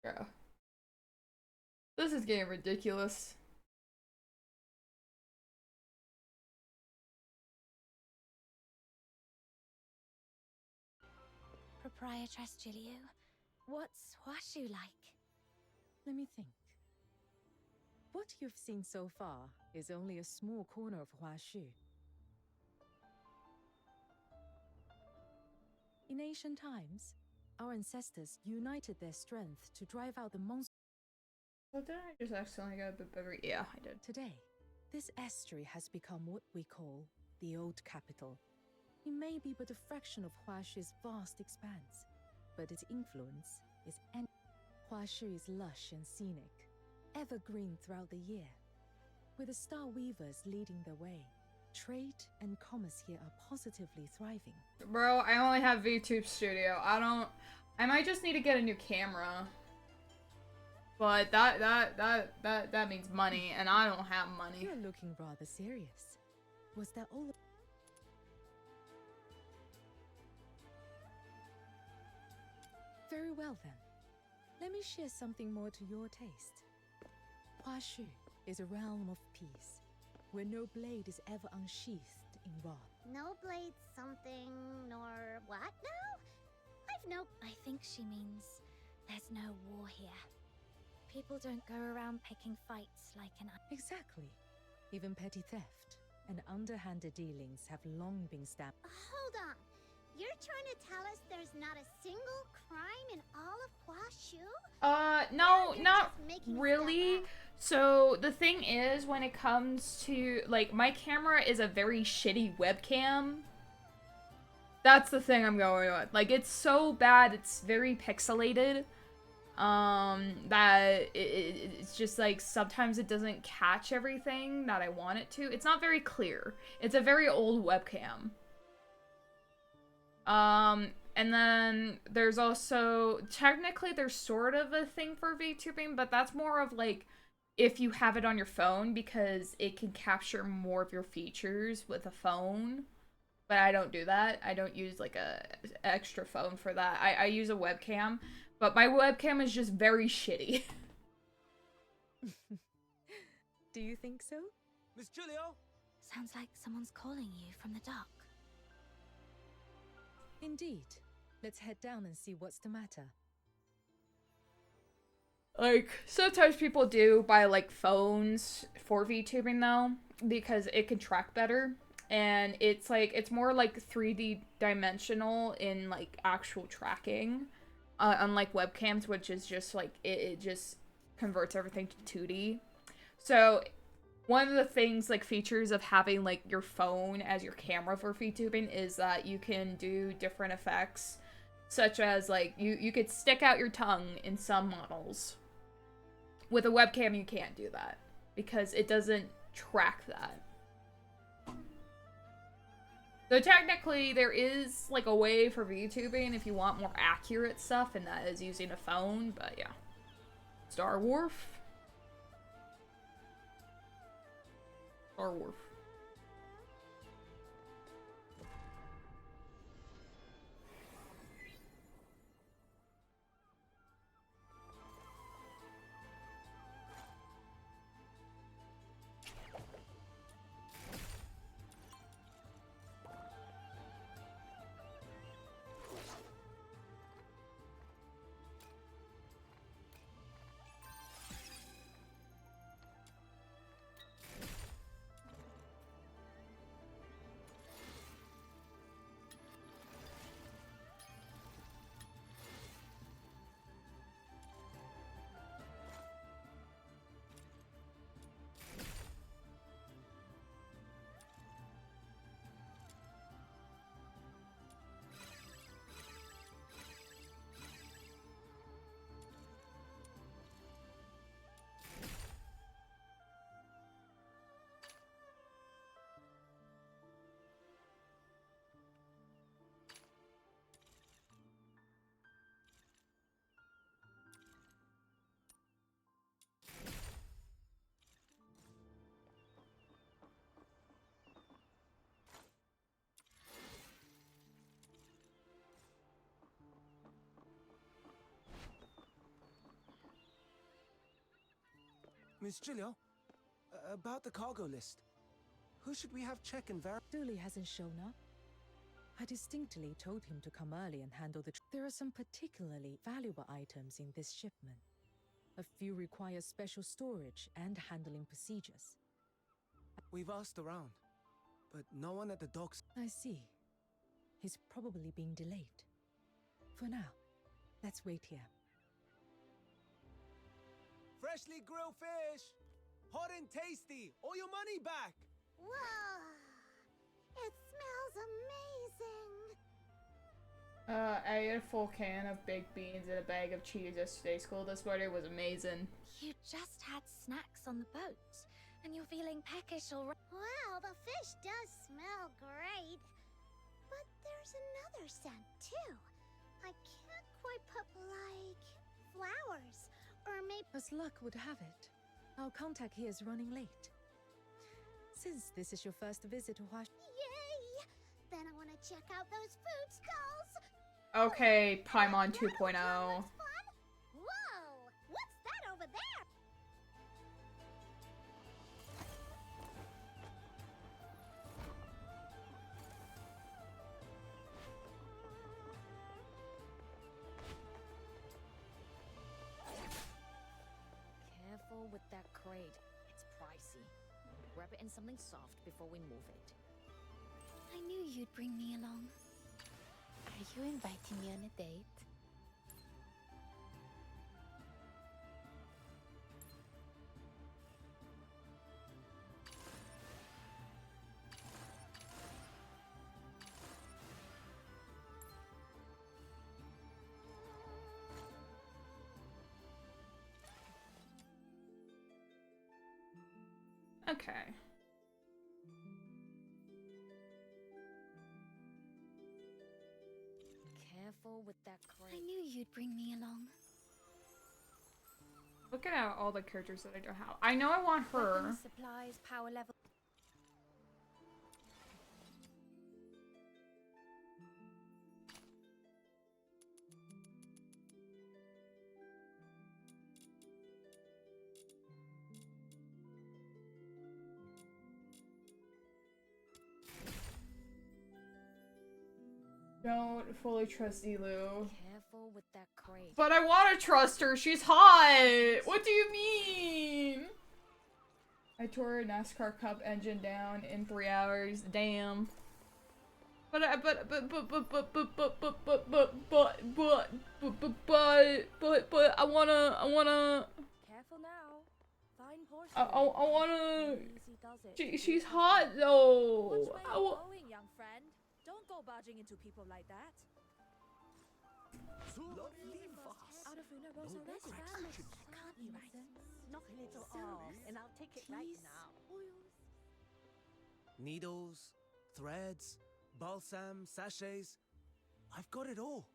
S1: Bro. This is getting ridiculous.
S14: Proprietress Julio, what's Hwashu like?
S9: Let me think. What you've seen so far is only a small corner of Hwashu. In ancient times, our ancestors united their strength to drive out the monsters.
S1: Well, did I just accidentally get a bit better? Yeah, I did.
S9: Today, this estuary has become what we call the Old Capital. It may be but a fraction of Hwashu's vast expanse, but its influence is Hwashu is lush and scenic, evergreen throughout the year. With the Star Weavers leading the way, trade and commerce here are positively thriving.
S1: Bro, I only have VTube Studio. I might just need to get a new camera. But that means money, and I don't have money.
S9: You're looking rather serious. Was that all? Very well then. Let me share something more to your taste. Hwashu is a realm of peace, where no blade is ever unsheathed in wrath.
S4: No blade something nor what now?
S14: I think she means there's no war here. People don't go around picking fights like an...
S9: Exactly. Even petty theft and underhanded dealings have long been stamped.
S4: Hold on. You're trying to tell us there's not a single crime in all of Hwashu?
S1: No, not really. So the thing is, when it comes to, like, my camera is a very shitty webcam. That's the thing I'm going with. Like, it's so bad, it's very pixelated. That it's just like sometimes it doesn't catch everything that I want it to. It's not very clear. It's a very old webcam. And then there's also, technically there's sort of a thing for VTubing, but that's more of like if you have it on your phone because it can capture more of your features with a phone. But I don't do that. I don't use like a extra phone for that. I use a webcam. But my webcam is just very shitty.
S9: Do you think so?
S11: Miss Julio?
S14: Sounds like someone's calling you from the dock.
S9: Indeed. Let's head down and see what's the matter.
S1: Like, sometimes people do buy, like, phones for VTubing, though, because it can track better. And it's, like, it's more, like, 3D dimensional in, like, actual tracking. Unlike webcams, which is just like, it just converts everything to 2D. So one of the things, like, features of having like your phone as your camera for VTubing is that you can do different effects such as like you could stick out your tongue in some models. With a webcam, you can't do that because it doesn't track that. So technically, there is like a way for VTubing if you want more accurate stuff, and that is using a phone. But yeah, Star Wars. Star Wars.
S17: Miss Julio, about the cargo list. Who should we have check and verify?
S9: Dooley hasn't shown up. I distinctly told him to come early and handle the... There are some particularly valuable items in this shipment. A few require special storage and handling procedures.
S17: We've asked around, but no one at the docks...
S9: I see. He's probably being delayed. For now, let's wait here.
S17: Freshly grilled fish! Hot and tasty! Or your money back!
S4: Whoa! It smells amazing!
S1: I ate a full can of baked beans and a bag of cheese yesterday. School this morning was amazing.
S14: You just had snacks on the boat, and you're feeling peckish already.
S4: Well, the fish does smell great. But there's another scent, too. I can't quite put, like, flowers. Or maybe...
S9: As luck would have it, our contact here is running late. Since this is your first visit to Hua...
S4: Yay! Then I want to check out those food stalls.
S1: Okay, Paimon 2.0.
S4: Whoa! What's that over there?
S14: Careful with that crate. It's pricey. Wrap it in something soft before we move it.
S2: I knew you'd bring me along. Are you inviting me on a date?
S1: Okay.
S14: Careful with that crate.
S2: I knew you'd bring me along.
S1: Looking at all the characters that I don't have. I know I want her.
S12: Weapons, supplies, power level.
S1: Don't fully trust Elu.
S14: Careful with that crate.
S1: But I want to trust her. She's hot. What do you mean? I tore a NASCAR Cup engine down in 3 hours. Damn. But I wanna.
S12: Careful now. Fine portion.
S1: I wanna.
S12: Easy does it.
S1: She's hot though.
S12: Which way are you going, young friend? Don't go barging into people like that.
S17: leave us.
S12: Artifuno
S17: No
S12: Rosa Red
S17: cracks
S12: Fan.
S17: should-
S12: Can't be right.
S18: Knock a little off, and I'll take it right now.
S17: Needles, threads, balsam, sachets. I've got it all.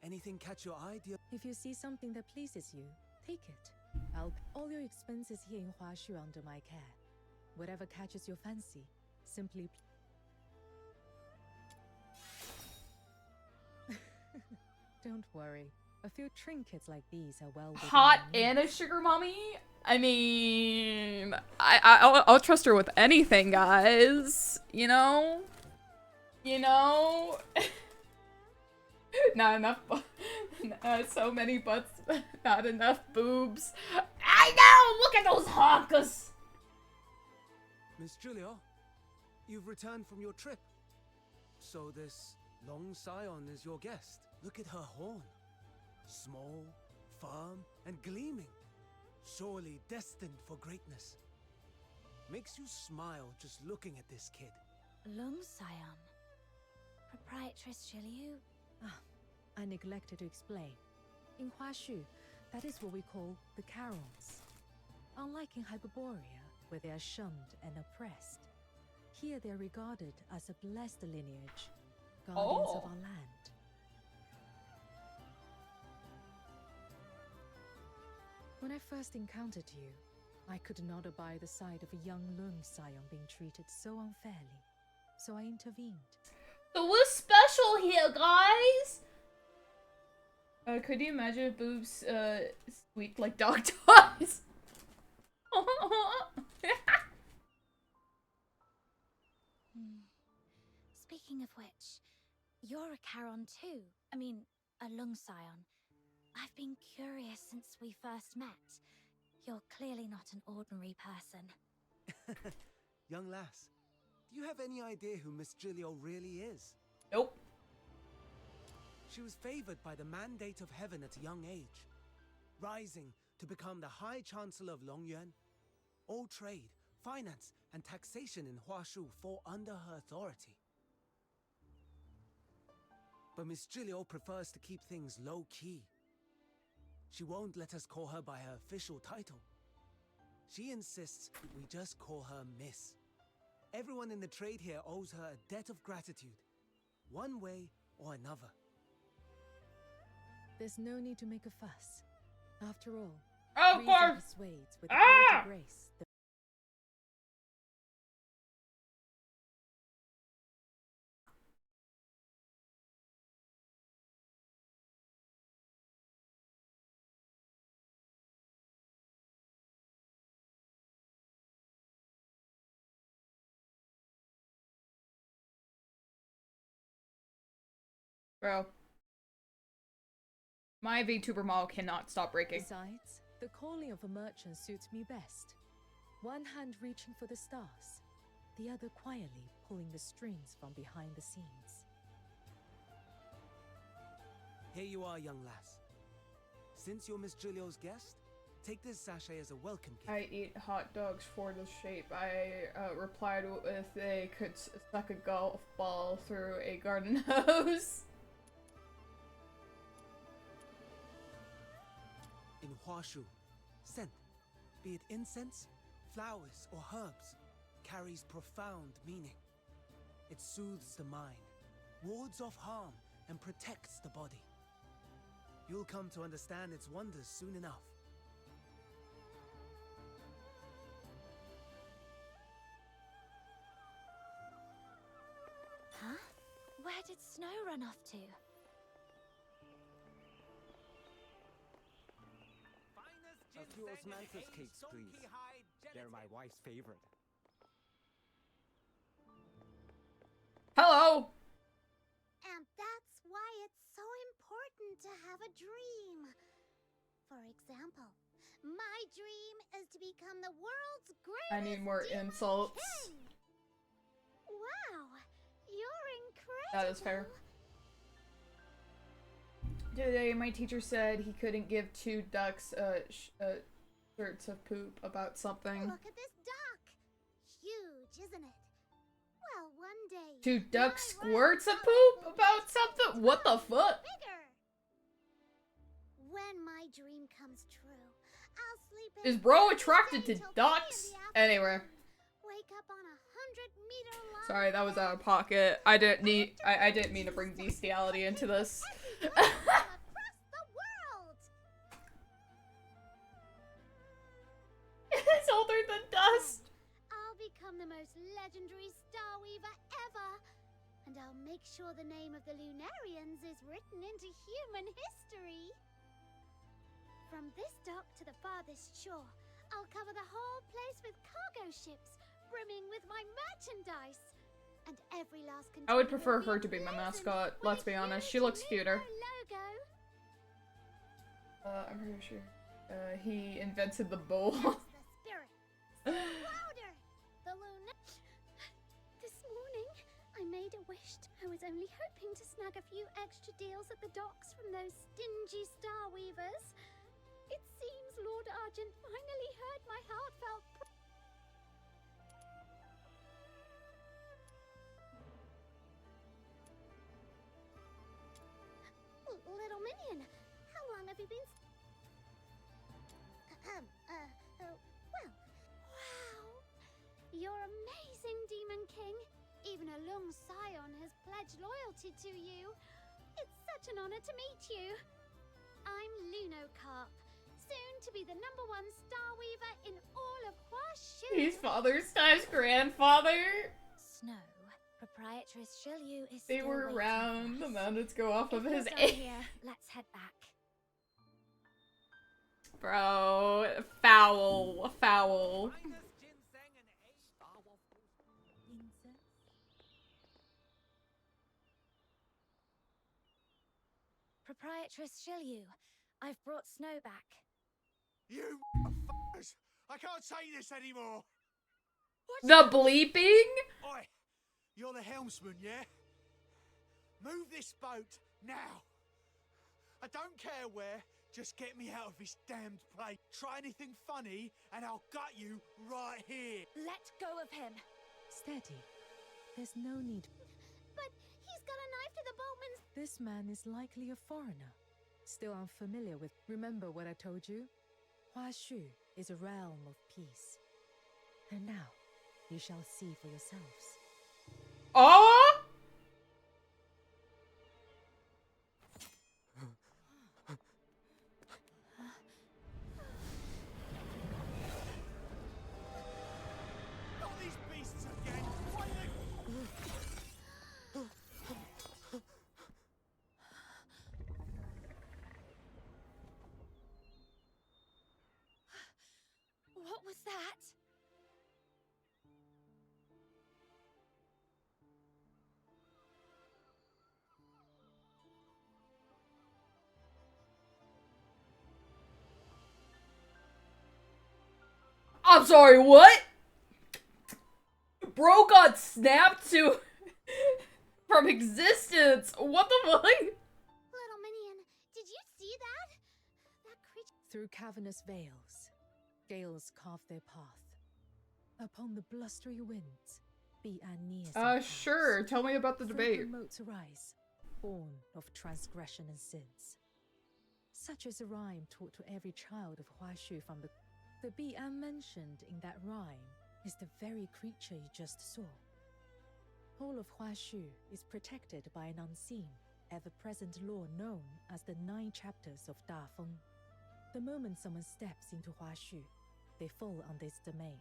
S17: Anything catch your eye, dear?
S9: If you see something that pleases you, take it. I'll all your expenses here in Huashu under my care. Whatever catches your fancy, simply. Don't worry. A few trinkets like these are well within
S1: Hot
S9: my means.
S1: and a sugar mommy? I mean, I'll trust her with anything, guys. You know? You know? Not enough. So many butts, not enough boobs. I know! Look at those honkers!
S17: Miss Julia, you've returned from your trip. So this Long Scion is your guest. Look at her horn. Small, firm, and gleaming. Surely destined for greatness. Makes you smile just looking at this kid.
S14: Lung Scion. Proprietress Zhiliu.
S9: Ah, I neglected to explain. In Huashu, that is what we call the Carons. Unlike in Hyperborea, where they are shunned and oppressed, here they are regarded as a blessed lineage, guardians of our land. When I first encountered you, I could not abide the sight of a young Lung Scion being treated so unfairly, so I intervened.
S1: So what's special here, guys? Could you imagine if boobs, squeaked like dog toys?
S14: Speaking of which, you're a Charon too. I mean, a Lung Scion. I've been curious since we first met. You're clearly not an ordinary person.
S17: Young lass, do you have any idea who Miss Julio really is?
S1: Nope.
S17: She was favored by the mandate of heaven at a young age, rising to become the High Chancellor of Longyuan. All trade, finance, and taxation in Huashu fall under her authority. But Miss Julio prefers to keep things low-key. She won't let us call her by her official title. She insists we just call her Miss. Everyone in the trade here owes her a debt of gratitude, one way or another.
S9: There's no need to make a fuss. After all,
S1: of
S9: reason
S1: course.
S9: persuades with greater grace.
S1: Bro. My VTuber model cannot stop breaking.
S9: Besides, the calling of a merchant suits me best. One hand reaching for the stars, the other quietly pulling the strings from behind the scenes.
S17: Here you are, young lass. Since you're Miss Julio's guest, take this sachet as a welcome gift.
S1: I eat hot dogs for the shape. I replied if they could suck a golf ball through a garden hose.
S17: In Huashu, scent, be it incense, flowers, or herbs, carries profound meaning. It soothes the mind, wards off harm, and protects the body. You'll come to understand its wonders soon enough.
S14: Huh? Where did Snow run off to?
S19: A few osmanthus cakes, please. They're my wife's favorite.
S1: Hello!
S4: And that's why it's so important to have a dream. For example, my dream is to become the world's greatest
S1: I need more
S4: demon
S1: insults.
S4: king. Wow, you're incredible.
S1: That is fair. Today, my teacher said he couldn't give 2 ducks shirts of poop about something.
S4: Look at this duck. Huge, isn't it? Well, one day
S1: 2 duck squirts of poop about something? What the fuck?
S4: bigger. when my dream comes true, I'll sleep in
S1: Is bro
S4: every
S1: attracted
S4: day
S1: to
S4: till 3 in
S1: ducks?
S4: the
S1: Anyway.
S4: Wake up on a 100-meter line.
S1: Sorry, that was out of pocket. I didn't mean to bring bestiality into this.
S4: Across the world.
S1: It's older than dust.
S4: I'll become the most legendary Starweaver ever. And I'll make sure the name of the Lunarians is written into human history. From this dock to the farthest shore, I'll cover the whole place with cargo ships, brimming with my merchandise. And every last
S1: I would
S4: container
S1: prefer
S4: will
S1: her to be my mascot, let's be honest. She looks cuter.
S4: logo.
S1: I'm pretty sure. He invented the bull.
S4: The spirit. Louder. The Luna. This morning, I made a wish. I was only hoping to snag a few extra deals at the docks from those stingy Starweavers. It seems Lord Argent finally heard my heartfelt Little Minion, how long have you been well, wow. You're amazing, Demon King. Even a Lung Scion has pledged loyalty to you. It's such an honor to meet you. I'm Lunocarp, soon to be the #1 Starweaver in all of Huashu.
S1: He's father's times grandfather.
S14: Snow, Proprietress Shilyu is
S1: They
S14: still
S1: were
S14: waiting
S1: around.
S14: for
S1: The
S14: us.
S1: mountains go off of
S14: If
S1: his
S14: you're done
S1: age.
S14: here, let's head back.
S1: Bro, foul, foul.
S14: Proprietress Shilyu, I've brought Snow back.
S17: You f***ers! I can't take this anymore!
S1: The bleeping?
S17: Oi! You're the helmsman, yeah? Move this boat, now! I don't care where, just get me out of this damned place. Try anything funny, and I'll gut you right here.
S14: Let go of him!
S9: Steady. There's no need.
S4: But he's got a knife to the boatman's.
S9: This man is likely a foreigner. Still unfamiliar with. Remember what I told you? Huashu is a realm of peace. And now, you shall see for yourselves.
S1: Oh!
S17: Not these beasts again! Why
S14: What was that?
S1: I'm sorry, what? Bro got snapped to from existence. What the fuck?
S4: Little Minion, did you see that? That creature.
S9: Through cavernous veils, gales carve their path. Upon the blustery winds, be Aeneas.
S1: Sure. Tell me about the debate.
S9: Motes arise, born of transgression and sins. Such is a rhyme taught to every child of Huashu from the Bi'an mentioned in that rhyme is the very creature you just saw. All of Huashu is protected by an unseen, ever-present law known as the 9 chapters of Da Feng. The moment someone steps into Huashu, they fall on this domain.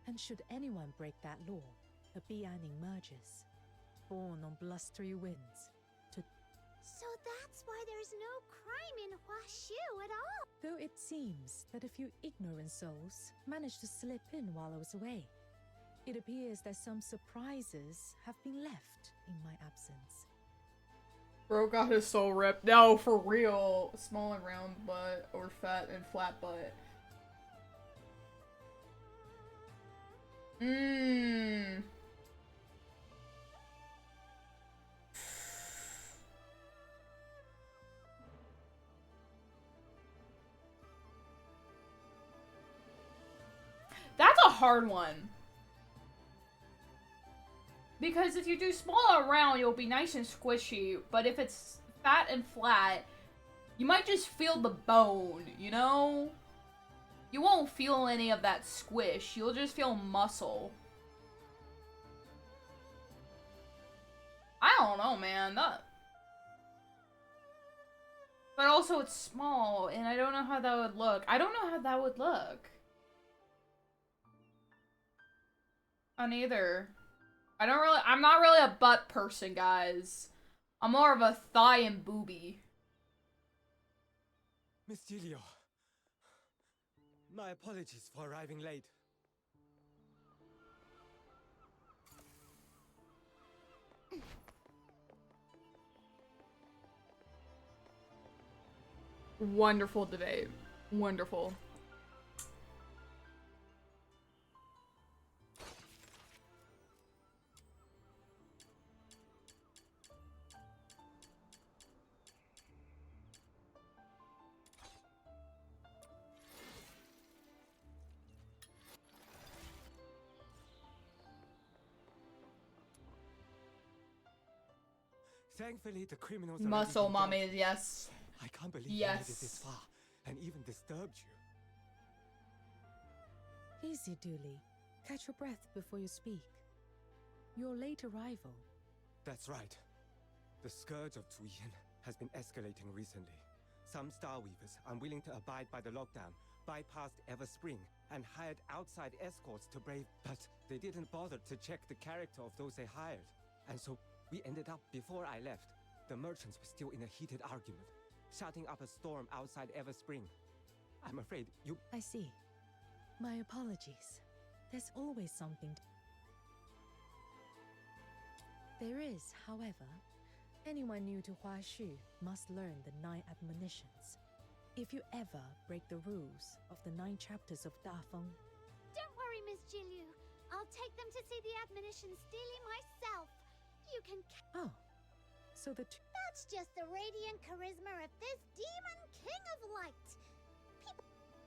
S9: And should anyone break that law, a Bi'an emerges, born on blustery winds, to...
S4: So that's why there's no crime in Huashu at all.
S9: Though it seems that a few ignorant souls managed to slip in while I was away, it appears that some surprises have been left in my absence.
S1: Bro got his soul ripped. No, for real. Small and round butt, or fat and flat butt. Mmm. That's a hard one. Because if you do small and round, you'll be nice and squishy. But if it's fat and flat, You might just feel the bone, you know? You won't feel any of that squish. You'll just feel muscle. I don't know, man. But also it's small, and I don't know how that would look. I don't know how that would look. Neither. I'm not really a butt person, guys. I'm more of a thigh and boobie.
S19: Miss Giulio, my apologies for arriving late.
S1: Wonderful debate. Wonderful.
S19: Thankfully, the criminals
S1: Muscle mommies, yes.
S19: I can't believe
S1: yes.
S19: you made it this far and even disturbed you.
S9: Easy, Dooley. Catch your breath before you speak. Your late arrival.
S19: That's right. The scourge of Zuyin has been escalating recently. Some Starweavers, unwilling to abide by the lockdown, bypassed Everspring and hired outside escorts to brave, but they didn't bother to check the character of those they hired. And so we ended up, before I left, the merchants were still in a heated argument, shouting up a storm outside Everspring. I'm afraid you...
S9: I see. My apologies. There's always something There is, however, anyone new to Huaxu must learn the 9 admonitions. If you ever break the rules of the 9 chapters of Dafeng...
S2: Don't worry, Miss Jilu. I'll take them to see the admonitions daily myself. You can...
S9: Oh, so the...
S4: That's just the radiant charisma of this Demon King of Light.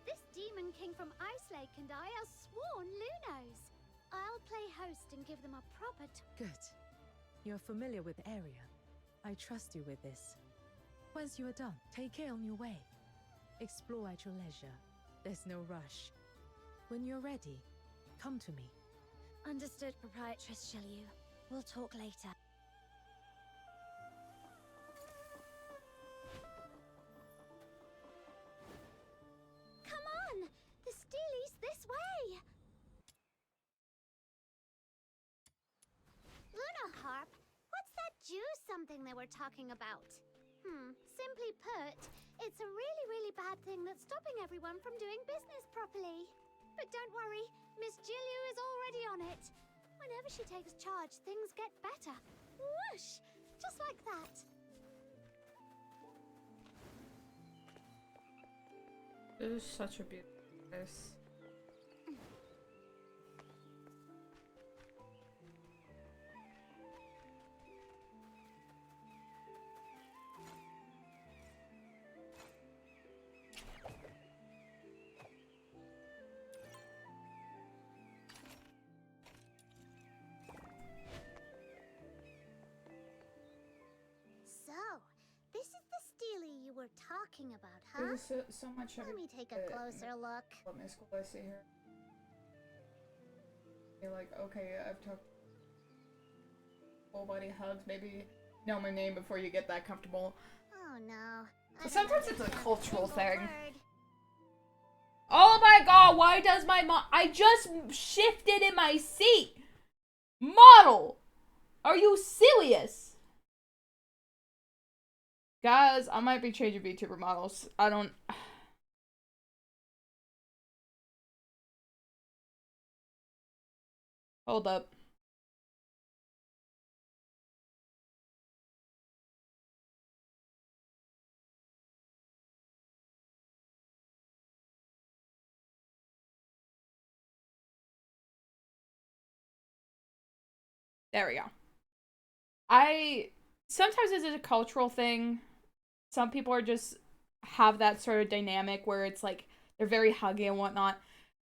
S2: This Demon King from Ice Lake and I are sworn Lunos. I'll play host and give them a proper...
S9: Good. You're familiar with the area. I trust you with this. Once you are done, take care on your way. Explore at your leisure. There's no rush. When you're ready, come to me.
S2: Understood, Proprietress Shilyu. We'll talk later. Come on! The Steely's this way! Luna Harp, what's that juice something they were talking about? Simply put, it's a really bad thing that's stopping everyone from doing business properly. But don't worry, Miss Jilu is already on it. Whenever she takes charge, things get better. Whoosh! Just like that.
S1: This is such a beautiful place.
S4: We're talking about, huh?
S1: There's so much of
S4: Let me take a closer look.
S1: What my school I see here. You're like, okay, I've talked full body hugs, maybe know my name before you get that comfortable.
S4: Oh no.
S1: But sometimes it's a cultural thing. Oh my god, why does my mom... I just shifted in my seat! Model! Are you serious? Guys, I might be changing VTuber models. I don't... Hold up. There we go. Sometimes it's a cultural thing. Some people are just have that sort of dynamic where it's like they're very huggy and whatnot,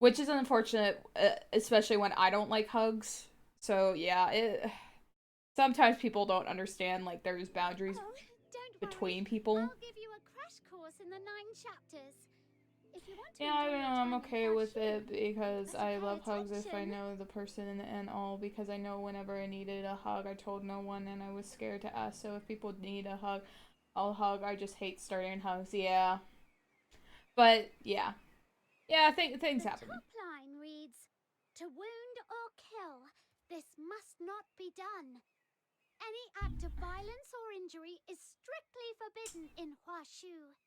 S1: which is unfortunate, especially when I don't like hugs. So yeah, sometimes people don't understand like there's boundaries between people.
S2: I'll give you a crash course course, in the 9 chapters. If you want to
S1: Yeah, I
S2: enjoy
S1: don't
S2: your
S1: know, I'm
S2: time in
S1: okay with
S2: Huaxu,
S1: it because I love hugs if I
S2: attention.
S1: know the person and all, because I know whenever I needed a hug, I told no one and I was scared to ask, so if people need a hug, I'll hug. I just hate starting hugs, yeah. But, yeah. Yeah, things happen.
S2: The top line reads, "To wound or kill, this must not be done. Any act of violence or injury is strictly forbidden in Huaxu."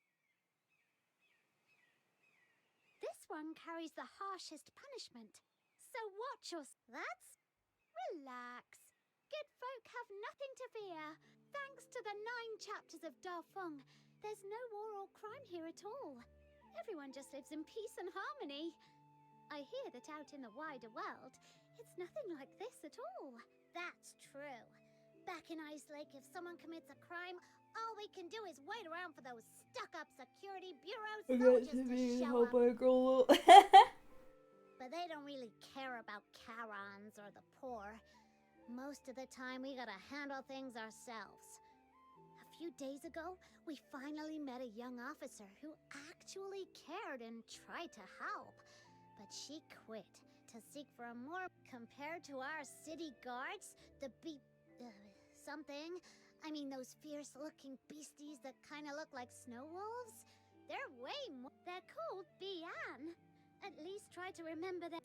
S2: This one carries the harshest punishment, so watch your... Relax. Good folk have nothing to fear. Thanks to the 9 chapters of Dafeng, there's no war or crime here at all. Everyone just lives in peace and harmony. I hear that out in the wider world, it's nothing like this at all.
S4: That's true. Back in Ice Lake, if someone commits a crime, all we can do is wait around for those stuck-up security bureau soldiers to show up. But they don't really care about Karons or the poor. Most of the time, we gotta handle things ourselves. A few days ago, we finally met a young officer who actually cared and tried to help. But she quit to seek for a more... Compared to our city guards, the something. I mean, those fierce-looking beasties that kind of look like snow wolves? They're way more... They're called Bian. At least try to remember that.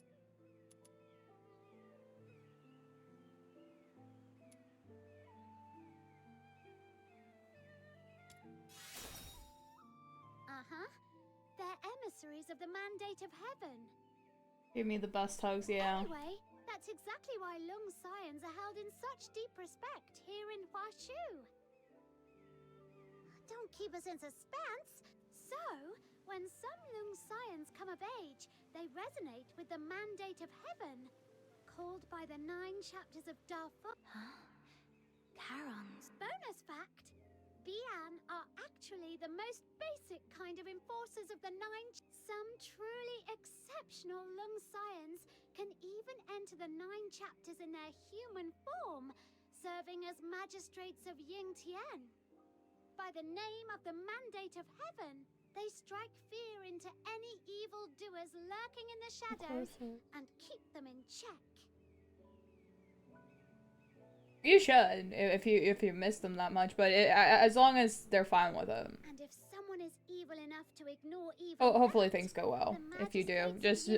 S4: Uh-huh. They're emissaries of the Mandate of Heaven.
S1: Give me the best hugs, yeah.
S2: Anyway, that's exactly why Lung Scions are held in such deep respect here in Huaxu.
S4: Don't keep us in suspense.
S2: So, when some Lung Scions come of age, they resonate with the Mandate of Heaven, called by the 9 chapters of Dafeng.
S14: Karons.
S2: Bonus fact, Bian are actually the most basic kind of enforcers of the 9 Some truly exceptional Lung Scions can even enter the 9 chapters in their human form, serving as magistrates of Yingtian. By the name of the Mandate of Heaven, they strike fear into any evildoers lurking in the shadows and keep them in check.
S1: You should, if you miss them that much, but as long as they're fine with it.
S2: And if someone is evil enough to ignore evil,
S1: Oh, hopefully things go well. If you do, just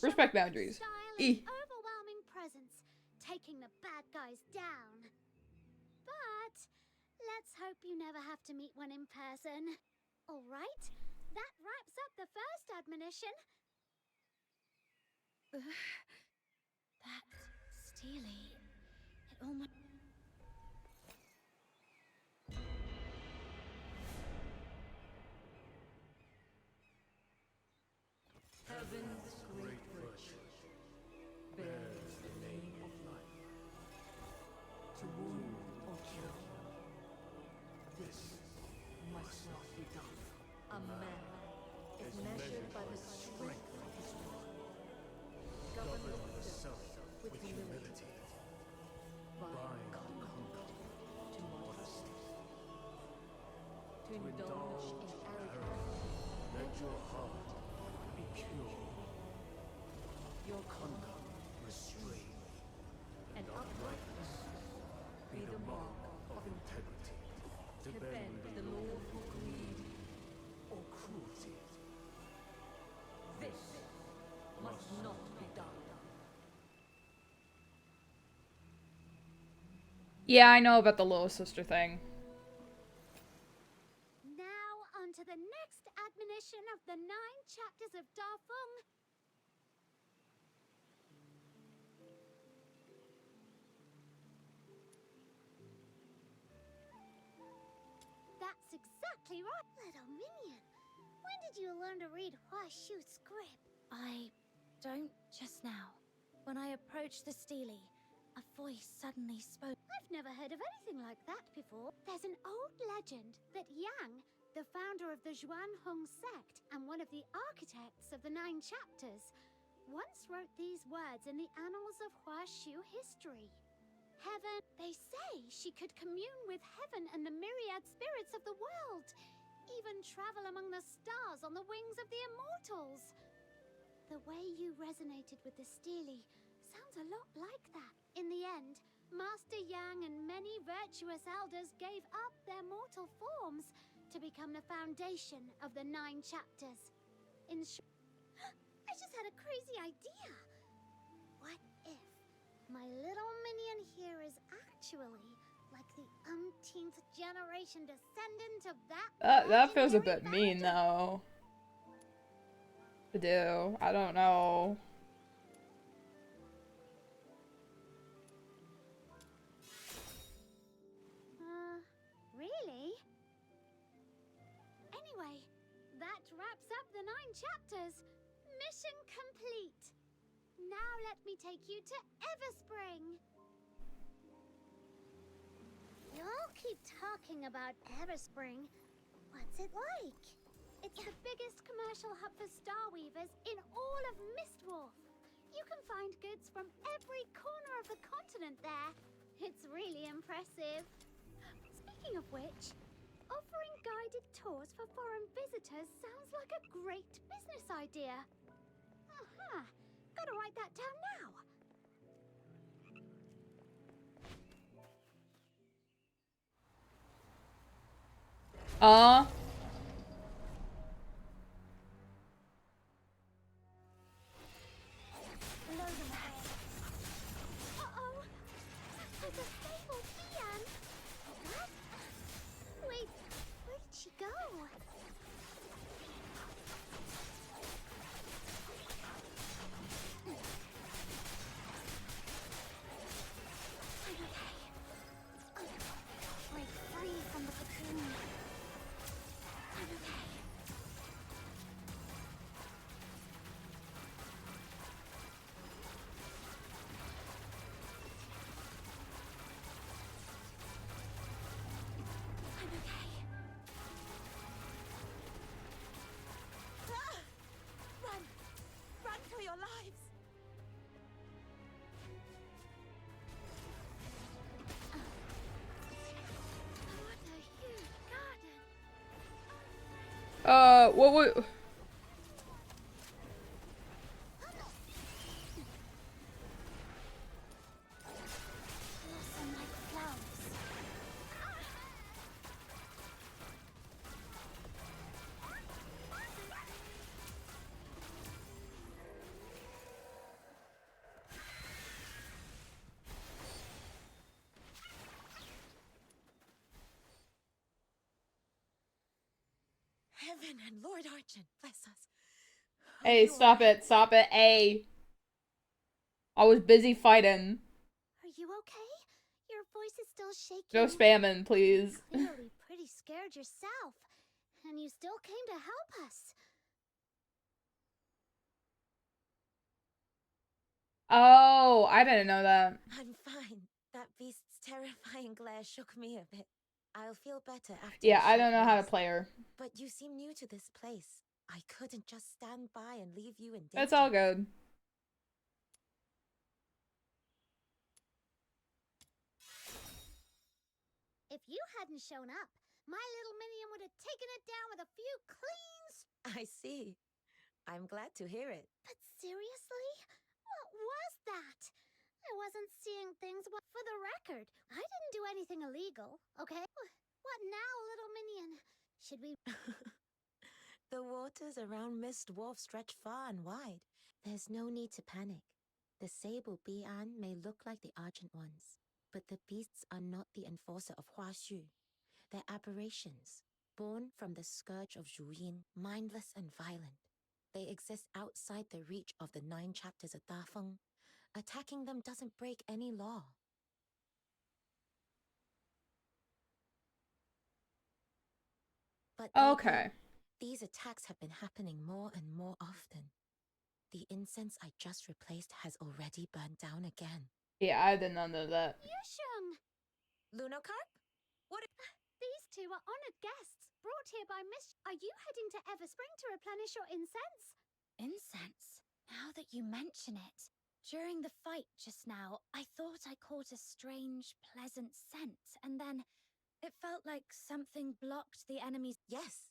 S1: respect boundaries.
S2: Overwhelming presence, taking the bad guys down. But let's hope you never have to meet one in person. All right, that wraps up the first admonition.
S14: That Steely, it almost...
S8: Heaven's great bridge bears the name of life. To wound or kill, this must not be done. A man is measured by the strength of his will. Govern yourself with humility. Bind conquer to modesty. To indulge in arrogance, let your heart be pure. Your conduct restrained, and uprightness be the mark of integrity. To bend the law for greed or cruelty. This must not be done.
S1: Yeah, I know about the little sister thing.
S2: Now on to the next admonition of the 9 chapters of Dafeng. That's exactly right.
S4: Little minion, when did you learn to read Huaxu script?
S14: I don't just now. When I approached the Steely, a voice suddenly spoke.
S2: I've never heard of anything like that before. There's an old legend that Yang, the founder of the Zhuanhong sect and one of the architects of the 9 chapters, once wrote these words in the annals of Huaxu history. Heaven, they say she could commune with heaven and the myriad spirits of the world. even travel among the stars on the wings of the immortals. The way you resonated with the Steely sounds a lot like that. In the end, Master Yang and many virtuous elders gave up their mortal forms to become the foundation of the 9 chapters. I just had a crazy idea. What if my little minion here is actually like the umpteenth generation descendant of that?
S1: That feels a bit mean, though. To do. I don't know.
S2: Really? Anyway, that wraps up the 9 chapters. Mission complete. Now let me take you to Everspring. You all keep talking about Everspring. What's it like? It's the biggest commercial hub for Starweavers in all of Mistwolf. You can find goods from every corner of the continent there. It's really impressive. Speaking of which, offering guided tours for foreign visitors sounds like a great business idea. Aha! Gotta write that down now. Uh-oh! There's a fabled Fian! What? Wait, where did she go? I'm okay. Break free from the cocoon. I'm okay. I'm okay. Ah! Run! Run for your lives! What a huge garden!
S1: What would...
S2: Blossom like flowers.
S12: Heaven and Lord Archon, bless us.
S1: Hey, stop it. Stop it. Hey. I was busy fighting.
S2: Are you okay? Your voice is still shaking.
S1: No spamming, please.
S2: Clearly pretty scared yourself, and you still came to help us.
S1: Oh, I didn't know that.
S12: I'm fine. That beast's terrifying glare shook me a bit. I'll feel better after.
S1: Yeah,
S12: a
S1: I don't
S12: short
S1: know how to
S12: rest.
S1: play her.
S12: But you seem new to this place. I couldn't just stand by and leave you in danger.
S1: That's all good.
S2: If you hadn't shown up, my little minion would have taken it down with a few cleans.
S12: I see. I'm glad to hear it.
S2: But seriously? What was that? I wasn't seeing things for the record. I didn't do anything illegal, okay? What now, little minion? Should we...
S12: The waters around Mist Wharf stretch far and wide. There's no need to panic. The Sable Bian may look like the Argent ones, but the beasts are not the enforcer of Huaxu. They're aberrations, born from the scourge of Zhuyin, mindless and violent. They exist outside the reach of the 9 chapters of Dafeng. Attacking them doesn't break any law. But
S1: Okay.
S12: these attacks have been happening more and more often. The incense I just replaced has already burned down again.
S1: Yeah, I didn't know that.
S2: Yusheng!
S12: Lunocarp? What?
S2: These two are honored guests, brought here by Miss... Are you heading to Everspring to replenish your incense?
S14: Incense? Now that you mention it. During the fight just now, I thought I caught a strange, pleasant scent, and then it felt like something blocked the enemy's...
S12: Yes,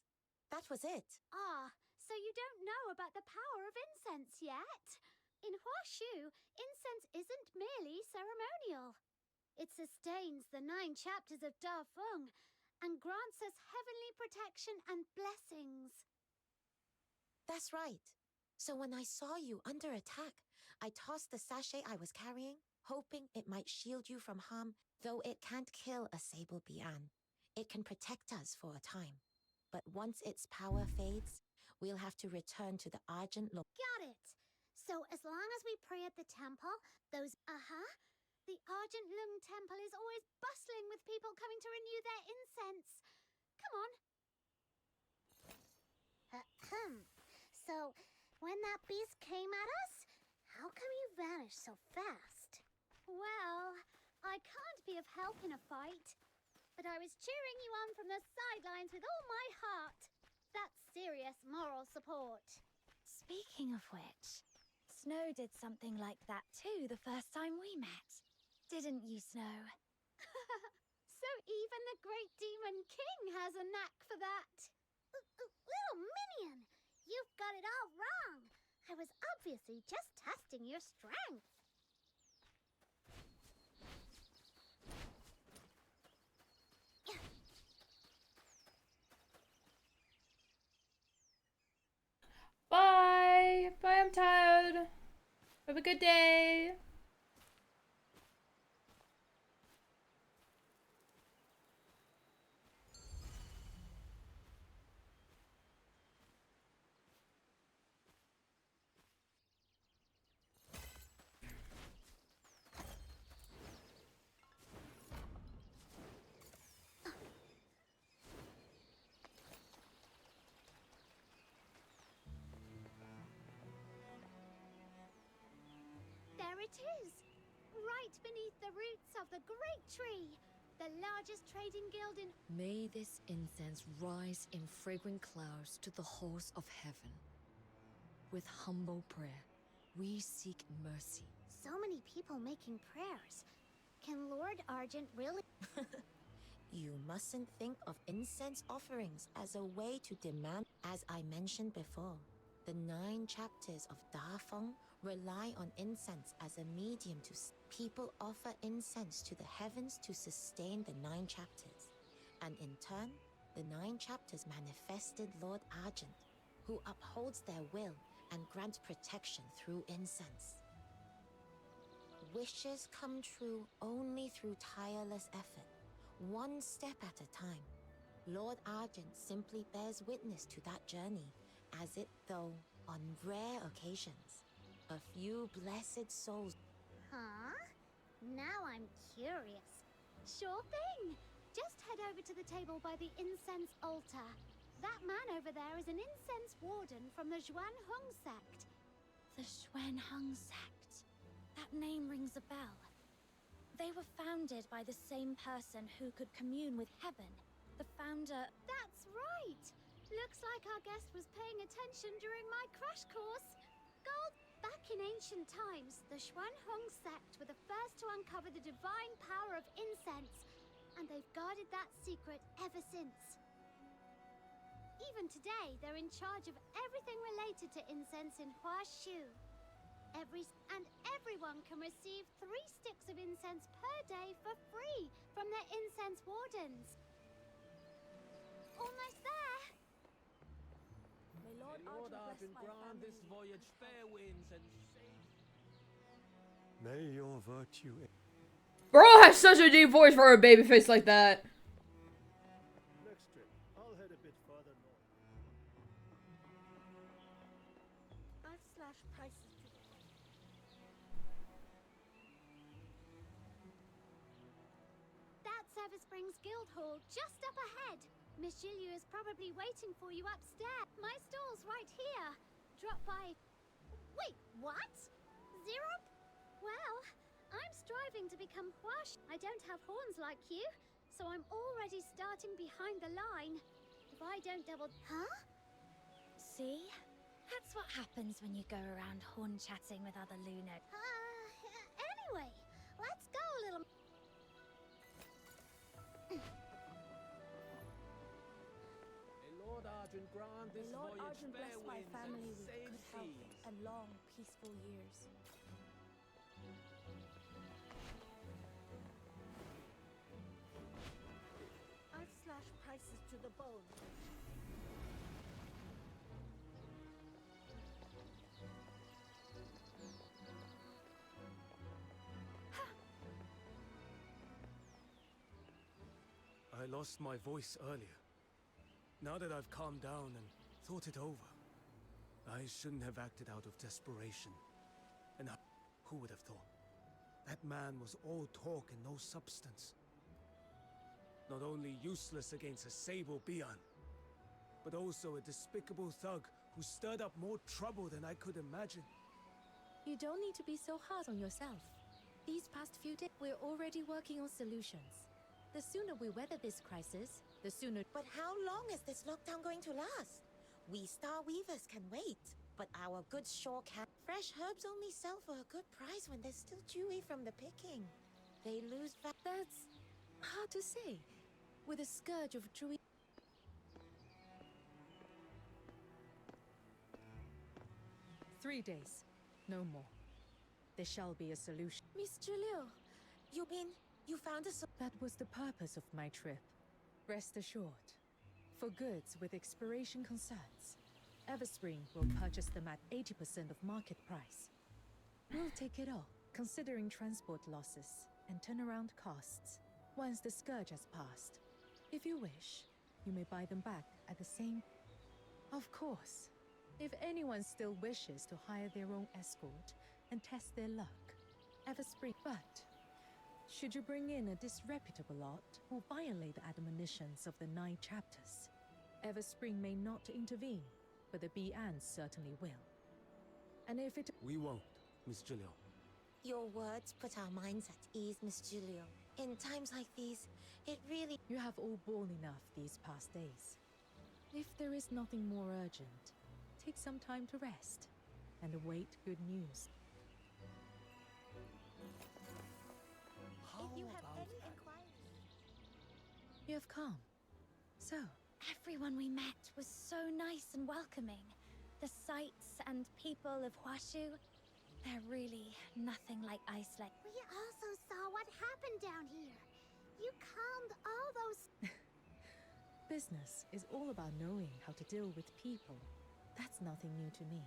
S12: That was it.
S14: Ah, so you don't know about the power of incense yet? In Huashu, incense isn't merely ceremonial. It sustains the 9 chapters of Da Feng and grants us heavenly protection and blessings.
S12: That's right. So when I saw you under attack, I tossed the sachet I was carrying, hoping it might shield you from harm. Though it can't kill a Sable Bian, it can protect us for a time. But once its power fades, we'll have to return to the Argent Lord.
S14: Got it. So as long as we pray at the temple, those... The Argent Lung Temple is always bustling with people coming to renew their incense. Come on. So, when that beast came at us, how come you vanished so fast? Well, I can't be of help in a fight, but I was cheering you on from the sidelines with all my heart. That's serious moral support.
S2: Speaking of which, Snow did something like that too the first time we met. Didn't you, Snow?
S14: So even the great demon king has a knack for that. Little minion, you've got it all wrong. I was obviously just testing your strength.
S1: Bye. Bye, I'm tired. Have a good day.
S14: There it is, right beneath the roots of the great tree, the largest trading guild in...
S20: May this incense rise in fragrant clouds to the halls of heaven. With humble prayer, we seek mercy.
S14: So many people making prayers. Can Lord Argent really...
S12: You mustn't think of incense offerings as a way to demand. As I mentioned before, the 9 chapters of Da Feng rely on incense as a medium to... People offer incense to the heavens to sustain the 9 chapters. And in turn, the 9 chapters manifested Lord Argent, who upholds their will and grants protection through incense. Wishes come true only through tireless effort, one step at a time. Lord Argent simply bears witness to that journey, as it, though on rare occasions, a few blessed souls.
S14: Huh? Now I'm curious. Sure thing. Just head over to the table by the incense altar. That man over there is an incense warden from the Xuan Hong sect.
S2: The Xuan Hong sect. That name rings a bell. They were founded by the same person who could commune with heaven. The founder...
S14: That's right! Looks like our guest was paying attention during my crash course. Gold, back in ancient times, the Xuan Hong sect were the first to uncover the divine power of incense, and they've guarded that secret ever since. Even today, they're in charge of everything related to incense in Huashu. Everyone can receive 3 sticks of incense per day for free from their incense wardens. Almost there.
S8: May Lord Argent grant this voyage fair winds and safe.
S19: May your virtue...
S1: Bro has such a deep voice for a baby face like that.
S21: Next trip, I'll head a bit further north.
S18: I've slashed prices today.
S14: That Silver Springs Guild Hall just up ahead. Miss Julia is probably waiting for you upstairs. My stall's right here. Drop by. Wait, what? Zero? Well, I'm striving to become Huash. I don't have horns like you, so I'm already starting behind the line. If I don't double... Huh?
S2: See? That's what happens when you go around horn chatting with other Luno.
S14: Anyway, let's go, little...
S7: May Lord Argent
S17: Argent grant this
S14: May Lord
S17: voyage
S14: Argent
S17: fair
S14: bless my
S17: winds
S14: family
S17: and
S14: with
S17: safe
S14: good health
S17: seas.
S14: and long, peaceful years.
S18: I've slashed prices to the bone.
S17: I lost my voice earlier. Now that I've calmed down and thought it over, I shouldn't have acted out of desperation. And who would have thought? That man was all talk and no substance. Not only useless against a Sable Bian, but also a despicable thug who stirred up more trouble than I could imagine.
S10: You don't need to be so hard on yourself. These past few days, we're already working on solutions. The sooner we weather this crisis, the sooner...
S12: But how long is this lockdown going to last? We Star Weavers can wait, but our good shore can... Fresh herbs only sell for a good price when they're still dewy from the picking. They lose
S10: That's hard to say. With a scourge of Druid...
S9: 3 days, no more. There shall be a solution.
S10: Miss Julio,
S12: you mean you found a
S9: That was the purpose of my trip. Rest assured. For goods with expiration concerns, Everspring will purchase them at 80% of market price. We'll take it all, considering transport losses and turnaround costs, once the scourge has passed. If you wish, you may buy them back at the same... Of course. If anyone still wishes to hire their own escort and test their luck, Everspring... But... should you bring in a disreputable lot or violate the admonitions of the 9 chapters, Everspring may not intervene, but the Bian certainly will. And if it...
S17: We won't, Miss Julio.
S12: Your words put our minds at ease, Miss Julio. In times like these, it really...
S9: You have all borne enough these past days. If there is nothing more urgent, take some time to rest and await good news.
S18: If you have any inquiries...
S9: You have come. So,
S14: Everyone we met was so nice and welcoming. The sights and people of Huashu, they're really nothing like Iceland.
S4: We also saw what happened down here. You calmed all those...
S9: business is all about knowing how to deal with people. That's nothing new to me.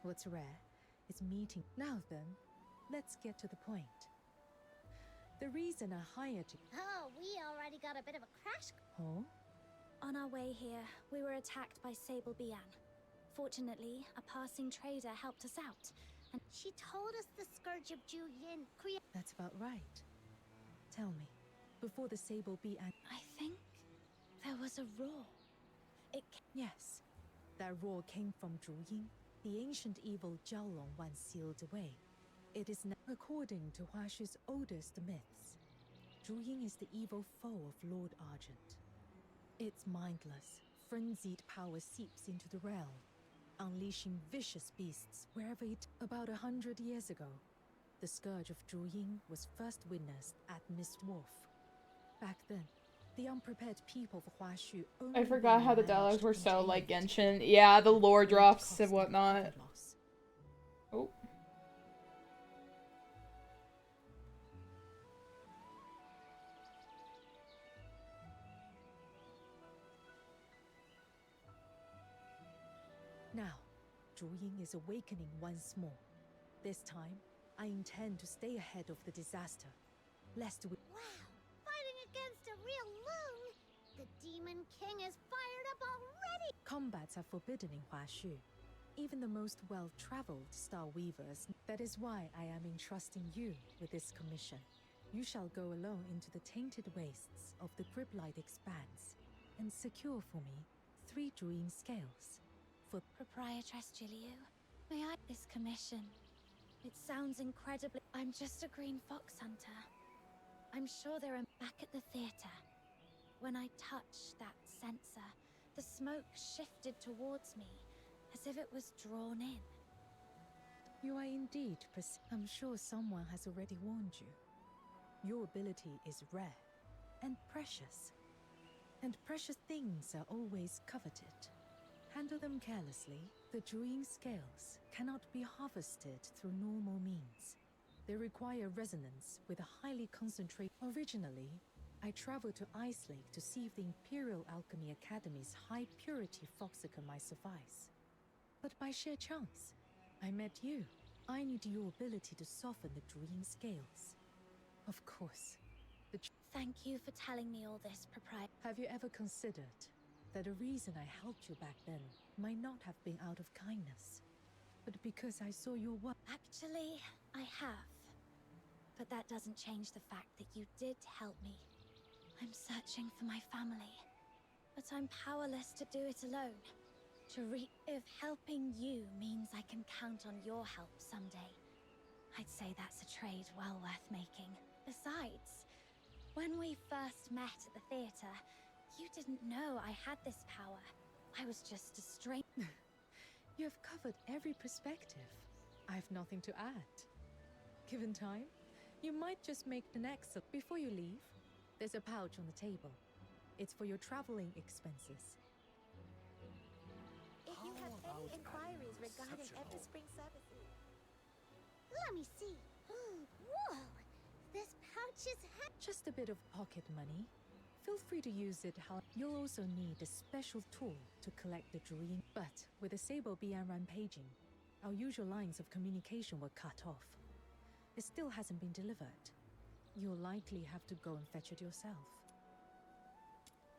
S9: What's rare is meeting. Now then, let's get to the point. The reason I hired you...
S4: Oh, we already got a bit of a crash...
S9: Oh?
S14: On our way here, we were attacked by Sable Bian. Fortunately, a passing trader helped us out, and
S4: she told us the Scourge of Ju Yin
S9: That's about right. Tell me, before the Sable Bian...
S14: I think there was a roar.
S9: Yes, that roar came from Zhu Ying, the ancient evil Jiaolong once sealed away. It is now, according to Huashu's oldest myths, Zhu Ying is the evil foe of Lord Argent. Its mindless, frenzied power seeps into the realm, unleashing vicious beasts wherever it... About 100 years ago, the scourge of Zhu Ying was first witnessed at Mist Wolf. Back then, the unprepared people of Huashu only...
S1: I forgot how the dialogues were so like Genshin. Yeah, the lore drops and whatnot. Oh.
S9: Now, Zhu Ying is awakening once more. This time, I intend to stay ahead of the disaster, lest we...
S4: Wow! Fighting against a real loon! The Demon King is fired up already!
S9: Combats are forbidden in Huashu. Even the most well-traveled Star Weavers. That is why I am entrusting you with this commission. You shall go alone into the tainted wastes of the Griblight Expanse and secure for me 3 Zhu Ying scales. For
S14: Proprietress Julio, may I... This commission. It sounds incredibly... I'm just a green fox hunter. I'm sure there are... Back at the theater. When I touched that sensor, the smoke shifted towards me, as if it was drawn in.
S9: You are indeed I'm sure someone has already warned you. Your ability is rare and precious. And precious things are always coveted. Handle them carelessly. The Druine scales cannot be harvested through normal means. They require resonance with a highly concentrated. Originally, I traveled to Ice Lake to see if the Imperial Alchemy Academy's high-purity Foxicum might suffice. But by sheer chance, I met you. I need your ability to soften the Druine scales. Of course,
S14: Thank you for telling me all this, Proprietor.
S9: Have you ever considered that the reason I helped you back then might not have been out of kindness, but because I saw your work?
S14: Actually, I have. But that doesn't change the fact that you did help me. I'm searching for my family, but I'm powerless to do it alone. If helping you means I can count on your help someday, I'd say that's a trade well worth making. Besides, when we first met at the theater, you didn't know I had this power. I was just a stranger.
S9: You have covered every perspective. I have nothing to add. Given time, you might just make an excellent. Before you leave, there's a pouch on the table. It's for your traveling expenses.
S4: If you have any inquiries regarding Everspring services,
S2: Let me see. Whoa! This pouch is
S9: Just a bit of pocket money. Feel free to use it how. You'll also need a special tool to collect the Druine. But with the Sable Bian rampaging, our usual lines of communication were cut off. It still hasn't been delivered. You'll likely have to go and fetch it yourself.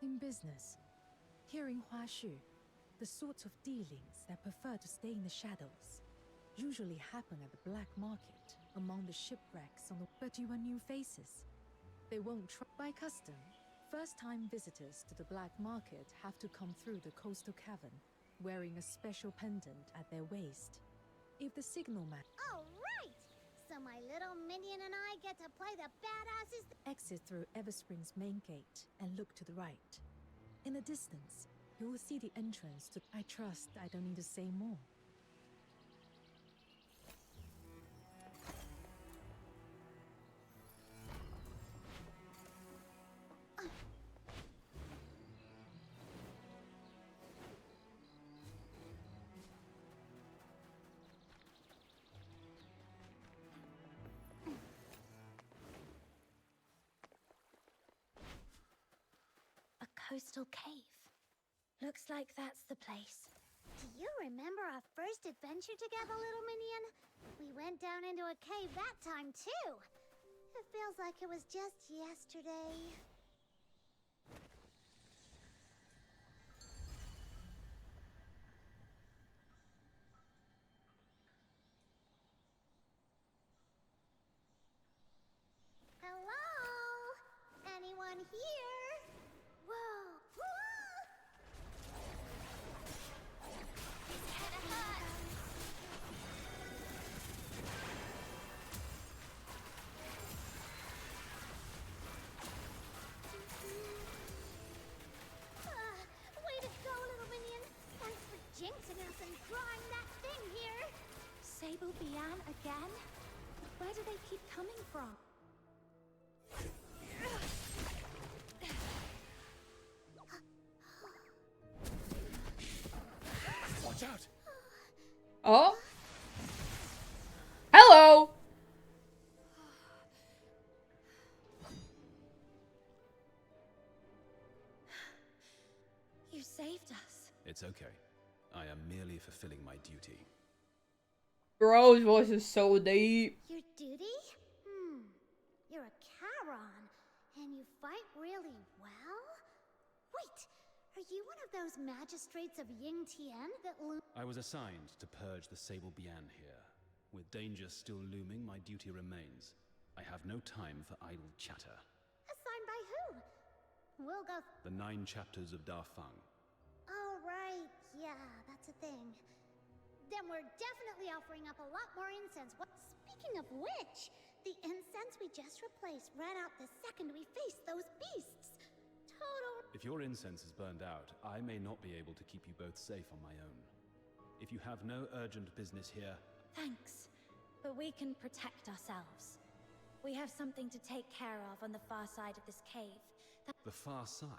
S9: In business, here in Huashu, the sorts of dealings that prefer to stay in the shadows usually happen at the black market among the shipwrecks on the. But you are new faces. They won't try. By custom, first-time visitors to the black market have to come through the coastal cavern wearing a special pendant at their waist. If the signal man
S2: All right! So my little minion and I get to play the badasses.
S9: exit through Everspring's main gate and look to the right. In the distance, you will see the entrance to. I trust I don't need to say more.
S14: A coastal cave. Looks like that's the place.
S2: Do you remember our first adventure together, little minion? We went down into a cave that time, too. It feels like it was just yesterday. Hello? Anyone here? Whoa! Way to go, little minion! Thanks for jinxing us and drawing that thing here!
S14: Sable Bian again? Where do they keep coming from?
S7: Watch out!
S1: Oh? Hello!
S14: You saved us.
S7: It's okay. I am merely fulfilling my duty.
S1: Bro's voice is so deep.
S2: Your duty? You're a Charon, and you fight really well? Wait, are you one of those magistrates of Ying Tian that
S7: I was assigned to purge the Sable Bian here. With danger still looming, my duty remains. I have no time for idle chatter.
S2: assigned by who? We'll go.
S7: The 9 chapters of Da Feng.
S2: Oh, right. Yeah, that's a thing. Then we're definitely offering up a lot more incense. Speaking of which, the incense we just replaced ran out the second we faced those beasts. Total.
S7: If your incense is burned out, I may not be able to keep you both safe on my own. If you have no urgent business here...
S14: Thanks, but we can protect ourselves. We have something to take care of on the far side of this cave.
S7: The far side?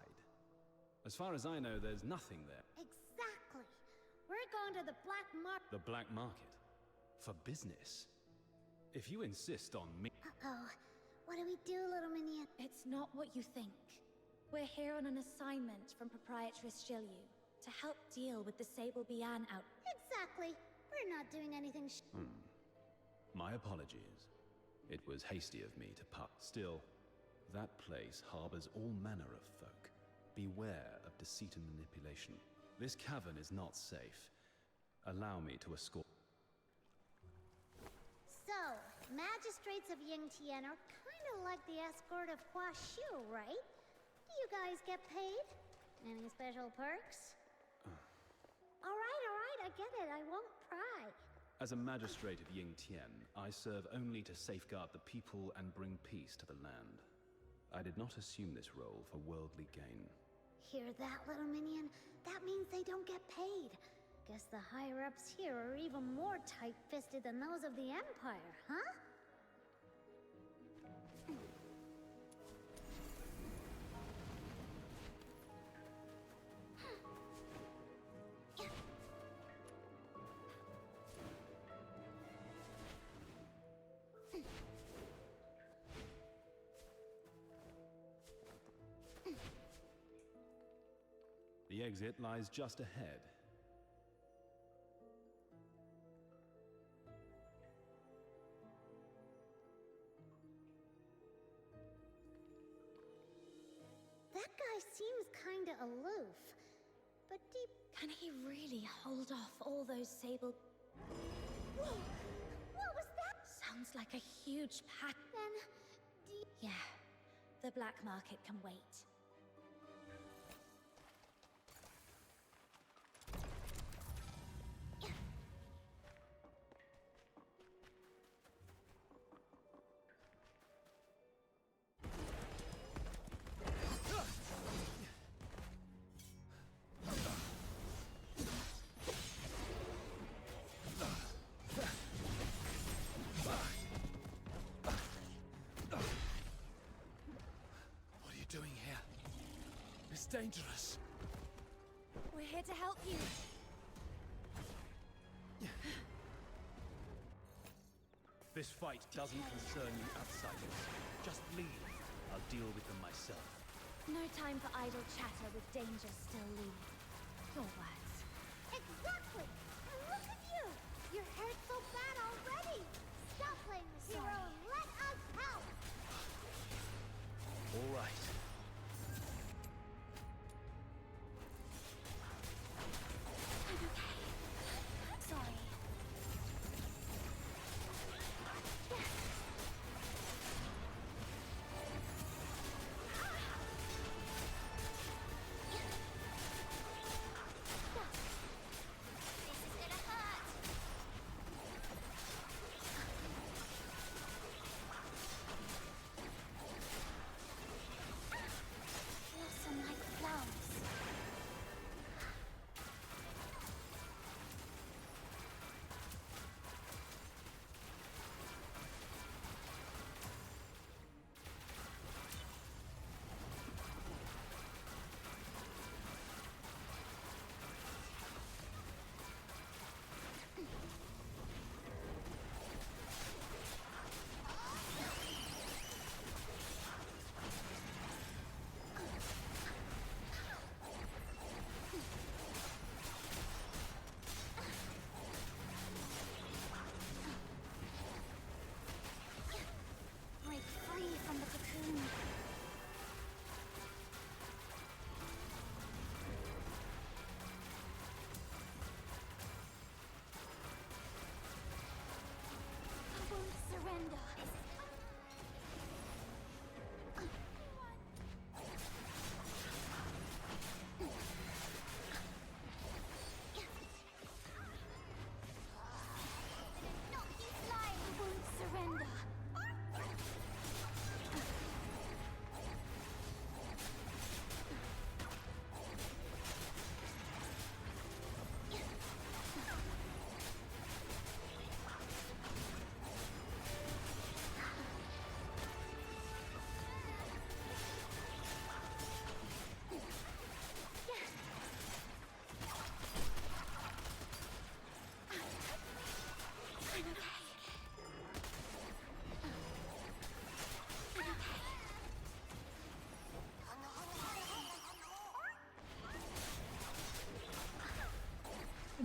S7: As far as I know, there's nothing there.
S2: Exactly.
S3: We're going to the black market.
S7: The black market? For business? If you insist on me...
S3: Uh-oh. What do we do, little minion?
S14: It's not what you think. We're here on an assignment from Proprietress Jilyu to help deal with the Sable Bian out.
S3: Exactly. We're not doing anything
S7: My apologies. It was hasty of me to puff. Still, that place harbors all manner of folk. Beware of deceit and manipulation. This cavern is not safe. Allow me to escort...
S3: So, magistrates of Yingtian are kind of like the escort of Huashu, right? Do you guys get paid? Any special perks? All right, I get it. I won't pry.
S7: As a magistrate of Yingtian, I serve only to safeguard the people and bring peace to the land. I did not assume this role for worldly gain.
S3: Hear that, little minion? That means they don't get paid. Guess the higher-ups here are even more tight-fisted than those of the Empire, huh?
S7: The exit lies just ahead.
S3: That guy seems kinda aloof, but deep...
S14: Can he really hold off all those Sable...
S3: Whoa! What was that?
S14: Sounds like a huge pack.
S3: Then...
S14: Yeah, the black market can wait.
S7: Dangerous.
S14: We're here to help you.
S7: This fight doesn't concern you outsiders. Just leave. I'll deal with them myself.
S14: No time for idle chatter with danger still looming. Your words.
S3: Exactly! And look at you! You're hurt so bad already! Stop playing the hero and let us help!
S7: All right.
S14: Sorry.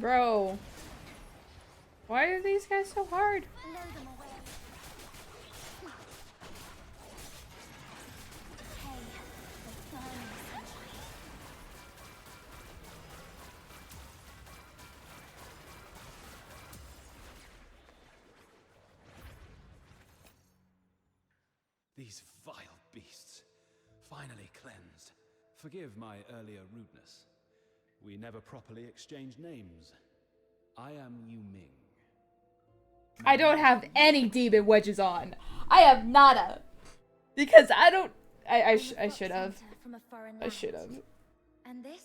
S1: Bro. Why are these guys so hard?
S7: These vile beasts, finally cleansed. Forgive my earlier rudeness. We never properly exchanged names. I am Yu Ming.
S1: I don't have any demon wedges on. I have nada. Because I don't... I should have. I should have.
S14: And this...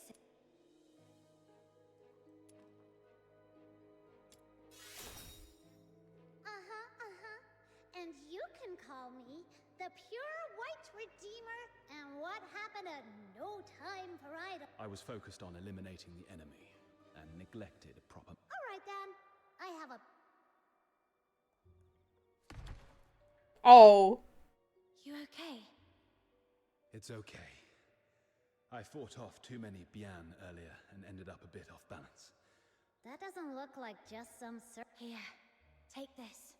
S3: And you can call me the Pure White Redeemer, and what happened at no time for idle.
S7: I was focused on eliminating the enemy and neglected a proper...
S3: Alright then, I have a...
S1: Oh.
S14: You okay?
S7: It's okay. I fought off too many Bian earlier and ended up a bit off balance.
S3: That doesn't look like just some
S14: Here, take this.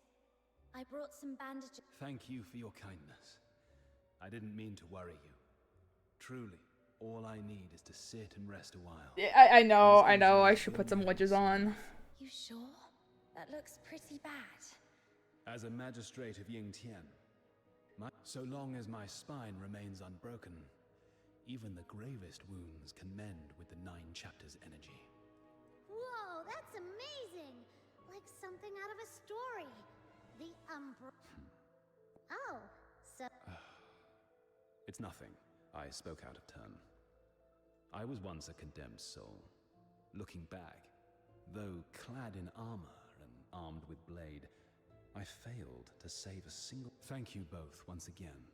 S14: I brought some bandages.
S7: Thank you for your kindness. I didn't mean to worry you. Truly, all I need is to sit and rest a while.
S1: Yeah, I know. I should put some wedges on.
S14: You sure? That looks pretty bad.
S7: As a magistrate of Yingtian, so long as my spine remains unbroken, even the gravest wounds can mend with the 9 chapters energy.
S3: Whoa, that's amazing! Like something out of a story. The Oh, so...
S7: It's nothing. I spoke out of turn. I was once a condemned soul. Looking back, though clad in armor and armed with blade, I failed to save a single... Thank you both once again.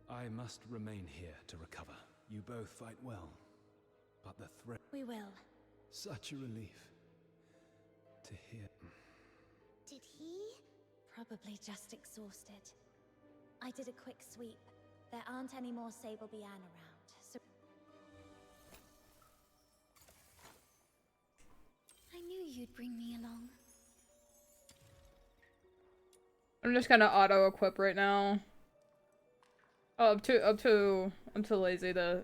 S7: I must remain here to recover. You both fight well, but the threat...
S14: We will.
S7: Such a relief to hear.
S14: Did he? Probably just exhausted. I did a quick sweep. There aren't any more Sable Bian around, so... I knew you'd bring me along.
S1: I'm just gonna auto-equip right now. Oh, I'm too lazy to...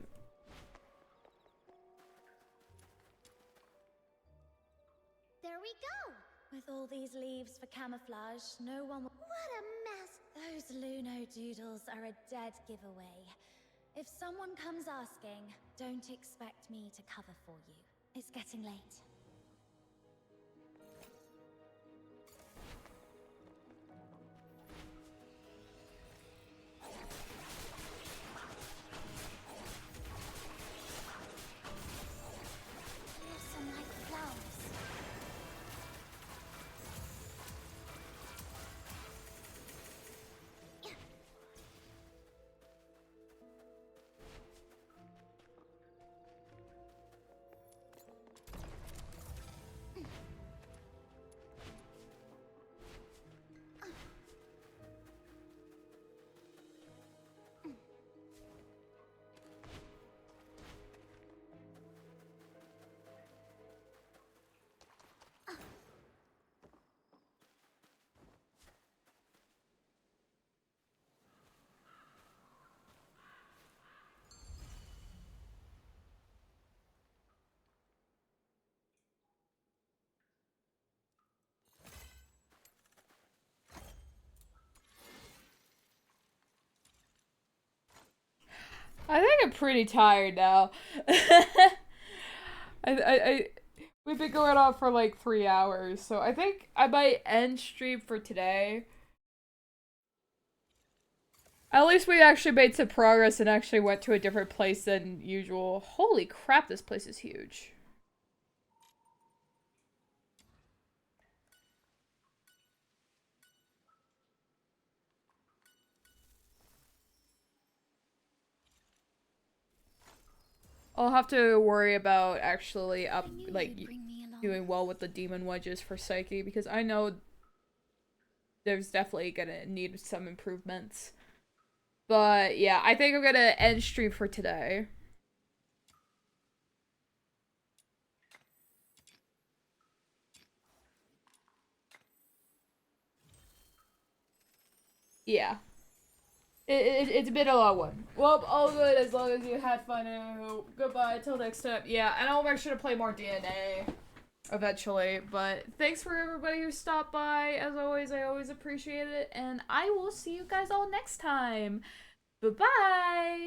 S3: There we go!
S14: With all these leaves for camouflage, no one will...
S3: What a mess!
S14: Those Luno doodles are a dead giveaway. If someone comes asking, don't expect me to cover for you. It's getting late.
S3: There's some like flowers.
S1: I think I'm pretty tired now. We've been going on for like 3 hours, so I think I might end stream for today. At least we actually made some progress and actually went to a different place than usual. Holy crap, this place is huge. I'll have to worry about actually doing well with the demon wedges for Psyche, because I know there's definitely gonna need some improvements. But yeah, I think I'm gonna end stream for today. yeah. It's been a long one. Well, all good as long as you had fun. And goodbye till next time. Yeah, and I'll make sure to play more DNA eventually. But thanks for everybody who stopped by. As always, I always appreciate it. And I will see you guys all next time. Bye-bye!